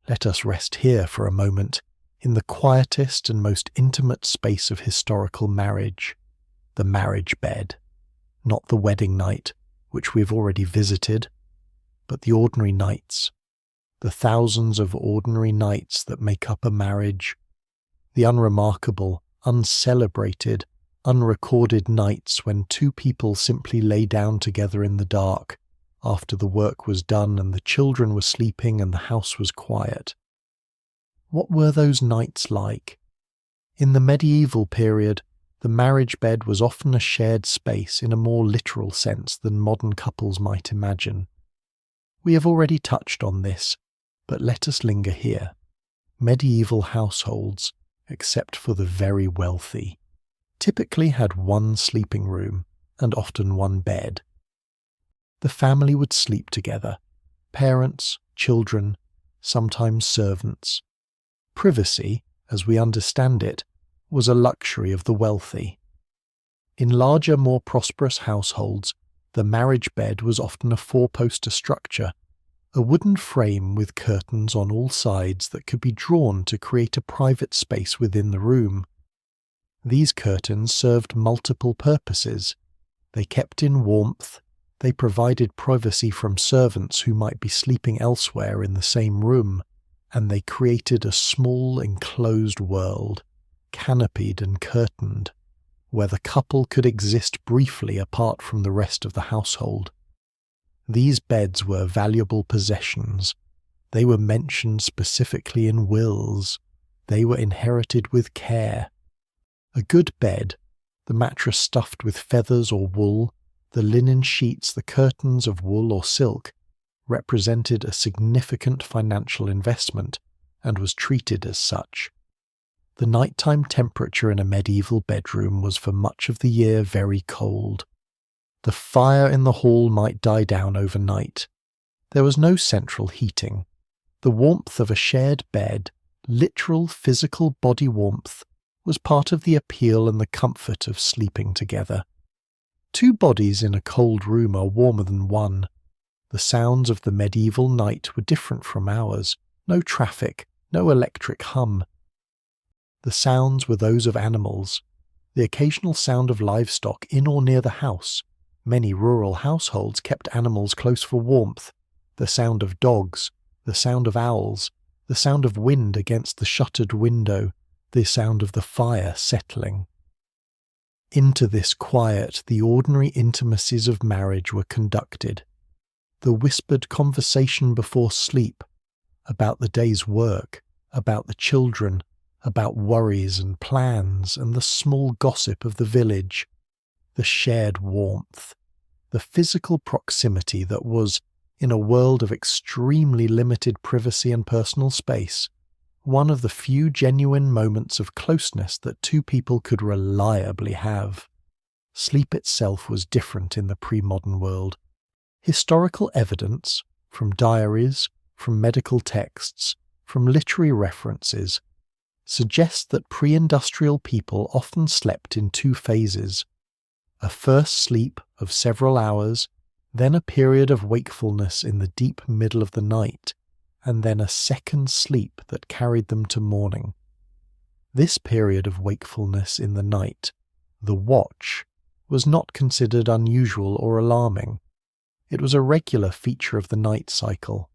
Let us rest here for a moment, in the quietest and most intimate space of historical marriage, the marriage bed. Not the wedding night, which we have already visited, but the ordinary nights, the thousands of ordinary nights that make up a marriage, the unremarkable, uncelebrated, unrecorded nights when two people simply lay down together in the dark after the work was done and the children were sleeping and the house was quiet. What were those nights like? In the medieval period, the marriage bed was often a shared space in a more literal sense than modern couples might imagine. We have already touched on this, but let us linger here. Medieval households, except for the very wealthy, typically had one sleeping room and often one bed. The family would sleep together, parents, children, sometimes servants. Privacy, as we understand it, was a luxury of the wealthy. In larger, more prosperous households, the marriage bed was often a four-poster structure, a wooden frame with curtains on all sides that could be drawn to create a private space within the room. These curtains served multiple purposes. They kept in warmth, they provided privacy from servants who might be sleeping elsewhere in the same room, and they created a small enclosed world, canopied and curtained, where the couple could exist briefly apart from the rest of the household. These beds were valuable possessions. They were mentioned specifically in wills. They were inherited with care. A good bed, the mattress stuffed with feathers or wool, the linen sheets, the curtains of wool or silk, represented a significant financial investment and was treated as such. The nighttime temperature in a medieval bedroom was for much of the year very cold. The fire in the hall might die down overnight. There was no central heating. The warmth of a shared bed, literal physical body warmth, was part of the appeal and the comfort of sleeping together. Two bodies in a cold room are warmer than one. The sounds of the medieval night were different from ours. No traffic, no electric hum. The sounds were those of animals, the occasional sound of livestock in or near the house. Many rural households kept animals close for warmth, the sound of dogs, the sound of owls, the sound of wind against the shuttered window, the sound of the fire settling. Into this quiet, the ordinary intimacies of marriage were conducted. The whispered conversation before sleep, about the day's work, about the children, about worries and plans and the small gossip of the village. the shared warmth, the physical proximity that was, in a world of extremely limited privacy and personal space, one of the few genuine moments of closeness that two people could reliably have. Sleep itself was different in the pre-modern world. Historical evidence, from diaries, from medical texts, from literary references, suggests that pre-industrial people often slept in two phases: a first sleep of several hours, then a period of wakefulness in the deep middle of the night, and then a second sleep that carried them to morning. This period of wakefulness in the night, the watch, was not considered unusual or alarming. It was a regular feature of the night cycle.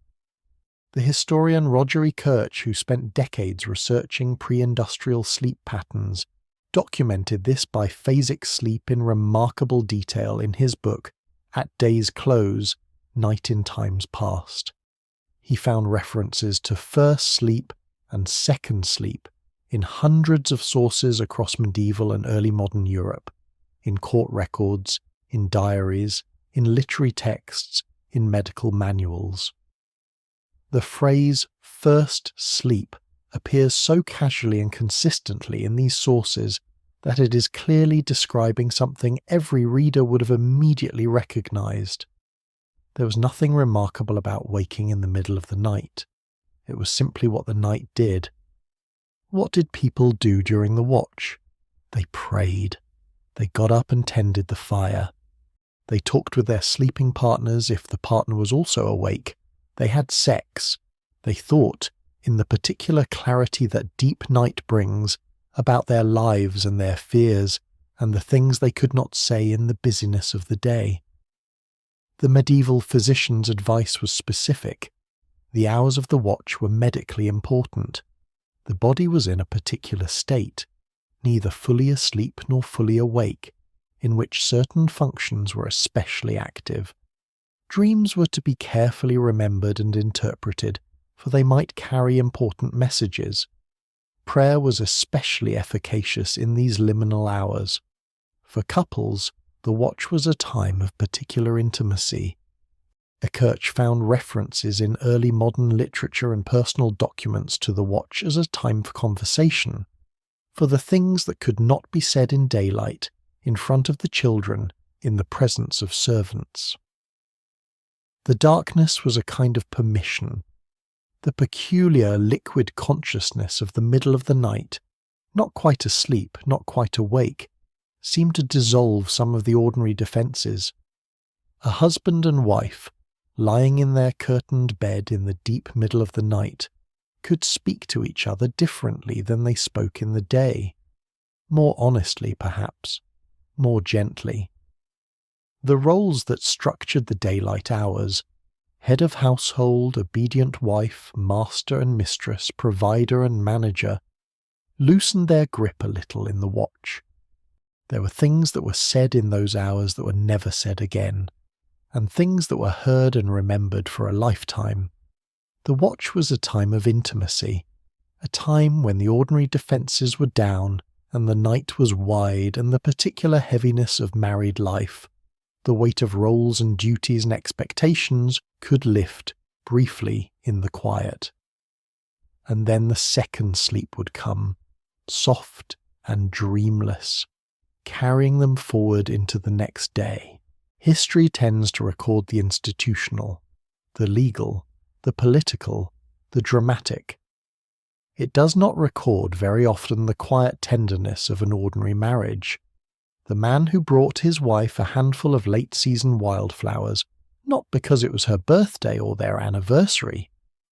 The historian Roger E. Kirch, who spent decades researching pre-industrial sleep patterns, documented this biphasic sleep in remarkable detail in his book, At Day's Close, Night in Times Past. He found references to first sleep and second sleep in hundreds of sources across medieval and early modern Europe, in court records, in diaries, in literary texts, in medical manuals. The phrase first sleep appears so casually and consistently in these sources that it is clearly describing something every reader would have immediately recognized. There was nothing remarkable about waking in the middle of the night. It was simply what the night did. What did people do during the watch? They prayed. They got up and tended the fire. They talked with their sleeping partners if the partner was also awake. They had sex. They thought, in the particular clarity that deep night brings, about their lives and their fears and the things they could not say in the busyness of the day. The medieval physician's advice was specific. The hours of the watch were medically important. The body was in a particular state, neither fully asleep nor fully awake, in which certain functions were especially active. Dreams were to be carefully remembered and interpreted, for they might carry important messages. Prayer was especially efficacious in these liminal hours. For couples, the watch was a time of particular intimacy. Kirch found references in early modern literature and personal documents to the watch as a time for conversation, for the things that could not be said in daylight, in front of the children, in the presence of servants. The darkness was a kind of permission. The peculiar liquid consciousness of the middle of the night, not quite asleep, not quite awake, seemed to dissolve some of the ordinary defences. A husband and wife, lying in their curtained bed in the deep middle of the night, could speak to each other differently than they spoke in the day, more honestly perhaps, more gently. The roles that structured the daylight hours, head of household, obedient wife, master and mistress, provider and manager, loosened their grip a little in the watch. There were things that were said in those hours that were never said again, and things that were heard and remembered for a lifetime. The watch was a time of intimacy, a time when the ordinary defences were down and the night was wide, and the particular heaviness of married life, the weight of roles and duties and expectations, could lift briefly in the quiet. And then the second sleep would come, soft and dreamless, carrying them forward into the next day. History tends to record the institutional, the legal, the political, the dramatic. It does not record very often the quiet tenderness of an ordinary marriage. The man who brought his wife a handful of late-season wildflowers, not because it was her birthday or their anniversary,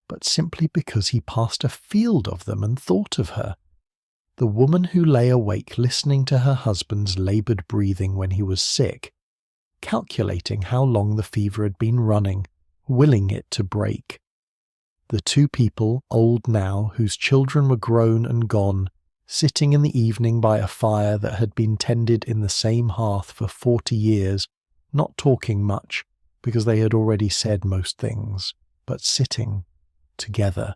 but simply because he passed a field of them and thought of her. The woman who lay awake listening to her husband's laboured breathing when he was sick, calculating how long the fever had been running, willing it to break. The two people, old now, whose children were grown and gone, sitting in the evening by a fire that had been tended in the same hearth for 40 years, not talking much, because they had already said most things, but sitting together.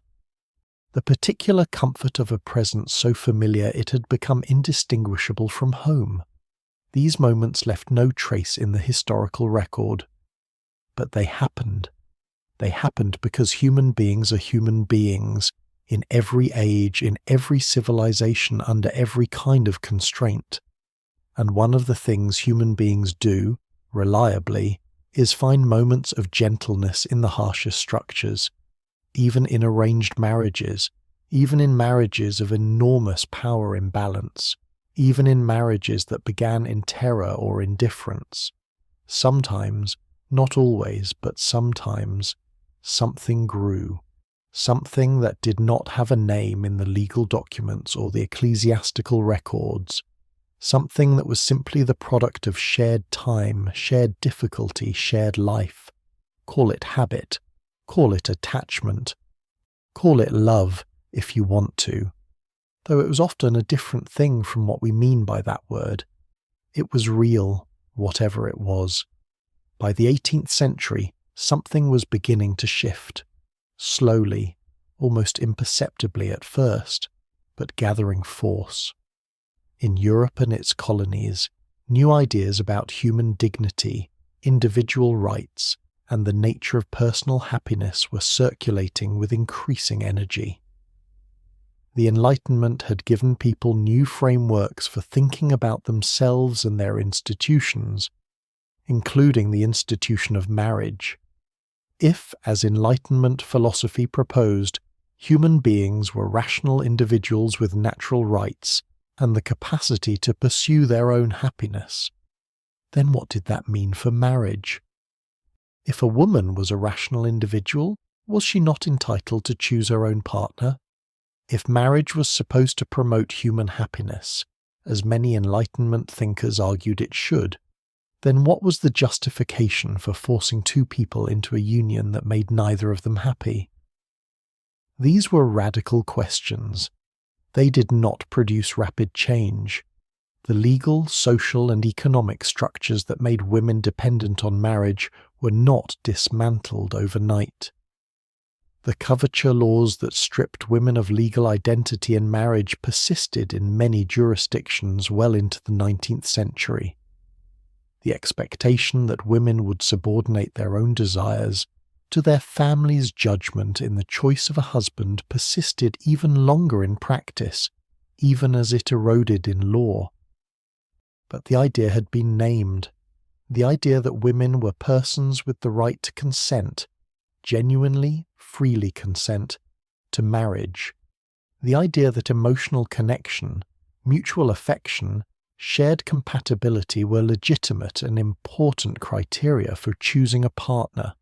The particular comfort of a presence so familiar it had become indistinguishable from home. These moments left no trace in the historical record. But they happened. They happened because human beings are human beings, in every age, in every civilization, under every kind of constraint. And one of the things human beings do, reliably, is find moments of gentleness in the harshest structures, even in arranged marriages, even in marriages of enormous power imbalance, even in marriages that began in terror or indifference. Sometimes, not always, but sometimes, something grew, something that did not have a name in the legal documents or the ecclesiastical records, something that was simply the product of shared time, shared difficulty, shared life. Call it habit, call it attachment, call it love if you want to, though it was often a different thing from what we mean by that word. It was real, whatever it was. By the 18th century, something was beginning to shift, slowly, almost imperceptibly at first, but gathering force. In Europe and its colonies, new ideas about human dignity, individual rights, and the nature of personal happiness were circulating with increasing energy. The Enlightenment had given people new frameworks for thinking about themselves and their institutions, including the institution of marriage. If, as Enlightenment philosophy proposed, human beings were rational individuals with natural rights and the capacity to pursue their own happiness, then what did that mean for marriage? If a woman was a rational individual, was she not entitled to choose her own partner? If marriage was supposed to promote human happiness, as many Enlightenment thinkers argued it should, then what was the justification for forcing two people into a union that made neither of them happy? These were radical questions. They did not produce rapid change. The legal, social, and economic structures that made women dependent on marriage were not dismantled overnight. The coverture laws that stripped women of legal identity in marriage persisted in many jurisdictions well into the 19th century. The expectation that women would subordinate their own desires to their family's judgment in the choice of a husband persisted even longer in practice, even as it eroded in law. But the idea had been named. The idea that women were persons with the right to consent, genuinely, freely consent, to marriage. The idea that emotional connection, mutual affection, shared compatibility were legitimate and important criteria for choosing a partner.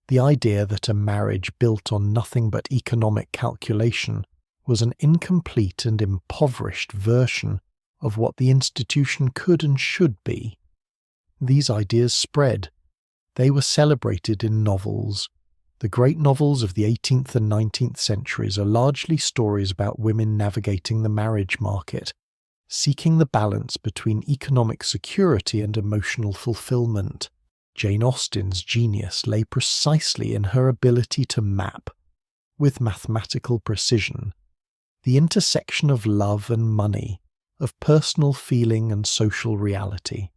The idea that a marriage built on nothing but economic calculation was an incomplete and impoverished version of what the institution could and should be. These ideas spread. They were celebrated in novels. The great novels of the 18th and 19th centuries are largely stories about women navigating the marriage market, seeking the balance between economic security and emotional fulfillment. Jane Austen's genius lay precisely in her ability to map, with mathematical precision, the intersection of love and money, of personal feeling and social reality.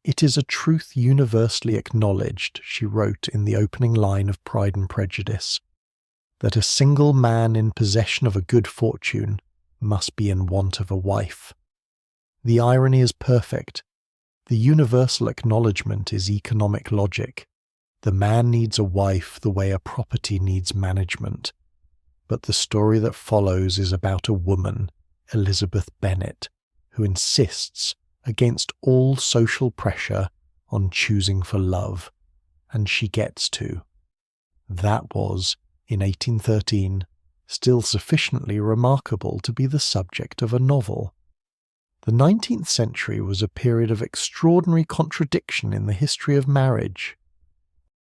"It is a truth universally acknowledged," she wrote in the opening line of Pride and Prejudice, "that a single man in possession of a good fortune must be in want of a wife. The irony is perfect. The universal acknowledgement is economic logic. The man needs a wife the way a property needs management. But the story that follows is about a woman, Elizabeth Bennet, who insists, against all social pressure, on choosing for love, and she gets to." That was, in 1813, still sufficiently remarkable to be the subject of a novel. The 19th century was a period of extraordinary contradiction in the history of marriage.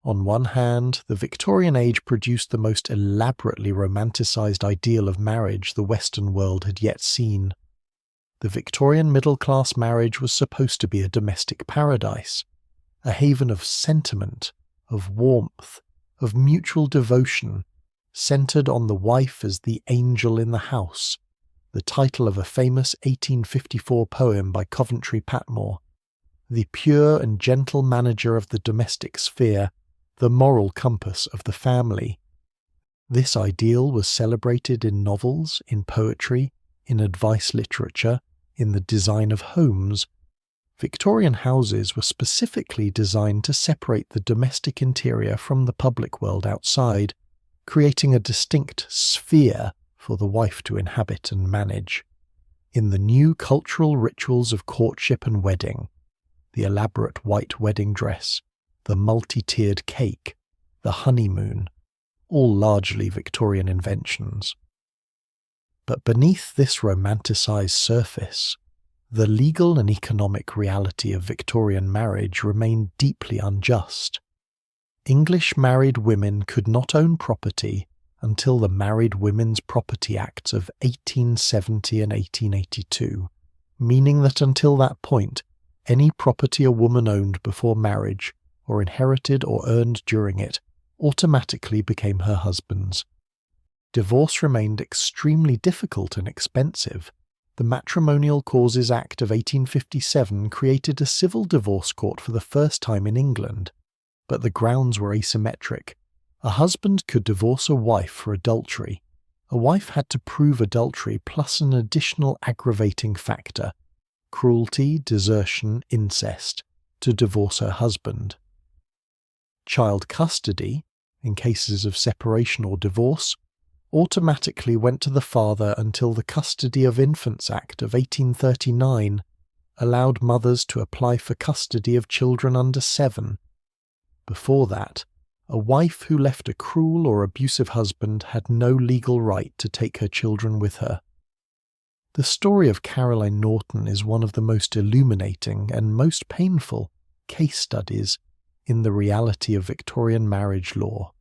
On one hand, the Victorian age produced the most elaborately romanticized ideal of marriage the Western world had yet seen. The Victorian middle-class marriage was supposed to be a domestic paradise, a haven of sentiment, of warmth, of mutual devotion, centered on the wife as the angel in the house, the title of a famous 1854 poem by Coventry Patmore, the pure and gentle manager of the domestic sphere, the moral compass of the family. This ideal was celebrated in novels, in poetry, in advice literature, in the design of homes. Victorian houses were specifically designed to separate the domestic interior from the public world outside, creating a distinct sphere for the wife to inhabit and manage. In the new cultural rituals of courtship and wedding, the elaborate white wedding dress, the multi-tiered cake, the honeymoon, all largely Victorian inventions. But beneath this romanticised surface, the legal and economic reality of Victorian marriage remained deeply unjust. English married women could not own property until the Married Women's Property Acts of 1870 and 1882, meaning that until that point, any property a woman owned before marriage, or inherited or earned during it, automatically became her husband's. Divorce remained extremely difficult and expensive. The Matrimonial Causes Act of 1857 created a civil divorce court for the first time in England, but the grounds were asymmetric. A husband could divorce a wife for adultery. A wife had to prove adultery plus an additional aggravating factor, cruelty, desertion, incest, to divorce her husband. Child custody, in cases of separation or divorce, automatically went to the father until the Custody of Infants Act of 1839 allowed mothers to apply for custody of children under 7. Before that, a wife who left a cruel or abusive husband had no legal right to take her children with her. The story of Caroline Norton is one of the most illuminating and most painful case studies in the reality of Victorian marriage law.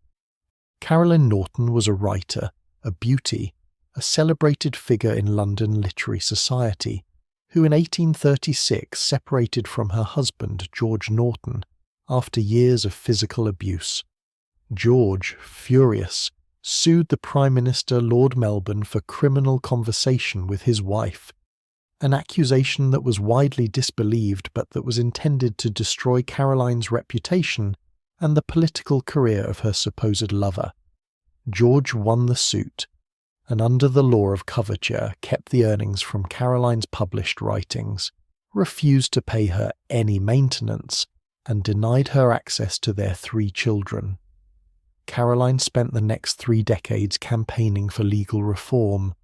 Caroline Norton was a writer, a beauty, a celebrated figure in London literary society, who in 1836 separated from her husband, George Norton, after years of physical abuse. George, furious, sued the Prime Minister Lord Melbourne for criminal conversation with his wife, an accusation that was widely disbelieved but that was intended to destroy Caroline's reputation and the political career of her supposed lover. George won the suit, and under the law of coverture kept the earnings from Caroline's published writings, refused to pay her any maintenance, and denied her access to their 3 children. Caroline spent the next 3 decades campaigning for legal reform.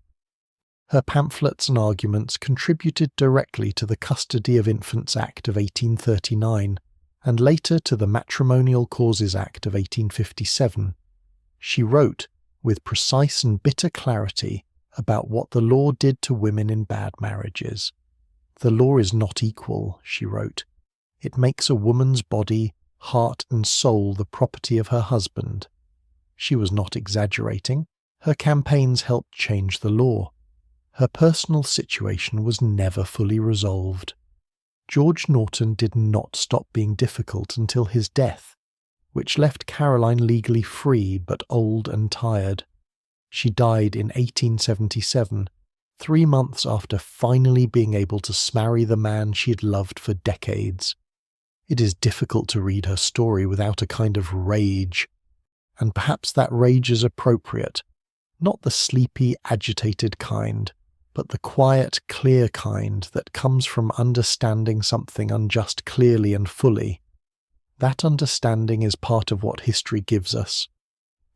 Her pamphlets and arguments contributed directly to the Custody of Infants Act of 1839, and later to the Matrimonial Causes Act of 1857. She wrote, with precise and bitter clarity, about what the law did to women in bad marriages. "The law is not equal," she wrote. "It makes a woman's body, heart and soul the property of her husband." She was not exaggerating. Her campaigns helped change the law. Her personal situation was never fully resolved. George Norton did not stop being difficult until his death, which left Caroline legally free but old and tired. She died in 1877, 3 months after finally being able to marry the man she had loved for decades. It is difficult to read her story without a kind of rage, and perhaps that rage is appropriate, not the sleepy, agitated kind, but the quiet, clear kind that comes from understanding something unjust clearly and fully. That understanding is part of what history gives us,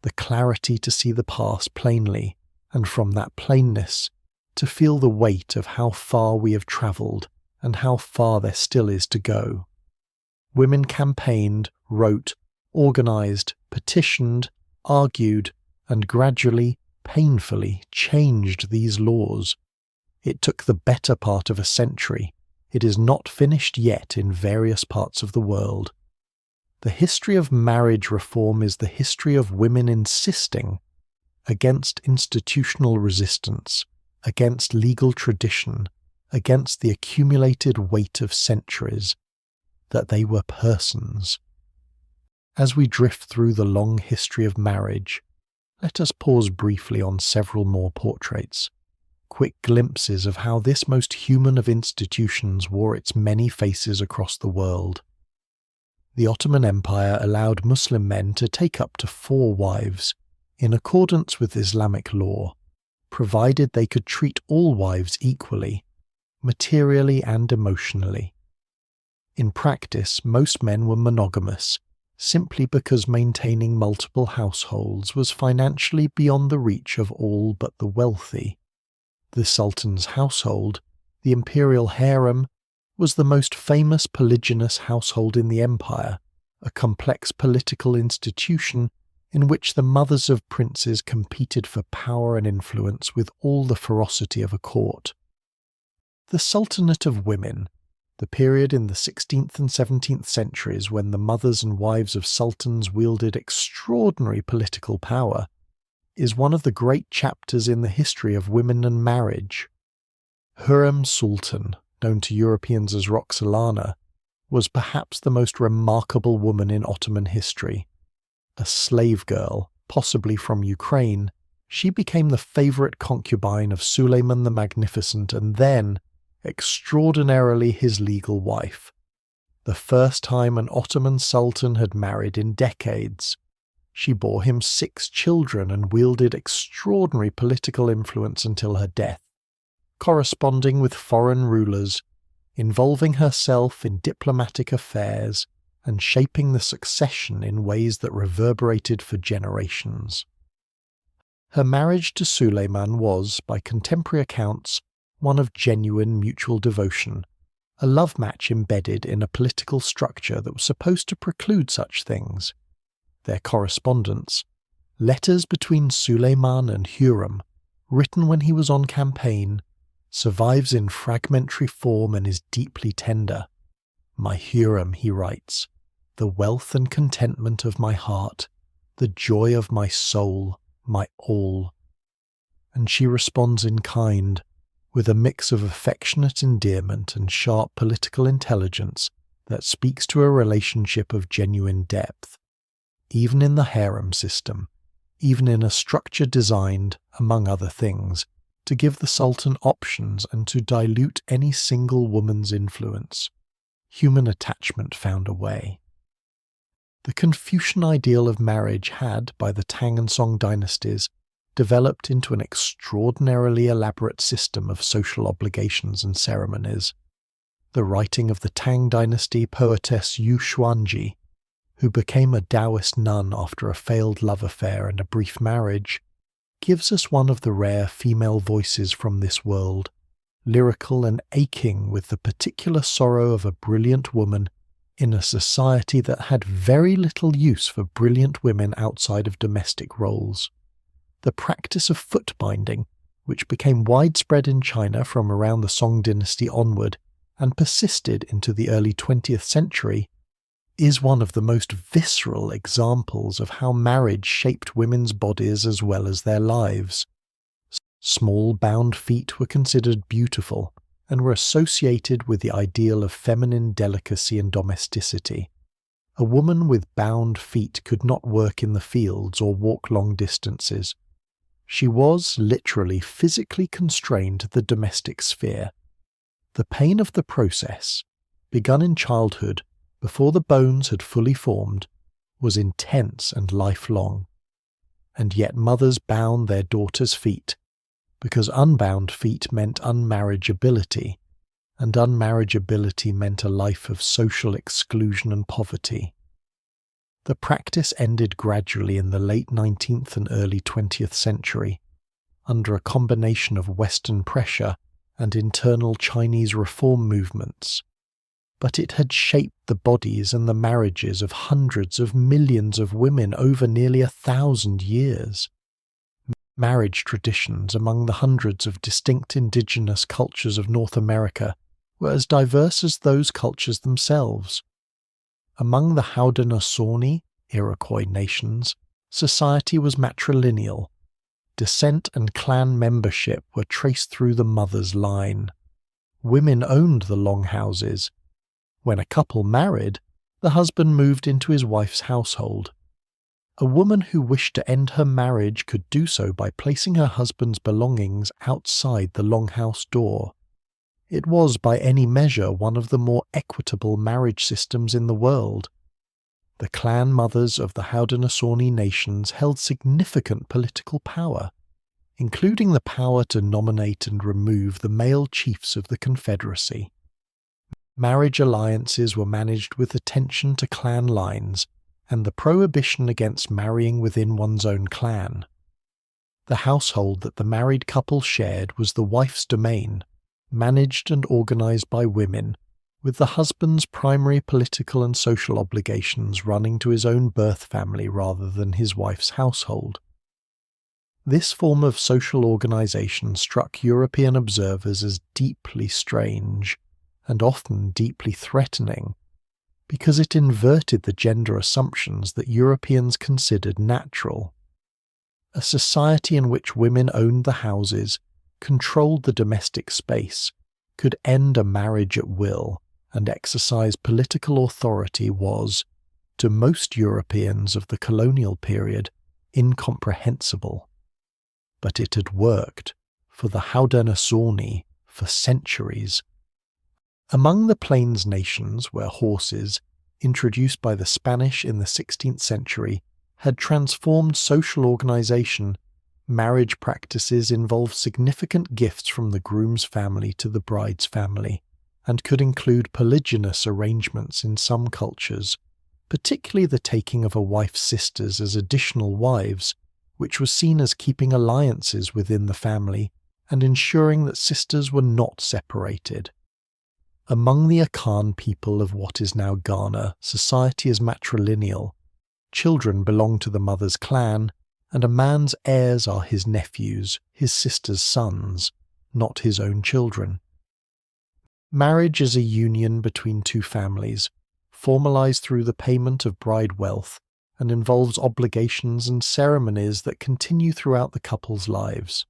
the clarity to see the past plainly, and from that plainness, to feel the weight of how far we have travelled and how far there still is to go. Women campaigned, wrote, organised, petitioned, argued, and gradually, painfully changed these laws. It took the better part of a century. It is not finished yet in various parts of the world. The history of marriage reform is the history of women insisting, against institutional resistance, against legal tradition, against the accumulated weight of centuries, that they were persons. As we drift through the long history of marriage, let us pause briefly on several more portraits. quick glimpses of how this most human of institutions wore its many faces across the world. The Ottoman Empire allowed Muslim men to take up to 4 wives, in accordance with Islamic law, provided they could treat all wives equally, materially and emotionally. In practice, most men were monogamous, simply because maintaining multiple households was financially beyond the reach of all but the wealthy. The Sultan's household, the imperial harem, was the most famous polygynous household in the empire, a complex political institution in which the mothers of princes competed for power and influence with all the ferocity of a court. The Sultanate of Women, the period in the 16th and 17th centuries when the mothers and wives of sultans wielded extraordinary political power, is one of the great chapters in the history of women and marriage. Hürrem Sultan, known to Europeans as Roxolana, was perhaps the most remarkable woman in Ottoman history. A slave girl, possibly from Ukraine, she became the favourite concubine of Suleiman the Magnificent and then, extraordinarily, his legal wife. The first time an Ottoman sultan had married in decades. She bore him 6 children and wielded extraordinary political influence until her death, corresponding with foreign rulers, involving herself in diplomatic affairs and shaping the succession in ways that reverberated for generations. Her marriage to Suleiman was, by contemporary accounts, one of genuine mutual devotion, a love match embedded in a political structure that was supposed to preclude such things. Their correspondence, letters between Suleiman and Hürrem, written when he was on campaign, survives in fragmentary form and is deeply tender. "My Hürrem," he writes, "the wealth and contentment of my heart, the joy of my soul, my all." And she responds in kind, with a mix of affectionate endearment and sharp political intelligence that speaks to a relationship of genuine depth. Even in the harem system, even in a structure designed, among other things, to give the Sultan options and to dilute any single woman's influence, human attachment found a way. The Confucian ideal of marriage had, by the Tang and Song dynasties, developed into an extraordinarily elaborate system of social obligations and ceremonies. The writing of the Tang dynasty poetess Yu Xuanji, who became a Taoist nun after a failed love affair and a brief marriage, gives us one of the rare female voices from this world, lyrical and aching with the particular sorrow of a brilliant woman in a society that had very little use for brilliant women outside of domestic roles. The practice of foot binding, which became widespread in China from around the Song dynasty onward and persisted into the early 20th century, is one of the most visceral examples of how marriage shaped women's bodies as well as their lives. Small bound feet were considered beautiful and were associated with the ideal of feminine delicacy and domesticity. A woman with bound feet could not work in the fields or walk long distances. She was, literally, physically constrained to the domestic sphere. The pain of the process, begun in childhood, before the bones had fully formed, was intense and lifelong. And yet mothers bound their daughters' feet, because unbound feet meant unmarriageability, and unmarriageability meant a life of social exclusion and poverty. The practice ended gradually in the late 19th and early 20th century, under a combination of Western pressure and internal Chinese reform movements. But it had shaped the bodies and the marriages of hundreds of millions of women over nearly 1,000 years. Marriage traditions among the hundreds of distinct indigenous cultures of North America were as diverse as those cultures themselves. Among the Haudenosaunee, Iroquois nations, society was matrilineal. Descent and clan membership were traced through the mother's line. Women owned the longhouses. When a couple married, the husband moved into his wife's household. A woman who wished to end her marriage could do so by placing her husband's belongings outside the longhouse door. It was, by any measure, one of the more equitable marriage systems in the world. The clan mothers of the Haudenosaunee nations held significant political power, including the power to nominate and remove the male chiefs of the Confederacy. Marriage alliances were managed with attention to clan lines and the prohibition against marrying within one's own clan. The household that the married couple shared was the wife's domain, managed and organized by women, with the husband's primary political and social obligations running to his own birth family rather than his wife's household. This form of social organization struck European observers as deeply strange and often deeply threatening, because it inverted the gender assumptions that Europeans considered natural. A society in which women owned the houses, controlled the domestic space, could end a marriage at will, and exercise political authority was, to most Europeans of the colonial period, incomprehensible. But it had worked, for the Haudenosaunee, for centuries. Among the Plains nations where horses, introduced by the Spanish in the 16th century, had transformed social organization, marriage practices involved significant gifts from the groom's family to the bride's family, and could include polygynous arrangements in some cultures, particularly the taking of a wife's sisters as additional wives, which was seen as keeping alliances within the family and ensuring that sisters were not separated. Among the Akan people of what is now Ghana, society is matrilineal. Children belong to the mother's clan, and a man's heirs are his nephews, his sister's sons, not his own children. Marriage is a union between two families, formalized through the payment of bride wealth, and involves obligations and ceremonies that continue throughout the couple's lives.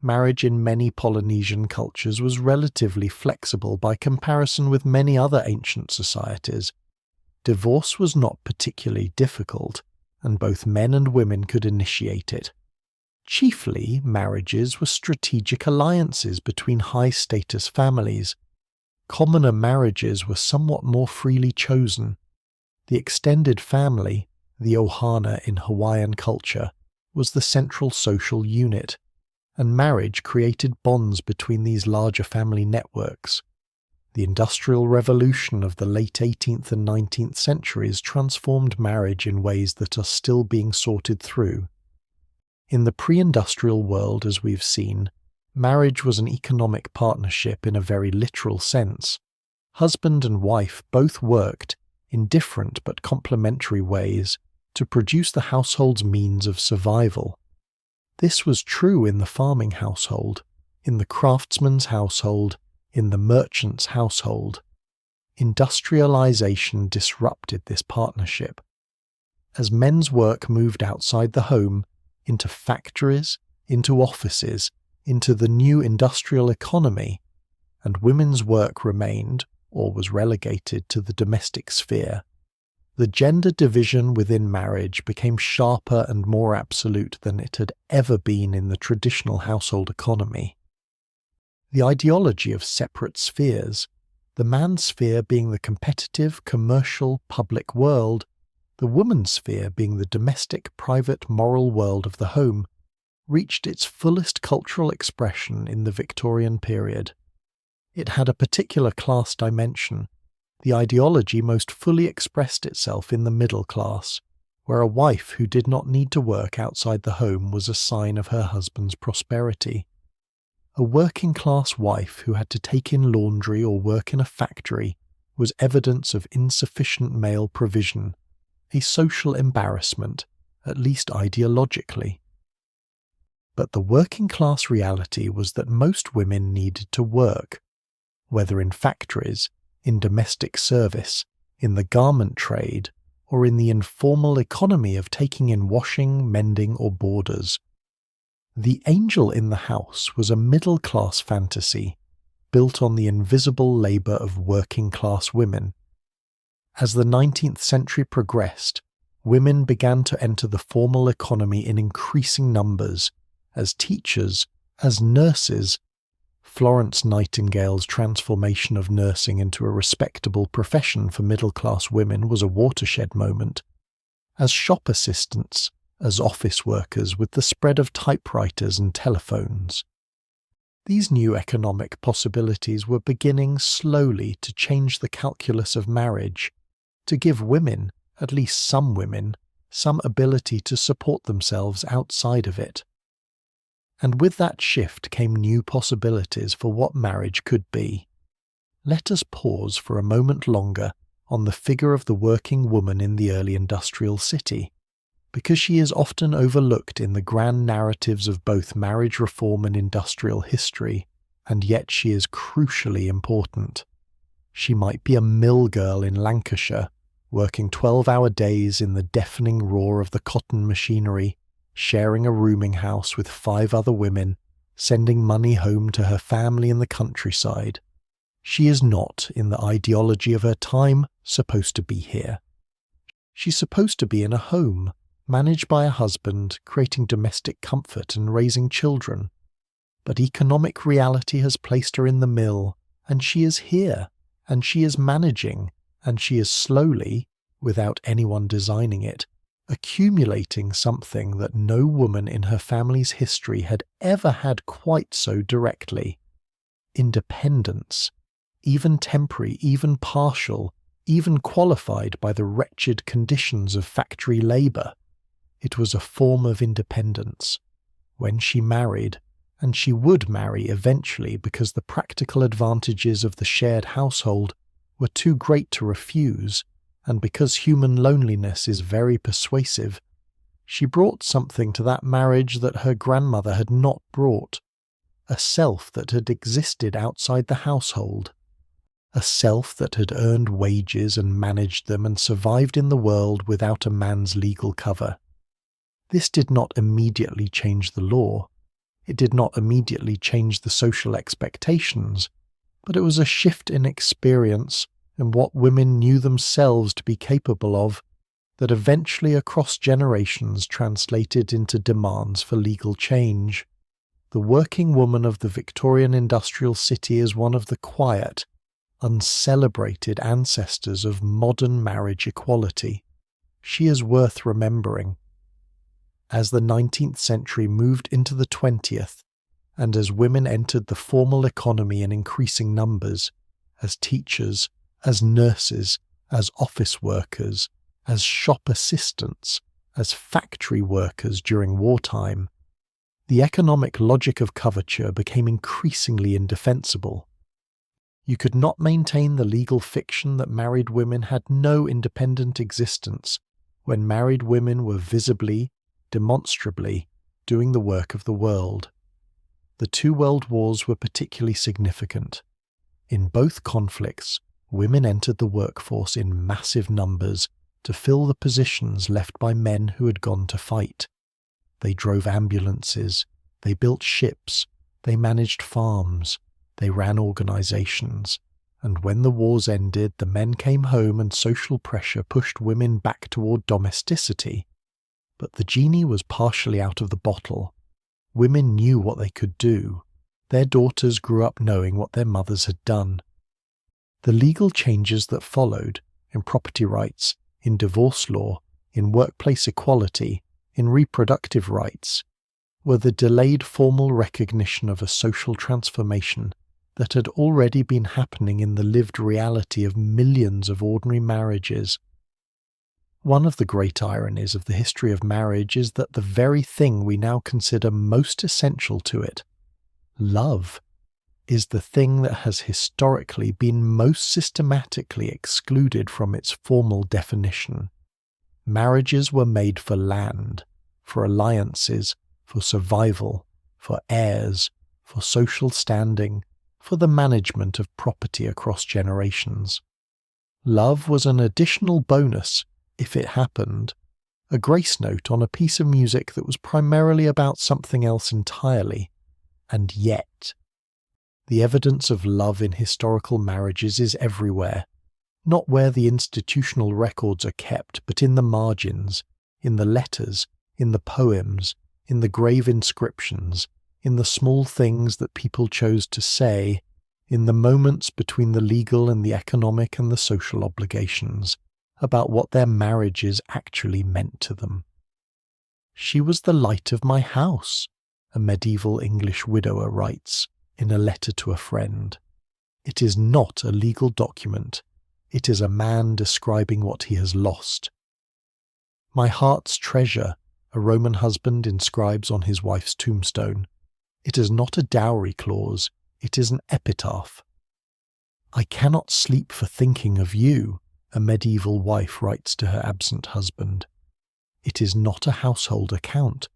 Marriage in many Polynesian cultures was relatively flexible by comparison with many other ancient societies. Divorce was not particularly difficult, and both men and women could initiate it. Chiefly, marriages were strategic alliances between high-status families. Commoner marriages were somewhat more freely chosen. The extended family, the ohana in Hawaiian culture, was the central social unit, and marriage created bonds between these larger family networks. The Industrial Revolution of the late 18th and 19th centuries transformed marriage in ways that are still being sorted through. In the pre-industrial world, as we've seen, marriage was an economic partnership in a very literal sense. Husband and wife both worked, in different but complementary ways, to produce the household's means of survival. This was true in the farming household, in the craftsman's household, in the merchant's household. Industrialization disrupted this partnership. As men's work moved outside the home, into factories, into offices, into the new industrial economy, and women's work remained, or was relegated to the domestic sphere, the gender division within marriage became sharper and more absolute than it had ever been in the traditional household economy. The ideology of separate spheres, the man's sphere being the competitive, commercial, public world, the woman's sphere being the domestic, private, moral world of the home, reached its fullest cultural expression in the Victorian period. It had a particular class dimension. The ideology most fully expressed itself in the middle class, where a wife who did not need to work outside the home was a sign of her husband's prosperity. A working-class wife who had to take in laundry or work in a factory was evidence of insufficient male provision, a social embarrassment, at least ideologically. But the working-class reality was that most women needed to work, whether in factories, in domestic service, in the garment trade, or in the informal economy of taking in washing, mending, or boarders. The angel in the house was a middle-class fantasy, built on the invisible labour of working-class women. As the 19th century progressed, women began to enter the formal economy in increasing numbers, as teachers, as nurses. Florence Nightingale's transformation of nursing into a respectable profession for middle-class women was a watershed moment. As shop assistants, as office workers with the spread of typewriters and telephones. These new economic possibilities were beginning slowly to change the calculus of marriage, to give women, at least some women, some ability to support themselves outside of it. And with that shift came new possibilities for what marriage could be. Let us pause for a moment longer on the figure of the working woman in the early industrial city, because she is often overlooked in the grand narratives of both marriage reform and industrial history, and yet she is crucially important. She might be a mill girl in Lancashire, working 12-hour days in the deafening roar of the cotton machinery, sharing a rooming house with 5 other women, sending money home to her family in the countryside. She is not, in the ideology of her time, supposed to be here. She's supposed to be in a home, managed by a husband, creating domestic comfort and raising children. But economic reality has placed her in the mill, and she is here, and she is managing, and she is slowly, without anyone designing it, accumulating something that no woman in her family's history had ever had quite so directly. Independence, even temporary, even partial, even qualified by the wretched conditions of factory labour. It was a form of independence. When she married, and she would marry eventually because the practical advantages of the shared household were too great to refuse, and because human loneliness is very persuasive, she brought something to that marriage that her grandmother had not brought, a self that had existed outside the household, a self that had earned wages and managed them and survived in the world without a man's legal cover. This did not immediately change the law. It did not immediately change the social expectations, but it was a shift in experience and what women knew themselves to be capable of, that eventually across generations translated into demands for legal change. The working woman of the Victorian industrial city is one of the quiet, uncelebrated ancestors of modern marriage equality. She is worth remembering. As the 19th century moved into the 20th, and as women entered the formal economy in increasing numbers, as teachers, as nurses, as office workers, as shop assistants, as factory workers during wartime, the economic logic of coverture became increasingly indefensible. You could not maintain the legal fiction that married women had no independent existence when married women were visibly, demonstrably, doing the work of the world. The 2 world wars were particularly significant. In both conflicts, women entered the workforce in massive numbers to fill the positions left by men who had gone to fight. They drove ambulances, they built ships, they managed farms, they ran organizations, and when the wars ended, the men came home and social pressure pushed women back toward domesticity. But the genie was partially out of the bottle. Women knew what they could do. Their daughters grew up knowing what their mothers had done. The legal changes that followed, in property rights, in divorce law, in workplace equality, in reproductive rights, were the delayed formal recognition of a social transformation that had already been happening in the lived reality of millions of ordinary marriages. One of the great ironies of the history of marriage is that the very thing we now consider most essential to it, love, is the thing that has historically been most systematically excluded from its formal definition. Marriages were made for land, for alliances, for survival, for heirs, for social standing, for the management of property across generations. Love was an additional bonus, if it happened, a grace note on a piece of music that was primarily about something else entirely, and yet. The evidence of love in historical marriages is everywhere. not where the institutional records are kept, but in the margins, in the letters, in the poems, in the grave inscriptions, in the small things that people chose to say, in the moments between the legal and the economic and the social obligations, about what their marriages actually meant to them. "She was the light of my house," a medieval English widower writes in a letter to a friend. It is not a legal document. It is a man describing what he has lost. "My heart's treasure," a Roman husband inscribes on his wife's tombstone. It is not a dowry clause. It is an epitaph. "I cannot sleep for thinking of you," a medieval wife writes to her absent husband. It is not a household account.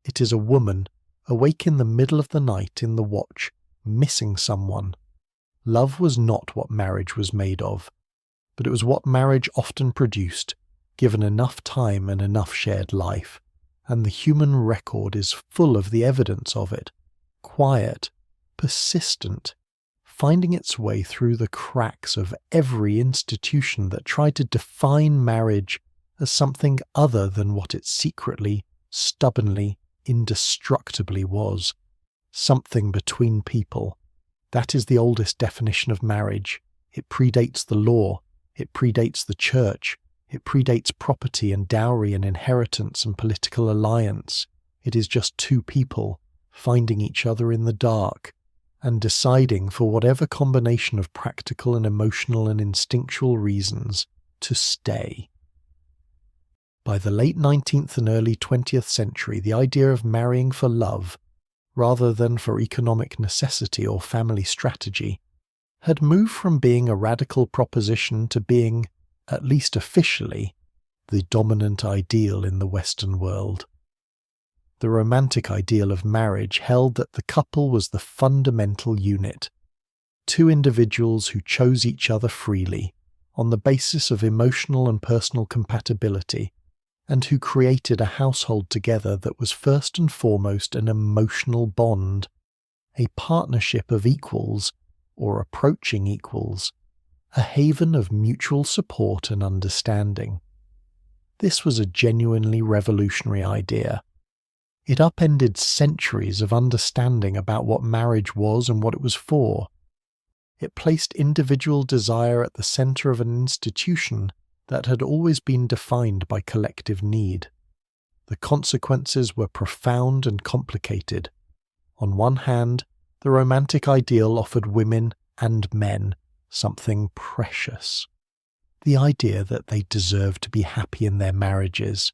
It is a woman awake in the middle of the night in the watch, missing someone. Love was not what marriage was made of, but it was what marriage often produced, given enough time and enough shared life, and the human record is full of the evidence of it, quiet, persistent, finding its way through the cracks of every institution that tried to define marriage as something other than what it secretly, stubbornly, indestructibly was, something between people. That is the oldest definition of marriage. It predates the law, it predates the church, it predates property and dowry and inheritance and political alliance. It is just two people finding each other in the dark and deciding, for whatever combination of practical and emotional and instinctual reasons, to stay. By the late 19th and early 20th century, the idea of marrying for love, rather than for economic necessity or family strategy, had moved from being a radical proposition to being, at least officially, the dominant ideal in the Western world. The romantic ideal of marriage held that the couple was the fundamental unit, two individuals who chose each other freely, on the basis of emotional and personal compatibility, and who created a household together that was first and foremost an emotional bond, a partnership of equals, or approaching equals, a haven of mutual support and understanding. This was a genuinely revolutionary idea. It upended centuries of understanding about what marriage was and what it was for. It placed individual desire at the center of an institution that had always been defined by collective need. The consequences were profound and complicated. On one hand, the romantic ideal offered women and men something precious. The idea that they deserved to be happy in their marriages.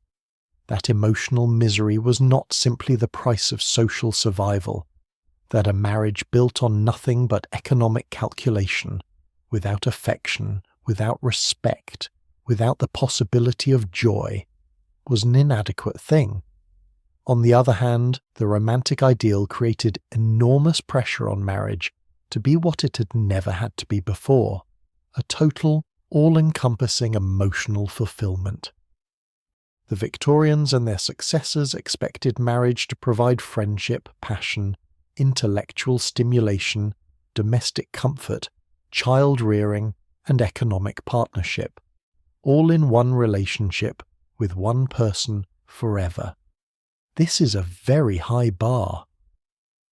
That emotional misery was not simply the price of social survival. That a marriage built on nothing but economic calculation, without affection, without respect, without the possibility of joy, was an inadequate thing. On the other hand, the romantic ideal created enormous pressure on marriage to be what it had never had to be before, a total, all-encompassing emotional fulfillment. The Victorians and their successors expected marriage to provide friendship, passion, intellectual stimulation, domestic comfort, child-rearing, and economic partnership, all in one relationship with one person forever. This is a very high bar.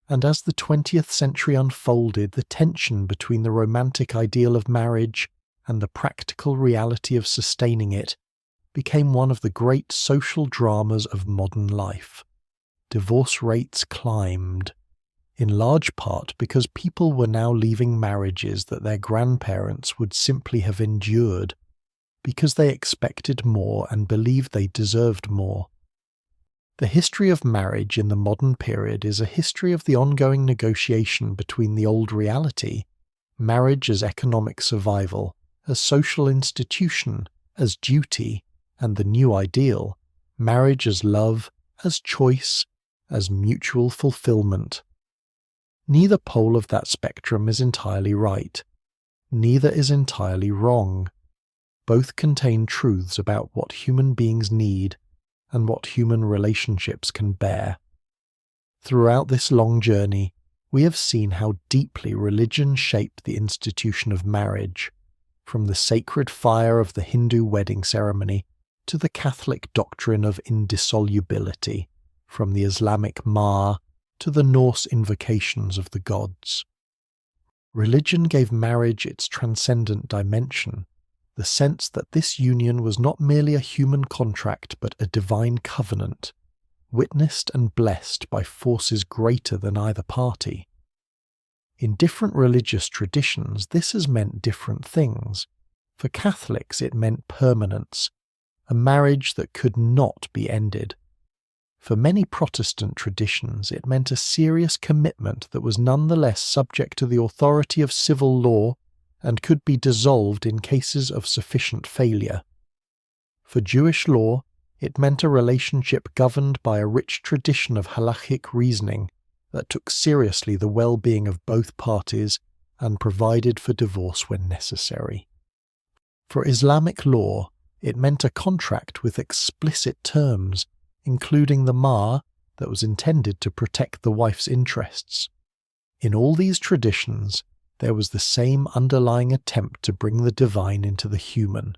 And as the 20th century unfolded, the tension between the romantic ideal of marriage and the practical reality of sustaining it became one of the great social dramas of modern life. Divorce rates climbed, in large part because people were now leaving marriages that their grandparents would simply have endured, because they expected more and believed they deserved more. The history of marriage in the modern period is a history of the ongoing negotiation between the old reality, marriage as economic survival, as social institution, as duty, and the new ideal, marriage as love, as choice, as mutual fulfillment. Neither pole of that spectrum is entirely right. Neither is entirely wrong. Both contain truths about what human beings need and what human relationships can bear. Throughout this long journey, we have seen how deeply religion shaped the institution of marriage, from the sacred fire of the Hindu wedding ceremony to the Catholic doctrine of indissolubility, from the Islamic Ma to the Norse invocations of the gods. Religion gave marriage its transcendent dimension, the sense that this union was not merely a human contract but a divine covenant, witnessed and blessed by forces greater than either party. In different religious traditions, this has meant different things. For Catholics, it meant permanence, a marriage that could not be ended. For many Protestant traditions, it meant a serious commitment that was nonetheless subject to the authority of civil law and could be dissolved in cases of sufficient failure. For Jewish law, it meant a relationship governed by a rich tradition of halachic reasoning that took seriously the well-being of both parties and provided for divorce when necessary. For Islamic law, it meant a contract with explicit terms, including the mahr that was intended to protect the wife's interests. In all these traditions, there was the same underlying attempt to bring the divine into the human,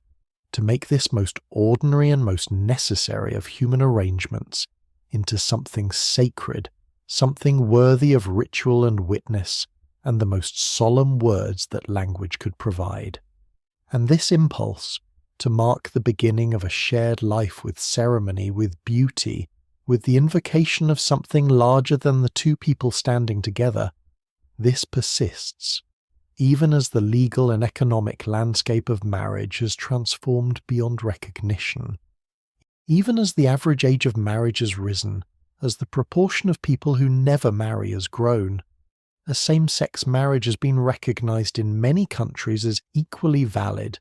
to make this most ordinary and most necessary of human arrangements into something sacred, something worthy of ritual and witness, and the most solemn words that language could provide. And this impulse, to mark the beginning of a shared life with ceremony, with beauty, with the invocation of something larger than the two people standing together, this persists, even as the legal and economic landscape of marriage has transformed beyond recognition. Even as the average age of marriage has risen, as the proportion of people who never marry has grown, a same-sex marriage has been recognized in many countries as equally valid.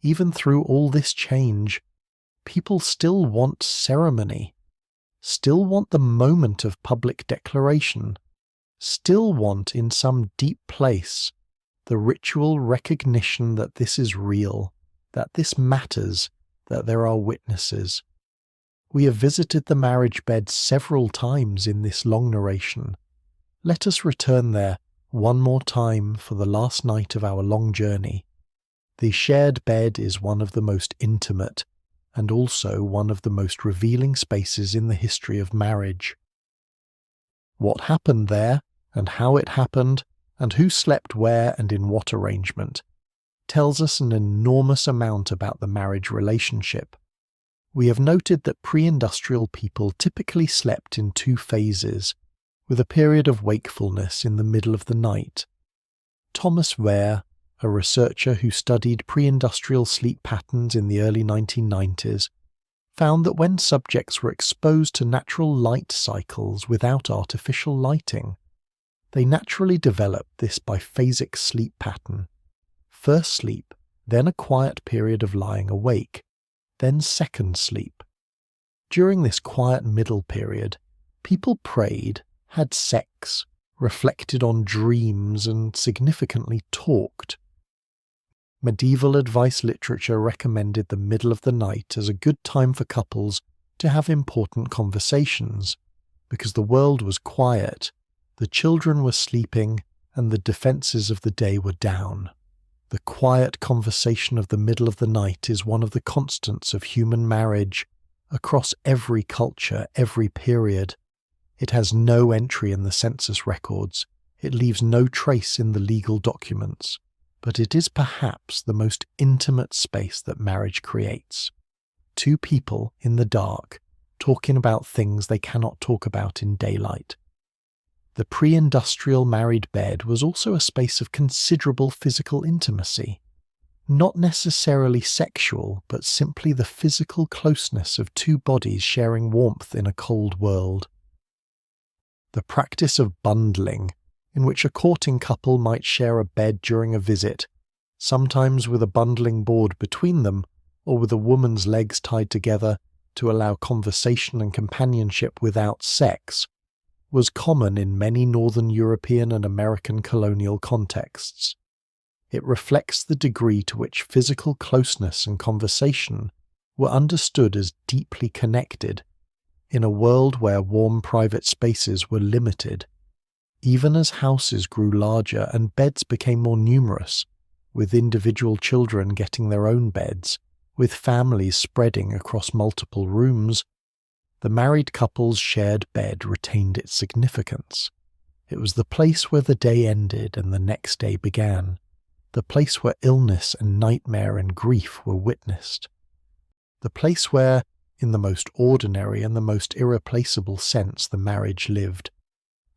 Even through all this change, people still want ceremony, still want the moment of public declaration, still want in some deep place the ritual recognition that this is real, that this matters, that there are witnesses. We have visited the marriage bed several times in this long narration. Let us return there one more time for the last night of our long journey. The shared bed is one of the most intimate and also one of the most revealing spaces in the history of marriage. What happened there, and how it happened, and who slept where and in what arrangement, tells us an enormous amount about the marriage relationship. We have noted that pre-industrial people typically slept in two phases, with a period of wakefulness in the middle of the night. Thomas Ware, a researcher who studied pre-industrial sleep patterns in the early 1990s, found that when subjects were exposed to natural light cycles without artificial lighting, they naturally developed this biphasic sleep pattern. First sleep, then a quiet period of lying awake, then second sleep. During this quiet middle period, people prayed, had sex, reflected on dreams, and significantly talked. Medieval advice literature recommended the middle of the night as a good time for couples to have important conversations, because the world was quiet, the children were sleeping, and the defences of the day were down. The quiet conversation of the middle of the night is one of the constants of human marriage, across every culture, every period. It has no entry in the census records, it leaves no trace in the legal documents, but it is perhaps the most intimate space that marriage creates. Two people in the dark, talking about things they cannot talk about in daylight. The pre-industrial married bed was also a space of considerable physical intimacy, not necessarily sexual, but simply the physical closeness of two bodies sharing warmth in a cold world. The practice of bundling, in which a courting couple might share a bed during a visit, sometimes with a bundling board between them, or with a woman's legs tied together to allow conversation and companionship without sex, was common in many Northern European and American colonial contexts. It reflects the degree to which physical closeness and conversation were understood as deeply connected, in a world where warm private spaces were limited. Even as houses grew larger and beds became more numerous, with individual children getting their own beds, with families spreading across multiple rooms, the married couple's shared bed retained its significance. It was the place where the day ended and the next day began, the place where illness and nightmare and grief were witnessed, the place where, in the most ordinary and the most irreplaceable sense, the marriage lived.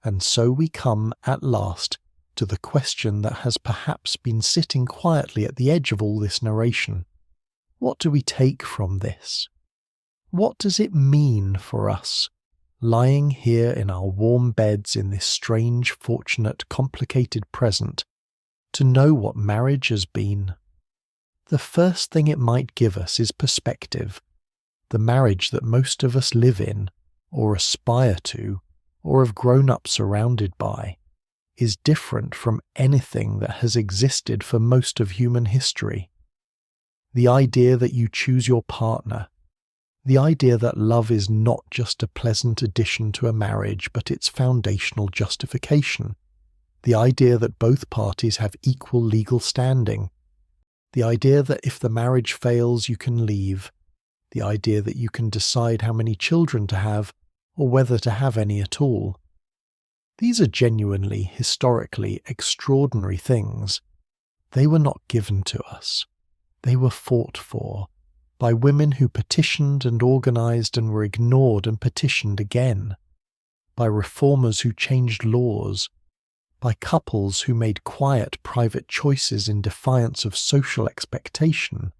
And so we come, at last, to the question that has perhaps been sitting quietly at the edge of all this narration. What do we take from this? What does it mean for us, lying here in our warm beds in this strange, fortunate, complicated present, to know what marriage has been? The first thing it might give us is perspective. The marriage that most of us live in, or aspire to, or have grown up surrounded by, is different from anything that has existed for most of human history. The idea that you choose your partner, the idea that love is not just a pleasant addition to a marriage but its foundational justification, the idea that both parties have equal legal standing, the idea that if the marriage fails you can leave, the idea that you can decide how many children to have or whether to have any at all. These are genuinely, historically extraordinary things. They were not given to us. They were fought for by women who petitioned and organized and were ignored and petitioned again, by reformers who changed laws, by couples who made quiet private choices in defiance of social expectation,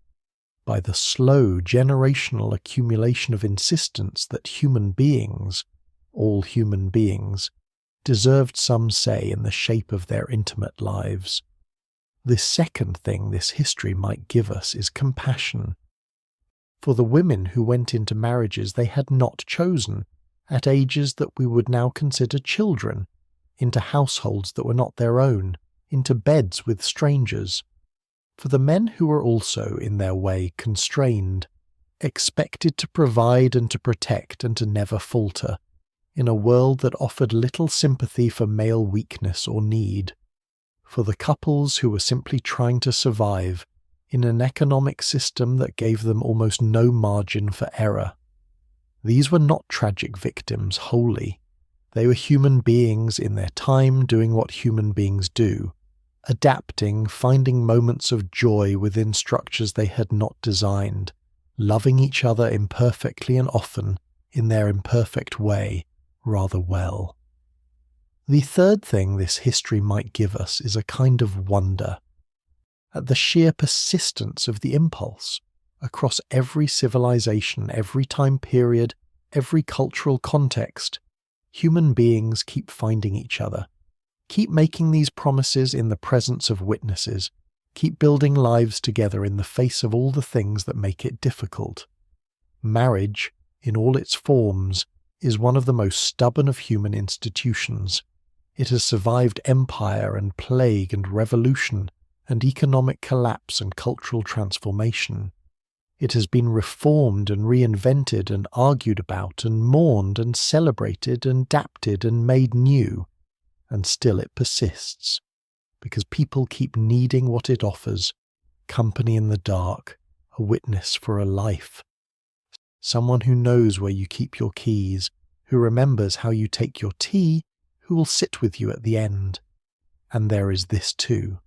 by the slow generational accumulation of insistence that human beings, all human beings, deserved some say in the shape of their intimate lives. The second thing this history might give us is compassion. For the women who went into marriages they had not chosen, at ages that we would now consider children, into households that were not their own, into beds with strangers. For the men who were also, in their way, constrained, expected to provide and to protect and to never falter, in a world that offered little sympathy for male weakness or need. For the couples who were simply trying to survive, in an economic system that gave them almost no margin for error. These were not tragic victims wholly. They were human beings in their time doing what human beings do, adapting, finding moments of joy within structures they had not designed, loving each other imperfectly and often, in their imperfect way, rather well. The third thing this history might give us is a kind of wonder at the sheer persistence of the impulse across every civilization, every time period, every cultural context. Human beings keep finding each other, keep making these promises in the presence of witnesses, keep building lives together in the face of all the things that make it difficult. Marriage, in all its forms, is one of the most stubborn of human institutions. It has survived empire and plague and revolution and economic collapse and cultural transformation. It has been reformed and reinvented and argued about and mourned and celebrated and adapted and made new, and still it persists, because people keep needing what it offers, company in the dark, a witness for a life, someone who knows where you keep your keys, who remembers how you take your tea, who will sit with you at the end. And there is this too,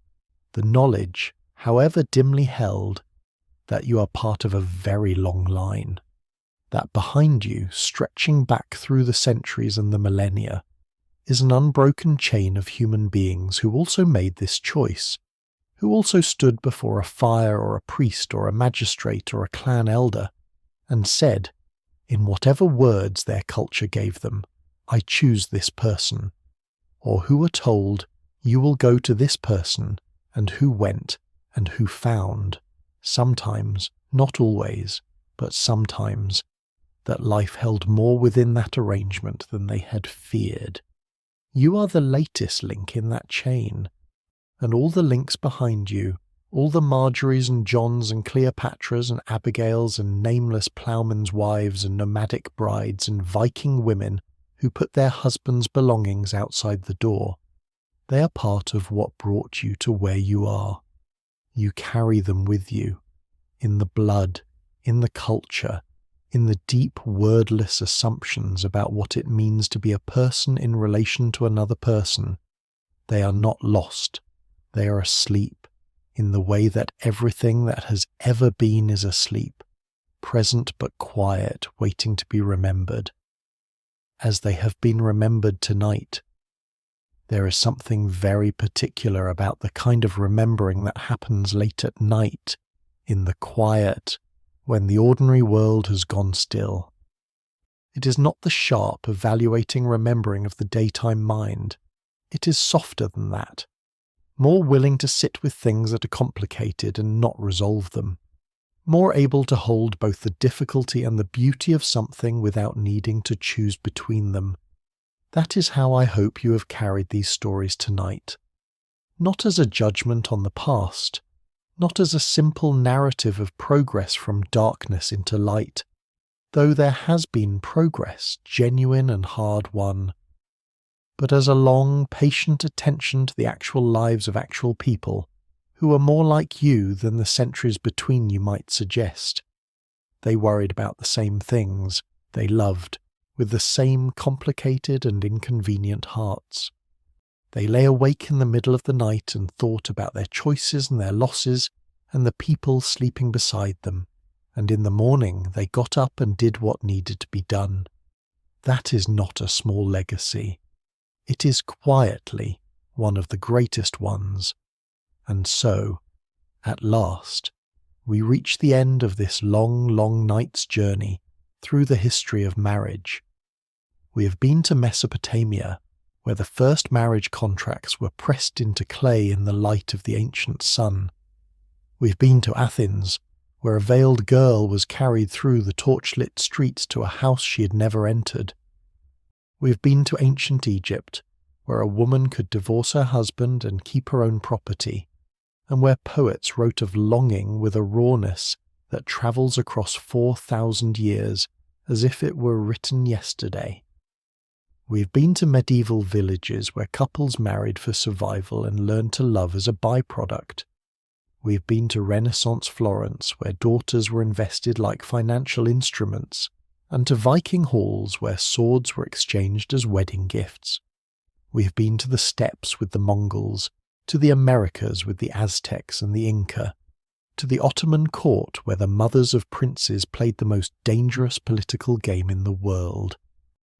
the knowledge, however dimly held, that you are part of a very long line, that behind you, stretching back through the centuries and the millennia, is an unbroken chain of human beings who also made this choice, who also stood before a fire or a priest or a magistrate or a clan elder, and said, in whatever words their culture gave them, I choose this person, or who were told, you will go to this person, and who went, and who found, sometimes, not always, but sometimes, that life held more within that arrangement than they had feared. You are the latest link in that chain, and all the links behind you, all the Marjories and Johns and Cleopatras and Abigails and nameless ploughmen's wives and nomadic brides and Viking women who put their husbands' belongings outside the door, they are part of what brought you to where you are. You carry them with you, in the blood, in the culture, in the deep wordless assumptions about what it means to be a person in relation to another person. They are not lost. They are asleep, in the way that everything that has ever been is asleep, present but quiet, waiting to be remembered. As they have been remembered tonight, there is something very particular about the kind of remembering that happens late at night, in the quiet, when the ordinary world has gone still. It is not the sharp, evaluating remembering of the daytime mind. It is softer than that, more willing to sit with things that are complicated and not resolve them, more able to hold both the difficulty and the beauty of something without needing to choose between them. That is how I hope you have carried these stories tonight. Not as a judgment on the past, not as a simple narrative of progress from darkness into light, though there has been progress, genuine and hard-won, but as a long, patient attention to the actual lives of actual people, who are more like you than the centuries between you might suggest. They worried about the same things, they loved, with the same complicated and inconvenient hearts. They lay awake in the middle of the night and thought about their choices and their losses and the people sleeping beside them, and in the morning they got up and did what needed to be done. That is not a small legacy. It is quietly one of the greatest ones. And so, at last, we reach the end of this long, long night's journey through the history of marriage. We have been to Mesopotamia, where the first marriage contracts were pressed into clay in the light of the ancient sun. We've been to Athens, where a veiled girl was carried through the torchlit streets to a house she had never entered. We've been to ancient Egypt, where a woman could divorce her husband and keep her own property, and where poets wrote of longing with a rawness that travels across 4,000 years as if it were written yesterday. We've been to medieval villages where couples married for survival and learned to love as a byproduct. We've been to Renaissance Florence where daughters were invested like financial instruments, and to Viking halls where swords were exchanged as wedding gifts. We've been to the steppes with the Mongols, to the Americas with the Aztecs and the Inca, to the Ottoman court where the mothers of princes played the most dangerous political game in the world.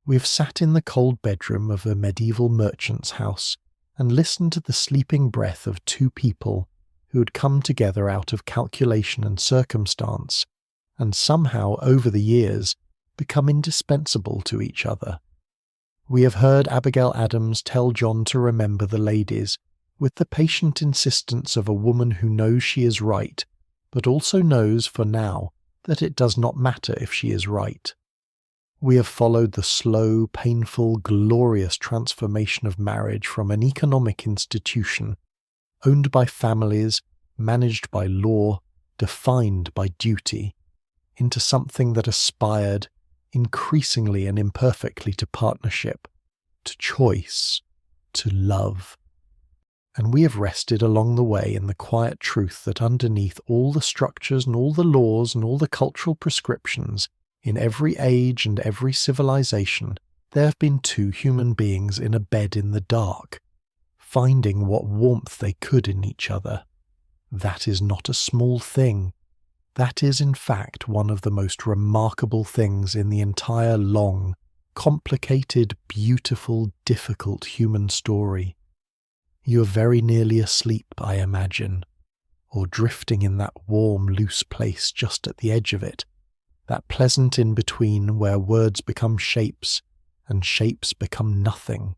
We've sat in the cold bedroom of a medieval merchant's house and listened to the sleeping breath of two people who had come together out of calculation and circumstance, and somehow over the years become indispensable to each other. We have heard Abigail Adams tell John to remember the ladies, with the patient insistence of a woman who knows she is right, but also knows for now that it does not matter if she is right. We have followed the slow, painful, glorious transformation of marriage from an economic institution, owned by families, managed by law, defined by duty, into something that aspired, increasingly and imperfectly, to partnership, to choice, to love. And we have rested along the way in the quiet truth that underneath all the structures and all the laws and all the cultural prescriptions, in every age and every civilization, there have been two human beings in a bed in the dark, finding what warmth they could in each other. That is not a small thing. That is, in fact, one of the most remarkable things in the entire long, complicated, beautiful, difficult human story. You are very nearly asleep, I imagine, or drifting in that warm, loose place just at the edge of it, that pleasant in-between where words become shapes, and shapes become nothing,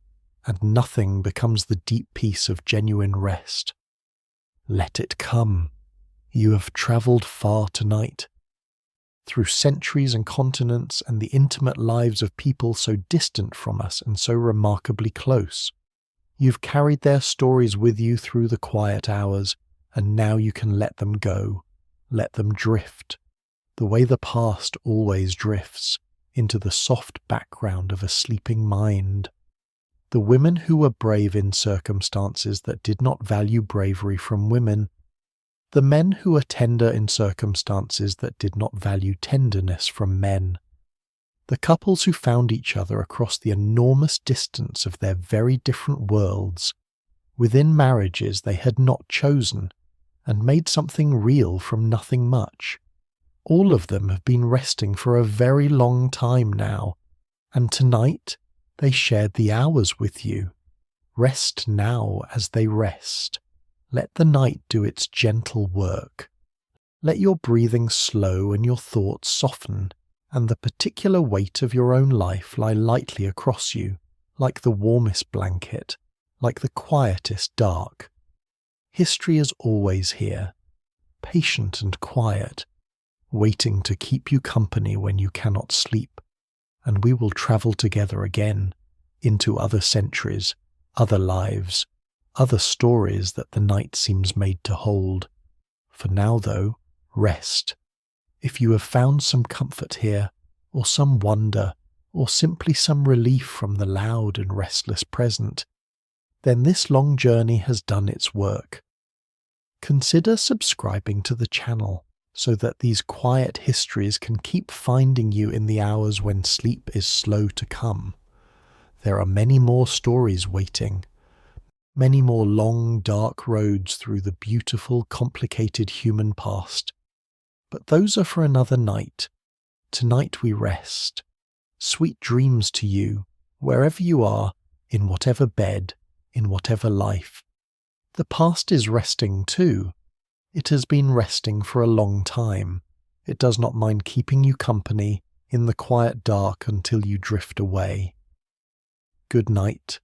and nothing becomes the deep peace of genuine rest. Let it come. You have travelled far tonight, through centuries and continents and the intimate lives of people so distant from us and so remarkably close. You've carried their stories with you through the quiet hours, and now you can let them go, let them drift, the way the past always drifts, into the soft background of a sleeping mind. The women who were brave in circumstances that did not value bravery from women, The men who were tender in circumstances that did not value tenderness from men. The couples who found each other across the enormous distance of their very different worlds, within marriages they had not chosen, and made something real from nothing much. All of them have been resting for a very long time now, and tonight they shared the hours with you. Rest now as they rest. Let the night do its gentle work. Let your breathing slow and your thoughts soften, and the particular weight of your own life lie lightly across you, like the warmest blanket, like the quietest dark. History is always here, patient and quiet, waiting to keep you company when you cannot sleep, and we will travel together again into other centuries, other lives, other stories that the night seems made to hold. For now, though, rest. If you have found some comfort here, or some wonder, or simply some relief from the loud and restless present, then this long journey has done its work. Consider subscribing to the channel so that these quiet histories can keep finding you in the hours when sleep is slow to come. There are many more stories waiting, many more long, dark roads through the beautiful, complicated human past. But those are for another night. Tonight we rest. Sweet dreams to you, wherever you are, in whatever bed, in whatever life. The past is resting too. It has been resting for a long time. It does not mind keeping you company in the quiet dark until you drift away. Good night.